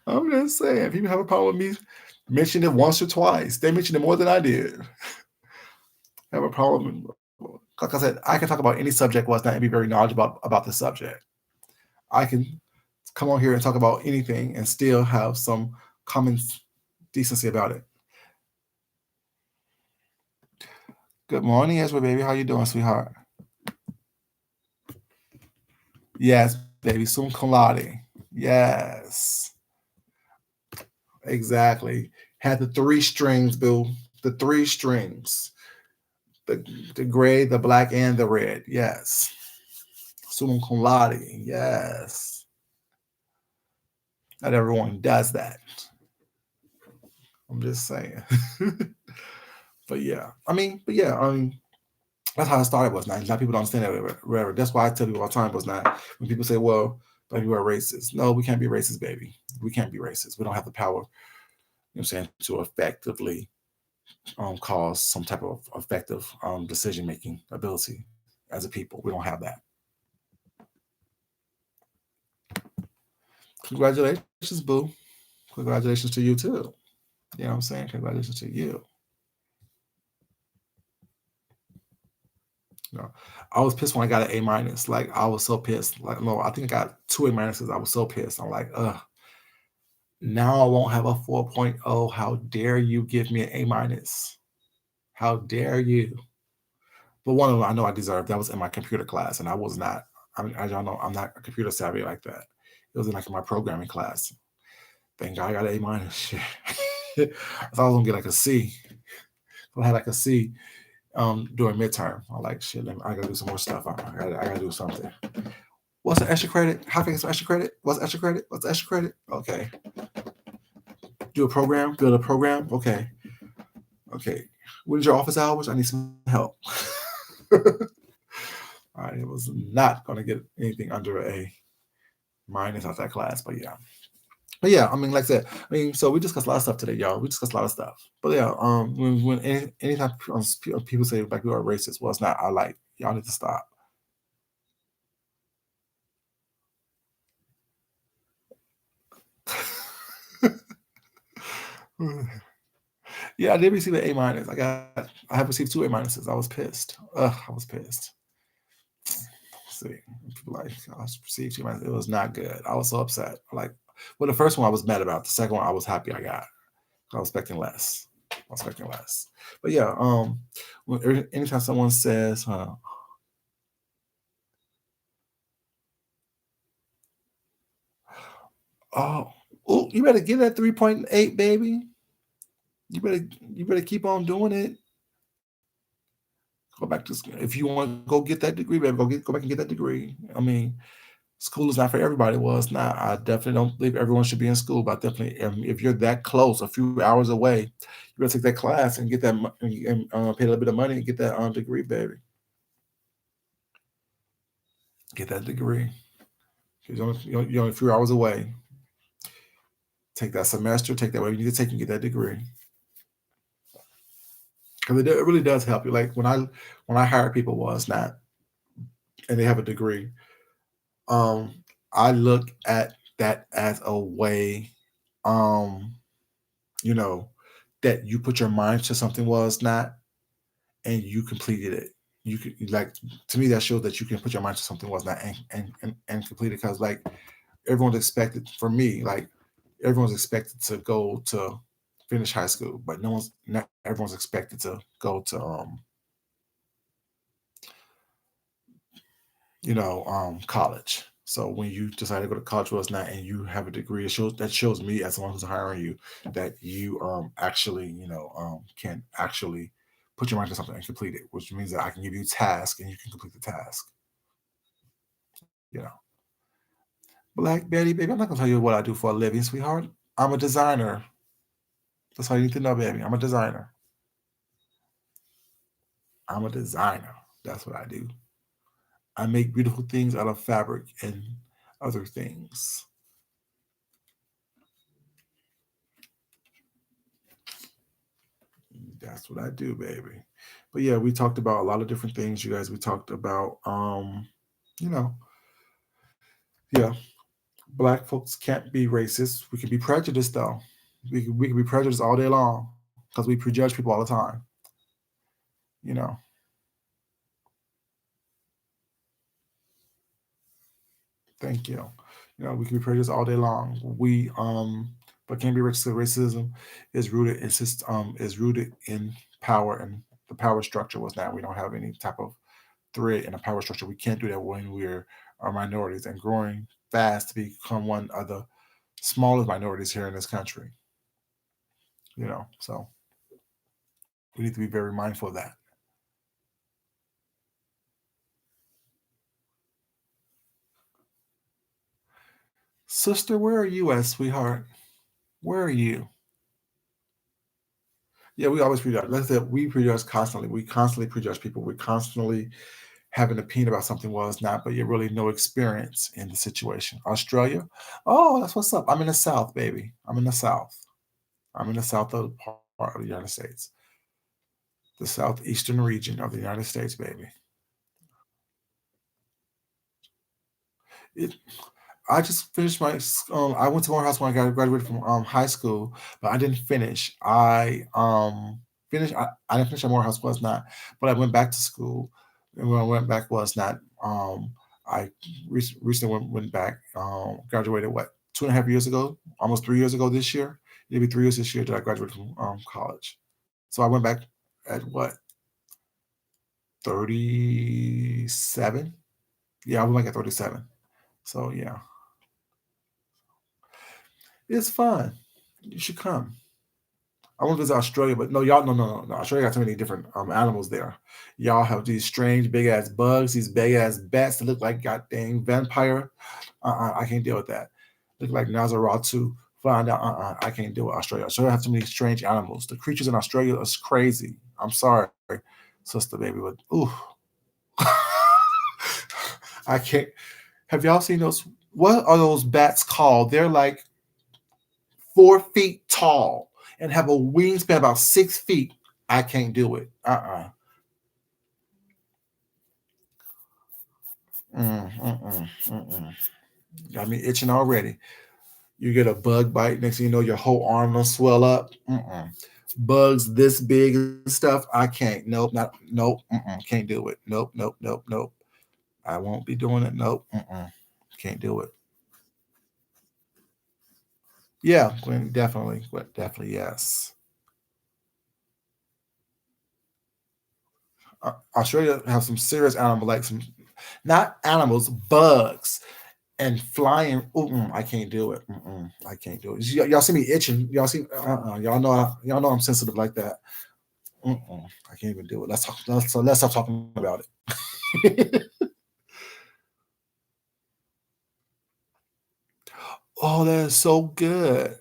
I'm just saying, people have a problem with me mentioning it once or twice. They mentioned it more than I did. Have a problem. Like I said, I can talk about any subject was not and be very knowledgeable about the subject. I can come on here and talk about anything and still have some common decency about it. Good morning, Ezra, baby. How you doing, sweetheart? Yes, baby. Sum cum laude. Yes. Exactly. Had the three strings, boo. The three strings. The gray, the black, and the red. Yes. Sum cum laude. Yes. Not everyone does that. I'm just saying. But yeah, that's how it started. Was not. A lot of people don't understand that. Whatever. That's why I tell people all the time. Was not when people say, "Well, black people are racist." No, we can't be racist, baby. We can't be racist. We don't have the power. You know what I'm saying, to effectively cause some type of effective decision making ability as a people. We don't have that. Congratulations, boo. Congratulations to you too. You know what I'm saying? Congratulations to you. You know, I was pissed when I got an A minus. Like I was so pissed. Like no, I think I got two A minuses. I was so pissed. I'm like, ugh. Now I won't have a 4.0. How dare you give me an A minus? How dare you? But one of them I know I deserved. That was in my computer class, and I was not. I mean, as y'all know, I'm not computer savvy like that. It was in like my programming class. Thank God I got an A minus. Shit. I thought I was gonna get like a C. I had like a C during midterm. I'm like, shit, I gotta do some more stuff. I gotta do something. What's the extra credit? How can I get some extra credit? What's extra credit? What's extra credit? Okay. Do a program, build a program. Okay. Okay. What is your office hours? I need some help. I was not gonna get anything under a minus out that class, but yeah. But yeah, I mean, like I said, so we discussed a lot of stuff today, y'all. We discussed a lot of stuff. But yeah, when anytime people say like we are racist, well, it's not. I like y'all need to stop. Yeah, I did receive an A minus. I have received two A minuses. I was pissed. Ugh, I was pissed. See, people like I received two minuses. It was not good. I was so upset. Like, well, the first one I was mad about. The second one I was happy I got. I was expecting less. But yeah, anytime someone says, oh, you better get that 3.8, baby. You better keep on doing it. Go back to school. If you want to go get that degree, baby, go back and get that degree. I mean, school is not for everybody. Well, it's not. I definitely don't believe everyone should be in school, but definitely, if you're that close, a few hours away, you better take that class and get that and pay a little bit of money and get that degree, baby. Get that degree. You're only a few hours away. Take that semester, take that whatever you need to take and get that degree. Because it really does help you. Like when I hire people, was not, and they have a degree. I look at that as a way, um, you know, that you put your mind to something was not, and you completed it. You could like to me that shows that you can put your mind to something was not and complete it because like everyone's expected for me like everyone's expected to go to finish high school, but not everyone's expected to go to college. So when you decide to go to college, well, it's not, and you have a degree, it shows me as someone who's hiring you that you actually can actually put your mind to something and complete it, which means that I can give you a task and you can complete the task. You know, Black Betty, baby, I'm not gonna tell you what I do for a living, sweetheart. I'm a designer. That's all you need to know, baby. I'm a designer. I'm a designer. That's what I do. I make beautiful things out of fabric and other things. That's what I do, baby. But yeah, we talked about a lot of different things, you guys. We talked about you know, yeah, black folks can't be racist. We can be prejudiced though. We can be prejudiced all day long because we prejudge people all the time. You know, thank you. We can be prejudiced all day long. But can't be racist. Racism is rooted in power, and the power structure was that we don't have any type of thread in a power structure. We can't do that when we're minorities and growing fast to become one of the smallest minorities here in this country. So we need to be very mindful of that. Sister, where are you at, sweetheart? Where are you? Yeah, we always prejudge. Let's say we prejudge constantly. We constantly prejudge people. We constantly have an opinion about something was not, but you really no experience in the situation. Australia? Oh, that's what's up. I'm in the South, baby. I'm in the South. I'm in the South of the part of the United States, the southeastern region of the United States, baby. It, I just finished I went to Morehouse when I graduated from high school, but I didn't finish. I didn't finish at Morehouse was not, but I went back to school, and when I went back was not. I recently went back. Graduated what 2.5 years ago, almost 3 years ago this year. Maybe 3 years this year that I graduated from college. So I went back at what 37. Yeah, I went back at 37. So yeah, it's fun. You should come. I want to visit Australia, but no, y'all, no, no, no, no. Australia got too many different animals there. Y'all have these strange big ass bugs, these big ass bats that look like goddamn vampire. I can't deal with that. Look like Nazaratu. Find out. I can't deal with Australia. Australia have too many strange animals. The creatures in Australia is crazy. I'm sorry, sister, baby, but ooh, I can't. Have y'all seen those? What are those bats called? They're like 4 feet tall and have a wingspan about 6 feet. I can't do it. Mm-mm. Got me itching already. You get a bug bite, next thing you know, your whole arm will swell up. Bugs this big and stuff. I can't. Nope, not nope. Can't do it. Nope, nope, nope, nope. I won't be doing it. Nope. Can't do it. Yeah, Gwen, definitely. Definitely, yes. Australia have some serious animals, like some not animals, bugs and flying. I can't do it. I can't do it. Y'all see me itching. Y'all see? Y'all know I'm sensitive like that. I can't even do it. Let's stop talking about it. Oh, that is so good.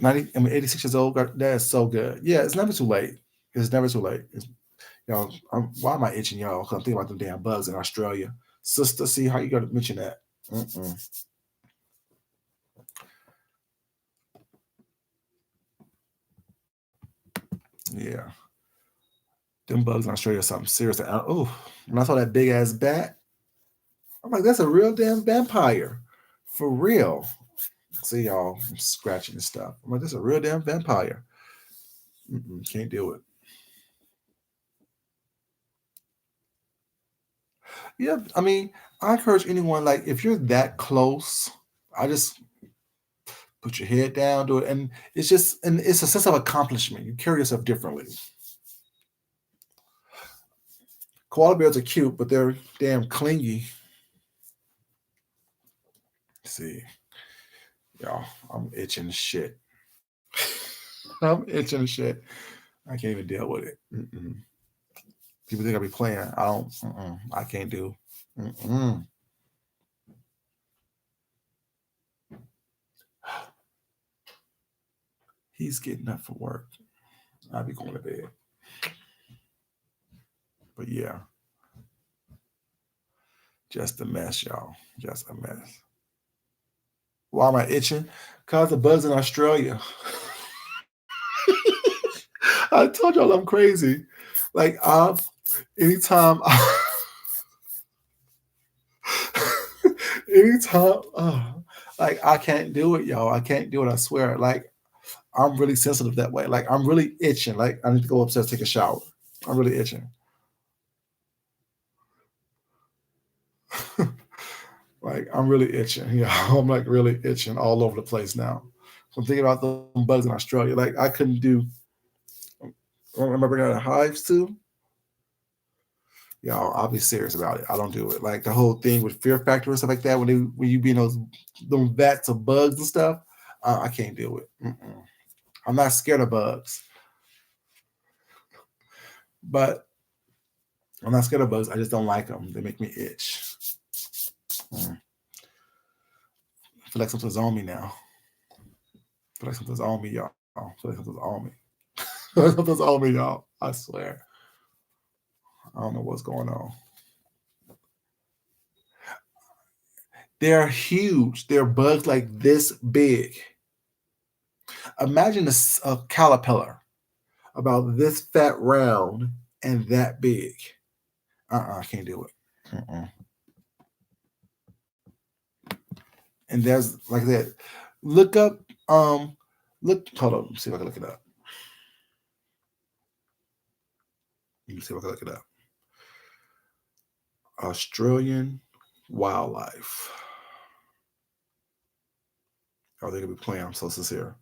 86 years old. That is so good. Yeah, it's never too late. It's never too late. Why am I itching, y'all? 'Cause I'm thinking about the damn bugs in Australia. Sister, see how you got to mention that. Mm-mm. Yeah, them bugs in Australia are something serious. Oh, when I saw that big ass bat, I'm like, that's a real damn vampire, for real. See y'all I'm scratching and stuff. I'm like, that's a real damn vampire. Can't do it. Yeah, I mean, I encourage anyone like if you're that close, I just Put your head down, do it, and it's a sense of accomplishment. You carry yourself differently. Koala bears are cute, but they're damn clingy. See, y'all, I'm itching shit. I'm itching shit. I can't even deal with it. People think I be playing. I don't. I can't do. He's getting up for work. I'll be going to bed. But yeah, just a mess, y'all. Just a mess. Why am I itching? Cause the bugs in Australia. I told y'all I'm crazy. Like anytime like I can't do it, y'all. I can't do it, I swear. Like I'm really sensitive that way. Like I'm really itching. Like I need to go upstairs, take a shower. I'm really itching. Like I'm really itching. Yeah, I'm like really itching all over the place now. So I'm thinking about the bugs in Australia. Like I couldn't do. Remember bringing out the hives too? Y'all, I'll be serious about it. I don't do it. Like the whole thing with Fear Factor and stuff like that. When you be in those vats of bugs and stuff, I can't do it. I'm not scared of bugs, but I'm not scared of bugs. I just don't like them. They make me itch. I feel like something's on me now. I feel like something's on me, y'all. I feel like something's on me. Something's on me, y'all. I swear. I don't know what's going on. They're huge. They're bugs like this big. Imagine a caterpillar about this fat round and that big. I can't do it. And there's like that. Look up. Hold on. Let me see if I can look it up. Let me see if I can look it up. Australian wildlife. Oh, they're gonna be playing. I'm so sincere.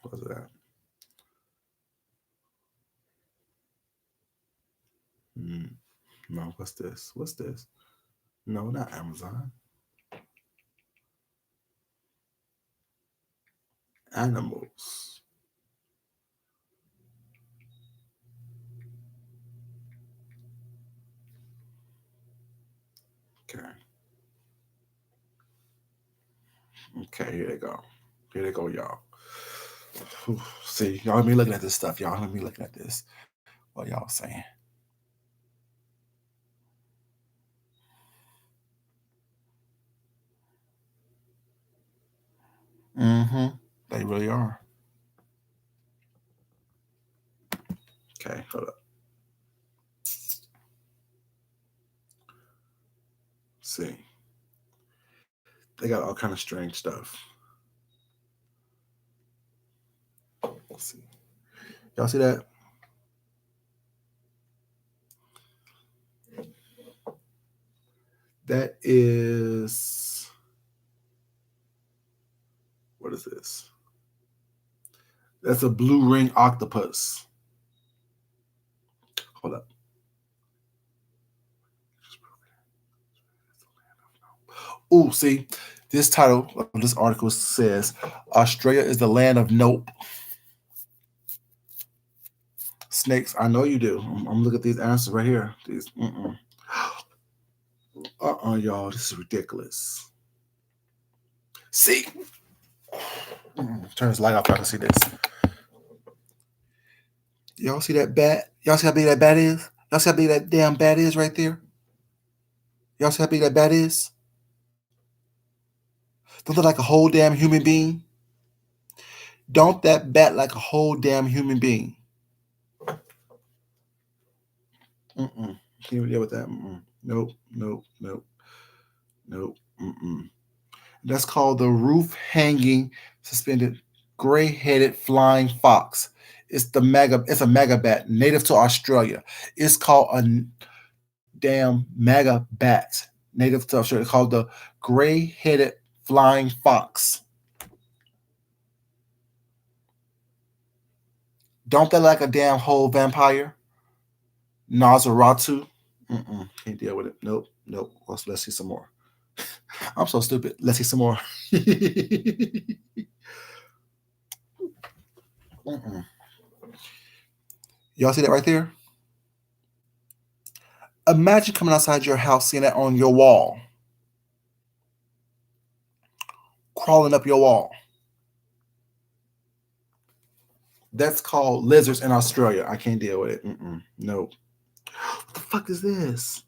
What's that? No, what's this? What's this? No, not Amazon. Animals. Okay. Okay, here they go. Here they go, y'all. See, y'all let me looking at this stuff, y'all. Let me looking at this. What y'all saying? They really are. Okay, hold up. See. They got all kind of strange stuff. Let's see. Y'all see that? That is, what is this? That's a blue ring octopus. Hold up. Oh, see, this title of this article says Australia is the land of nope. Snakes, I know you do. I'm looking at these answers right here. These, y'all, this is ridiculous. See, turn this light off so I can see this. Y'all see that bat? Y'all see how big that bat is? Y'all see how big that damn bat is right there? Y'all see how big that bat is? Don't look like a whole damn human being? Don't that bat like a whole damn human being? Can't even deal with that. Nope, nope, nope, nope. That's called the roof hanging suspended gray-headed flying fox. It's a mega bat native to Australia. It's called a damn mega bat native to Australia. It's called the gray-headed flying fox. Don't they like a damn whole vampire? Nosferatu. Can't deal with it. Nope, nope. Let's see some more. I'm so stupid. Let's see some more. Y'all see that right there? Imagine coming outside your house, seeing that on your wall, crawling up your wall. That's called lizards in Australia. I can't deal with it. Nope. What the fuck is this?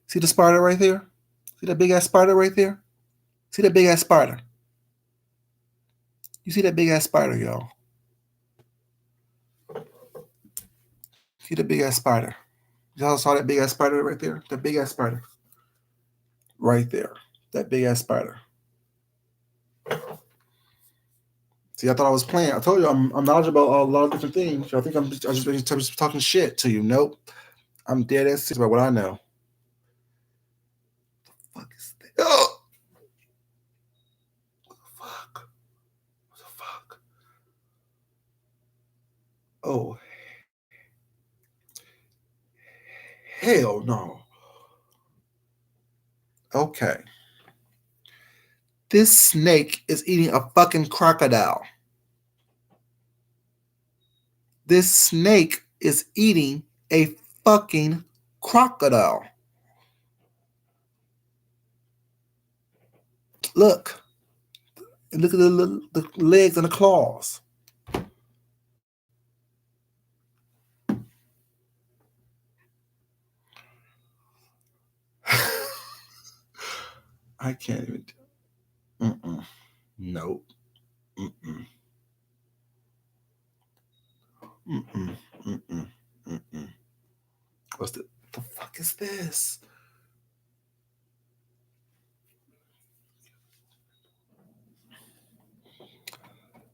See the spider right there? See that big ass spider right there? See that big ass spider? You see that big ass spider, y'all? See the big ass spider? Y'all saw that big ass spider right there? That big ass spider. Right there. That big ass spider. See, I thought I was playing. I told you I'm knowledgeable about a lot of different things. I think I'm just talking shit to you. Nope. I'm dead ass serious about what I know. What the fuck is that? Oh! What the fuck? What the fuck? Oh. Hell no. Okay. This snake is eating a fucking crocodile. This snake is eating a fucking crocodile. Look. Look at the legs and the claws. I can't even. Nope. What's the fuck is this?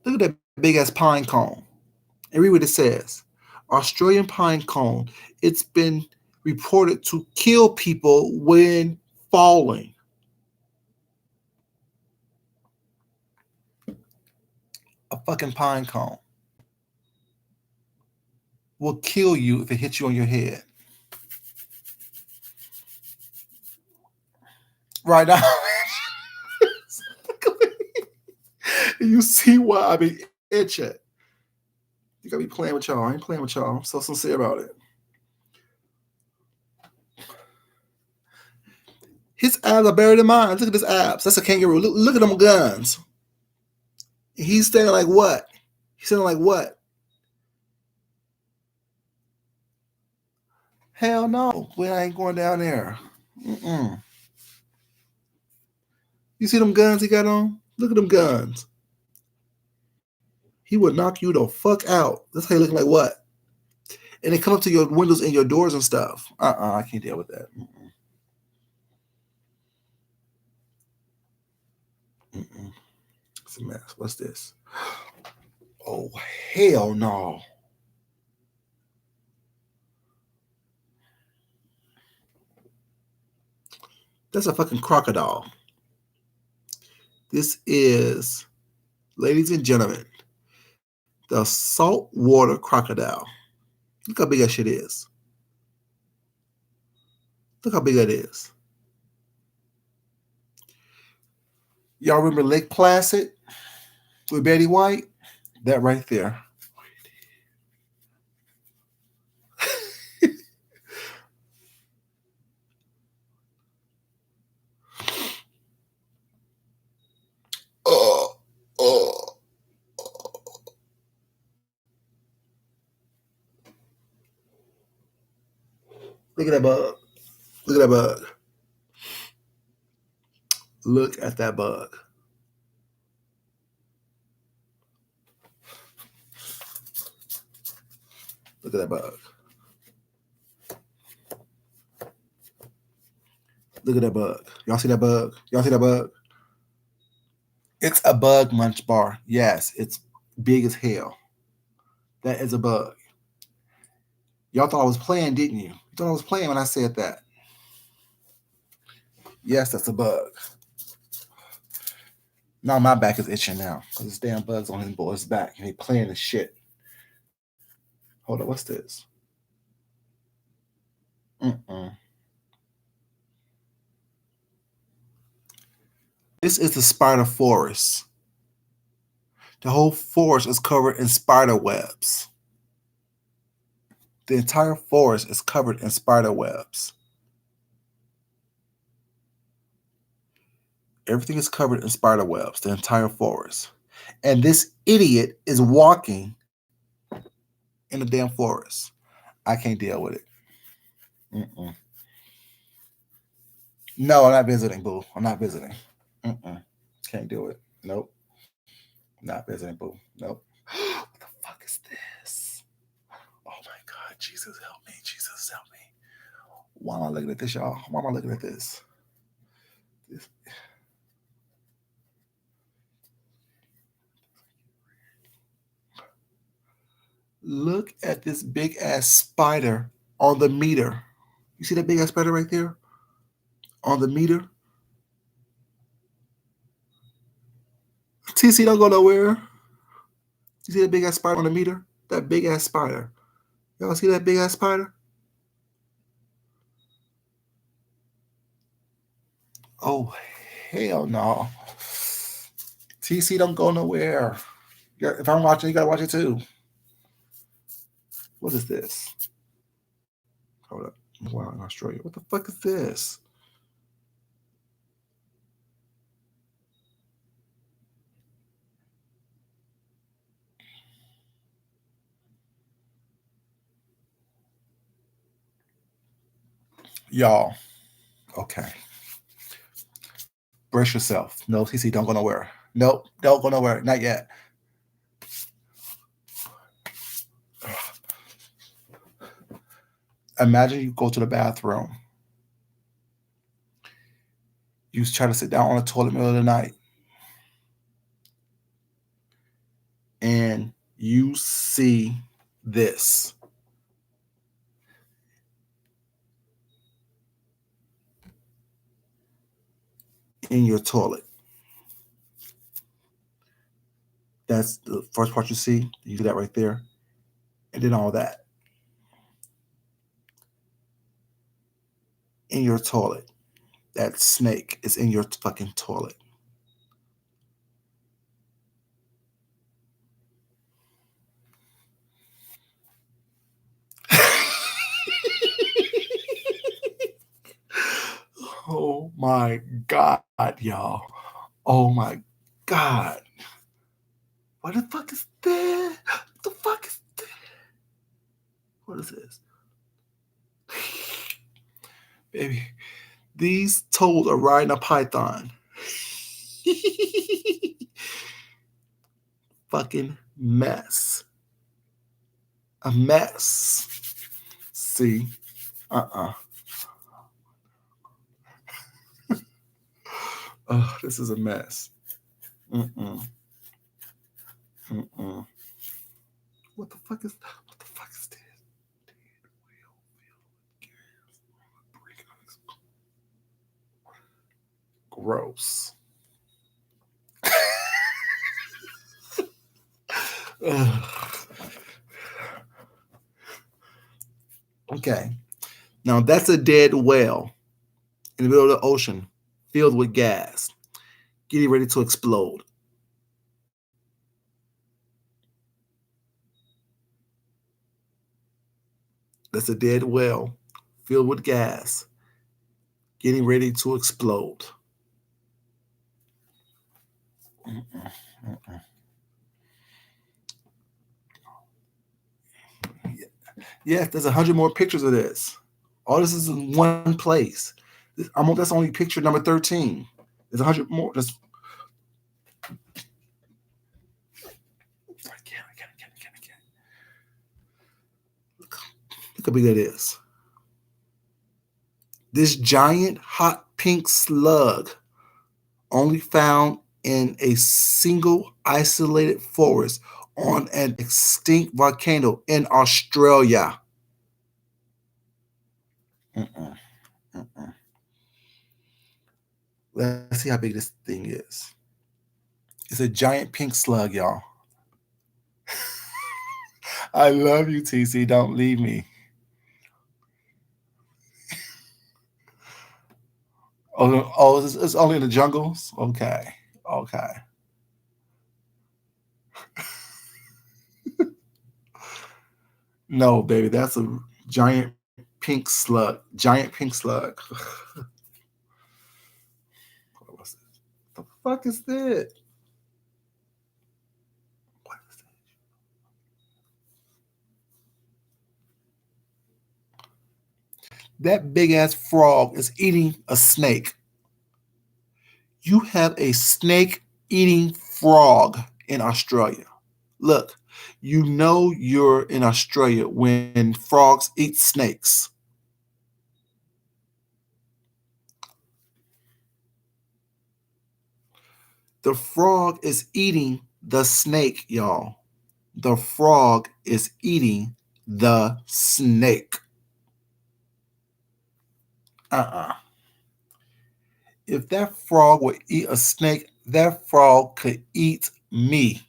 Look at that big ass pine cone. And read what it says. Australian pine cone. It's been reported to kill people when falling. A fucking pine cone will kill you if it hits you on your head. Right now. You see why I be itching. You gotta be playing with y'all. I ain't playing with y'all. I'm so sincere about it. His abs are buried in mine. Look at his abs. That's a kangaroo. Look at them guns. He's standing like what? He's standing like what? Hell no. We ain't going down there. You see them guns he got on? Look at them guns. He would knock you the fuck out. That's how you looking like what? And they come up to your windows and your doors and stuff. I can't deal with that. It's a mess. What's this? Oh, hell no. That's a fucking crocodile. This is, ladies and gentlemen, the saltwater crocodile. Look how big that shit is. Look how big that is. Y'all remember Lake Placid with Betty White? That right there. Look at that bug. Look at that bug. Look at that bug. Look at that bug. Look at that bug. Y'all see that bug? Y'all see that bug? It's a bug munch bar. Yes, it's big as hell. That is a bug. Y'all thought I was playing, didn't you? You thought I was playing when I said that. Yes, that's a bug. Now my back is itching now because this damn bug's on his boy's back and he playing the shit. Hold on, what's this? This is the spider forest. The whole forest is covered in spider webs. The entire forest is covered in spider webs. Everything is covered in spider webs, the entire forest. And this idiot is walking in the damn forest. I can't deal with it. No, I'm not visiting, boo. I'm not visiting. Can't do it. Nope. Not visiting, boo. Nope. What the fuck is this? Oh my God. Jesus help me. Jesus help me. Why am I looking at this, y'all? Why am I looking at this? Look at this big ass spider on the meter. You see that big ass spider right there? On the meter? TC don't go nowhere. You see that big ass spider on the meter? That big ass spider. Y'all see that big ass spider? Oh, hell no. TC don't go nowhere. If I'm watching, you gotta watch it too. What is this? Hold up. Wow, in Australia. What the fuck is this? Y'all. Okay. Brace yourself. No, TC, don't go nowhere. Nope, don't go nowhere. Not yet. Imagine you go to the bathroom. You try to sit down on the toilet in the middle of the night. And you see this. In your toilet. That's the first part you see. You do that right there. And then all that. In your toilet. That snake is in your fucking toilet. Oh my God, y'all. Oh my God. What the fuck is that? What the fuck is that? What is this? Baby, these toads are riding a python. Fucking mess. A mess. See? Oh, this is a mess. What the fuck is this? Gross. Okay. Now that's a dead whale in the middle of the ocean filled with gas, getting ready to explode. That's a dead whale filled with gas, getting ready to explode. Yes, there's 100 more pictures of this. All this is in one place. That's only picture number 13. There's 100 more. I can't. Look how big that is. This giant hot pink slug only found in a single isolated forest on an extinct volcano in Australia. Mm-mm, mm-mm. Let's see how big this thing is. It's a giant pink slug, y'all. I love you, TC. Don't leave me. Oh, it's only in the jungles? Okay. Okay. No, baby, that's a giant pink slug. Giant pink slug. What's this? The fuck is that? What is that? That big ass frog is eating a snake. You have a snake eating frog in Australia. Look, you know you're in Australia when frogs eat snakes. The frog is eating the snake, y'all. The frog is eating the snake. Uh-uh. If that frog would eat a snake, that frog could eat me.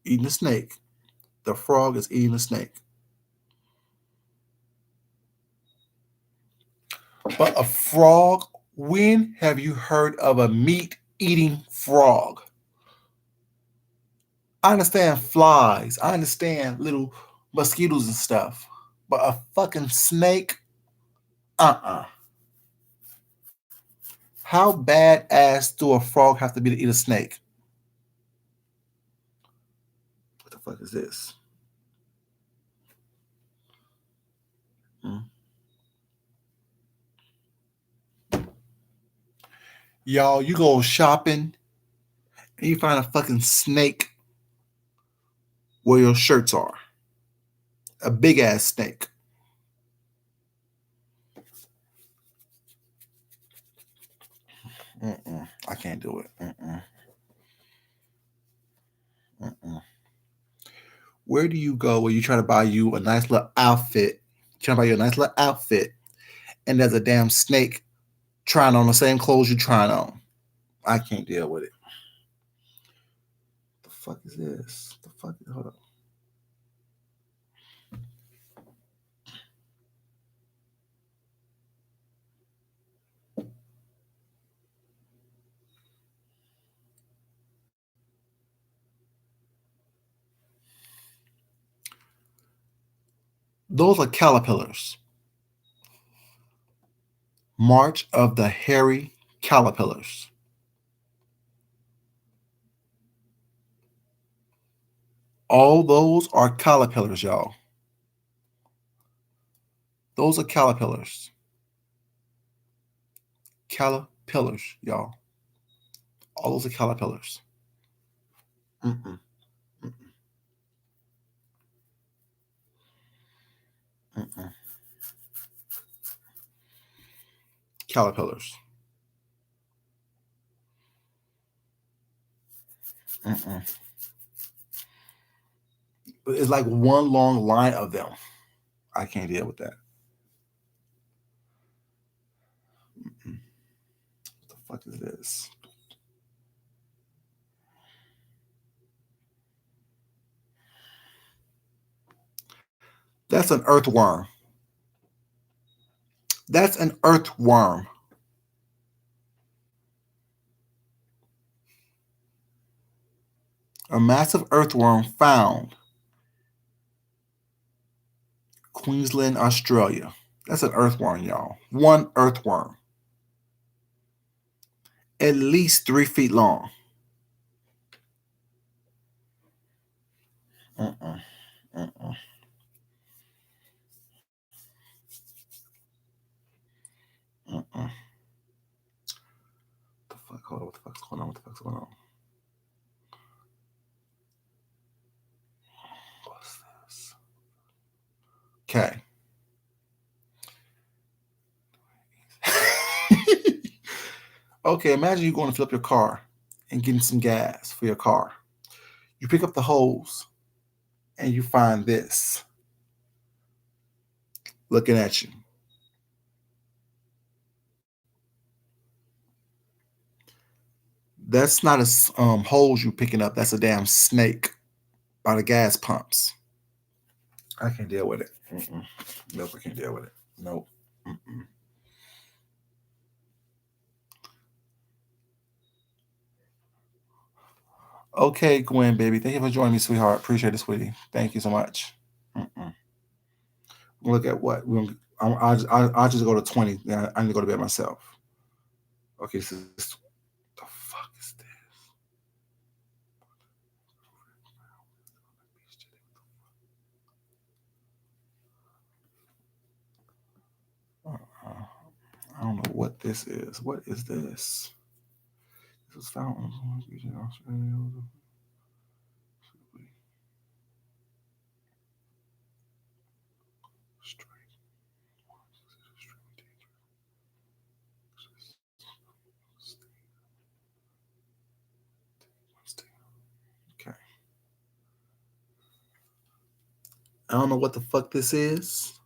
Eating a snake. The frog is eating a snake. But a frog, when have you heard of a meat eating frog? I understand flies, I understand little mosquitoes and stuff, but a fucking snake? Uh-uh. How badass do a frog have to be to eat a snake? What the fuck is this? Hmm. Y'all, you go shopping and you find a fucking snake where your shirts are. A big ass snake. Mm-mm. I can't do it. Mm-mm. Mm-mm. Where do you go when you try to buy you a nice little outfit? Trying to buy you a nice little outfit, and there's a damn snake trying on the same clothes you're trying on. I can't deal with it. The fuck is this? The fuck? Hold up. Those are caterpillars. March of the hairy caterpillars. All those are caterpillars, y'all. Those are caterpillars. Caterpillars, y'all. All those are caterpillars. Mm-mm, mm-mm. Caterpillars. Mm-mm. It's like one long line of them. I can't deal with that. Mm-mm. What the fuck is this? That's an earthworm. That's an earthworm. A massive earthworm found Queensland, Australia. That's an earthworm, y'all. One earthworm. At least 3 feet long. Mm-mm, mm-mm, mm-mm. What the fuck's going on? What the fuck's going on? What's this? Okay. Okay, imagine you're going to fill up your car and getting some gas for your car. You pick up the hose and you find this looking at you. That's not a hose you picking up. That's a damn snake by the gas pumps. I can't deal with it. Nope, I can't deal with it. Nope. Okay, Gwen, baby. Thank you for joining me, sweetheart. Appreciate it, sweetie. Thank you so much. Look at what I'll just go to 20. I need to go to bed myself. Okay, so the fuck is this? I don't know what this is. What is this? This was found in Australia. Okay. I don't know what the fuck this is,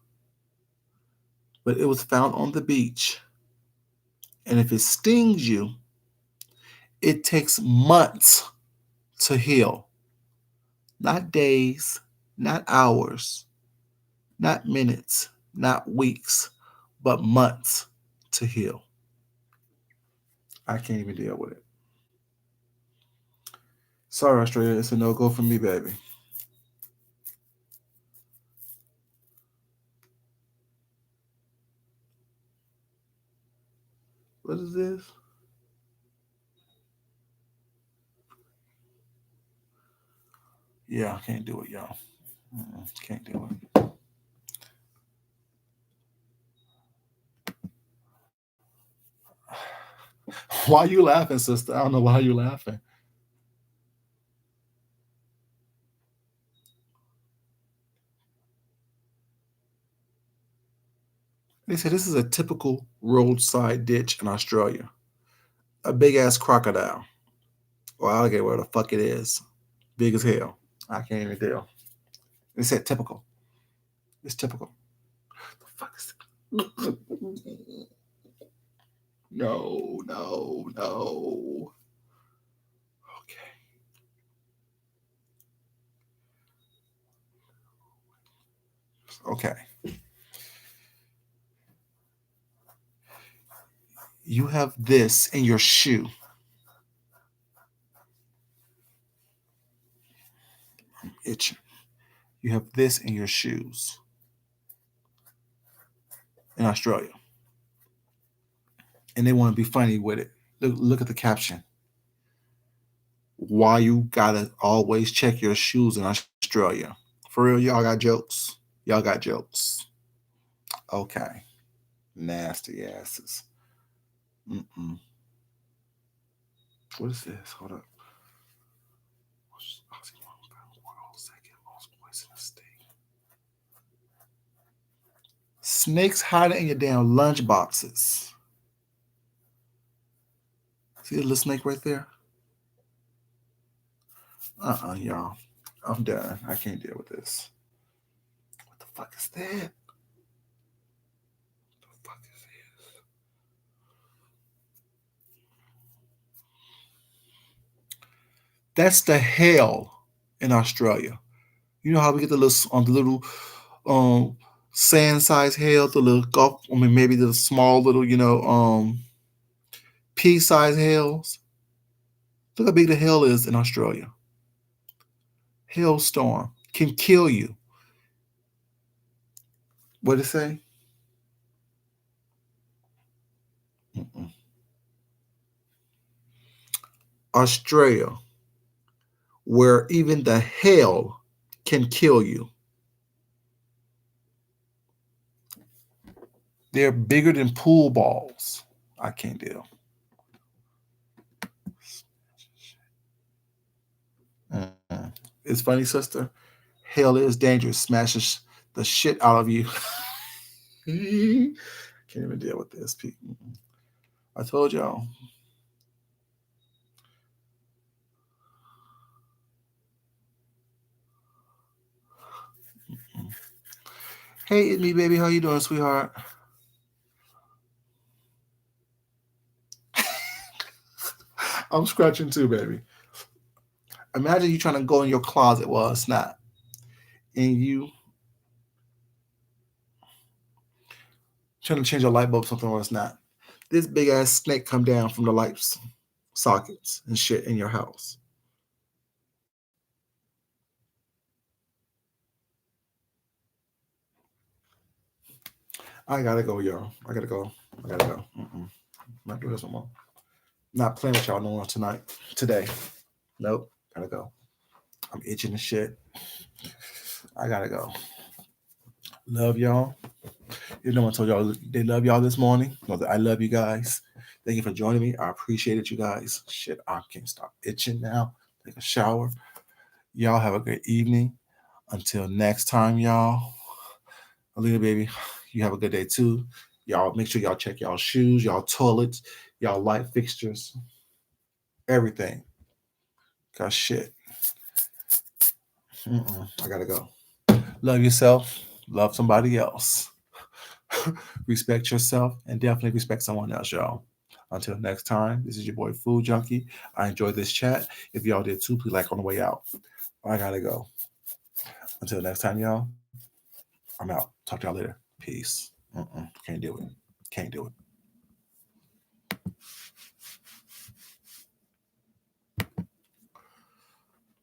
but it was found on the beach. And if it stings you, it takes months to heal. Not days, not hours, not minutes, not weeks, but months to heal. I can't even deal with it. Sorry, Australia, it's a no-go for me, baby. What is this? Yeah, I can't do it, y'all. Can't do it. Why are you laughing, sister? I don't know why you're laughing. They said this is a typical roadside ditch in Australia. A big ass crocodile or alligator, whatever the fuck it is, big as hell. I can't even tell. They said typical. It's typical. The fuck is it? No, no, no. Okay. You have this in your shoe. I'm itching. You have this in your shoes in Australia. And they want to be funny with it. Look at the caption. Why you gotta always check your shoes in Australia? For real, y'all got jokes? Y'all got jokes. Okay. Nasty asses. What is this? Hold up. Snakes hiding in your damn lunch boxes. See the little snake right there? Y'all. I'm done. I can't deal with this. What the fuck is that? What the fuck is this? That's the hell in Australia. You know how we get the little sand size hail, the little golf, maybe the small little, pea size hails. Look how big the hail is in Australia. Hailstorm can kill you. What did it say? Australia, where even the hail can kill you. They're bigger than pool balls. I can't deal. It's funny, sister. Hell is dangerous. Smashes the shit out of you. Can't even deal with this, people. I told y'all. Hey, it's me, baby. How you doing, sweetheart? I'm scratching too, baby. Imagine you trying to go in your closet while it's not, and you trying to change a light bulb something while it's not. This big ass snake come down from the lights sockets and shit in your house. I gotta go, y'all. I gotta go. I gotta go. Not doing this no more. Not playing with y'all no more tonight. Today. Nope. Gotta go. I'm itching and shit. I gotta go. Love y'all. You know I told y'all they love y'all this morning. Know that I love you guys. Thank you for joining me. I appreciate it, you guys. Shit, I can't stop itching now. Take a shower. Y'all have a great evening. Until next time, y'all. Alina, baby, you have a good day too. Y'all make sure y'all check y'all shoes, y'all toilets, y'all light fixtures, everything. Cause shit. I gotta go. Love yourself. Love somebody else. Respect yourself and definitely respect someone else, y'all. Until next time, this is your boy Food Junkie. I enjoyed this chat. If y'all did too, please like on the way out. I gotta go. Until next time, y'all. I'm out. Talk to y'all later. Peace. Can't do it. Can't do it.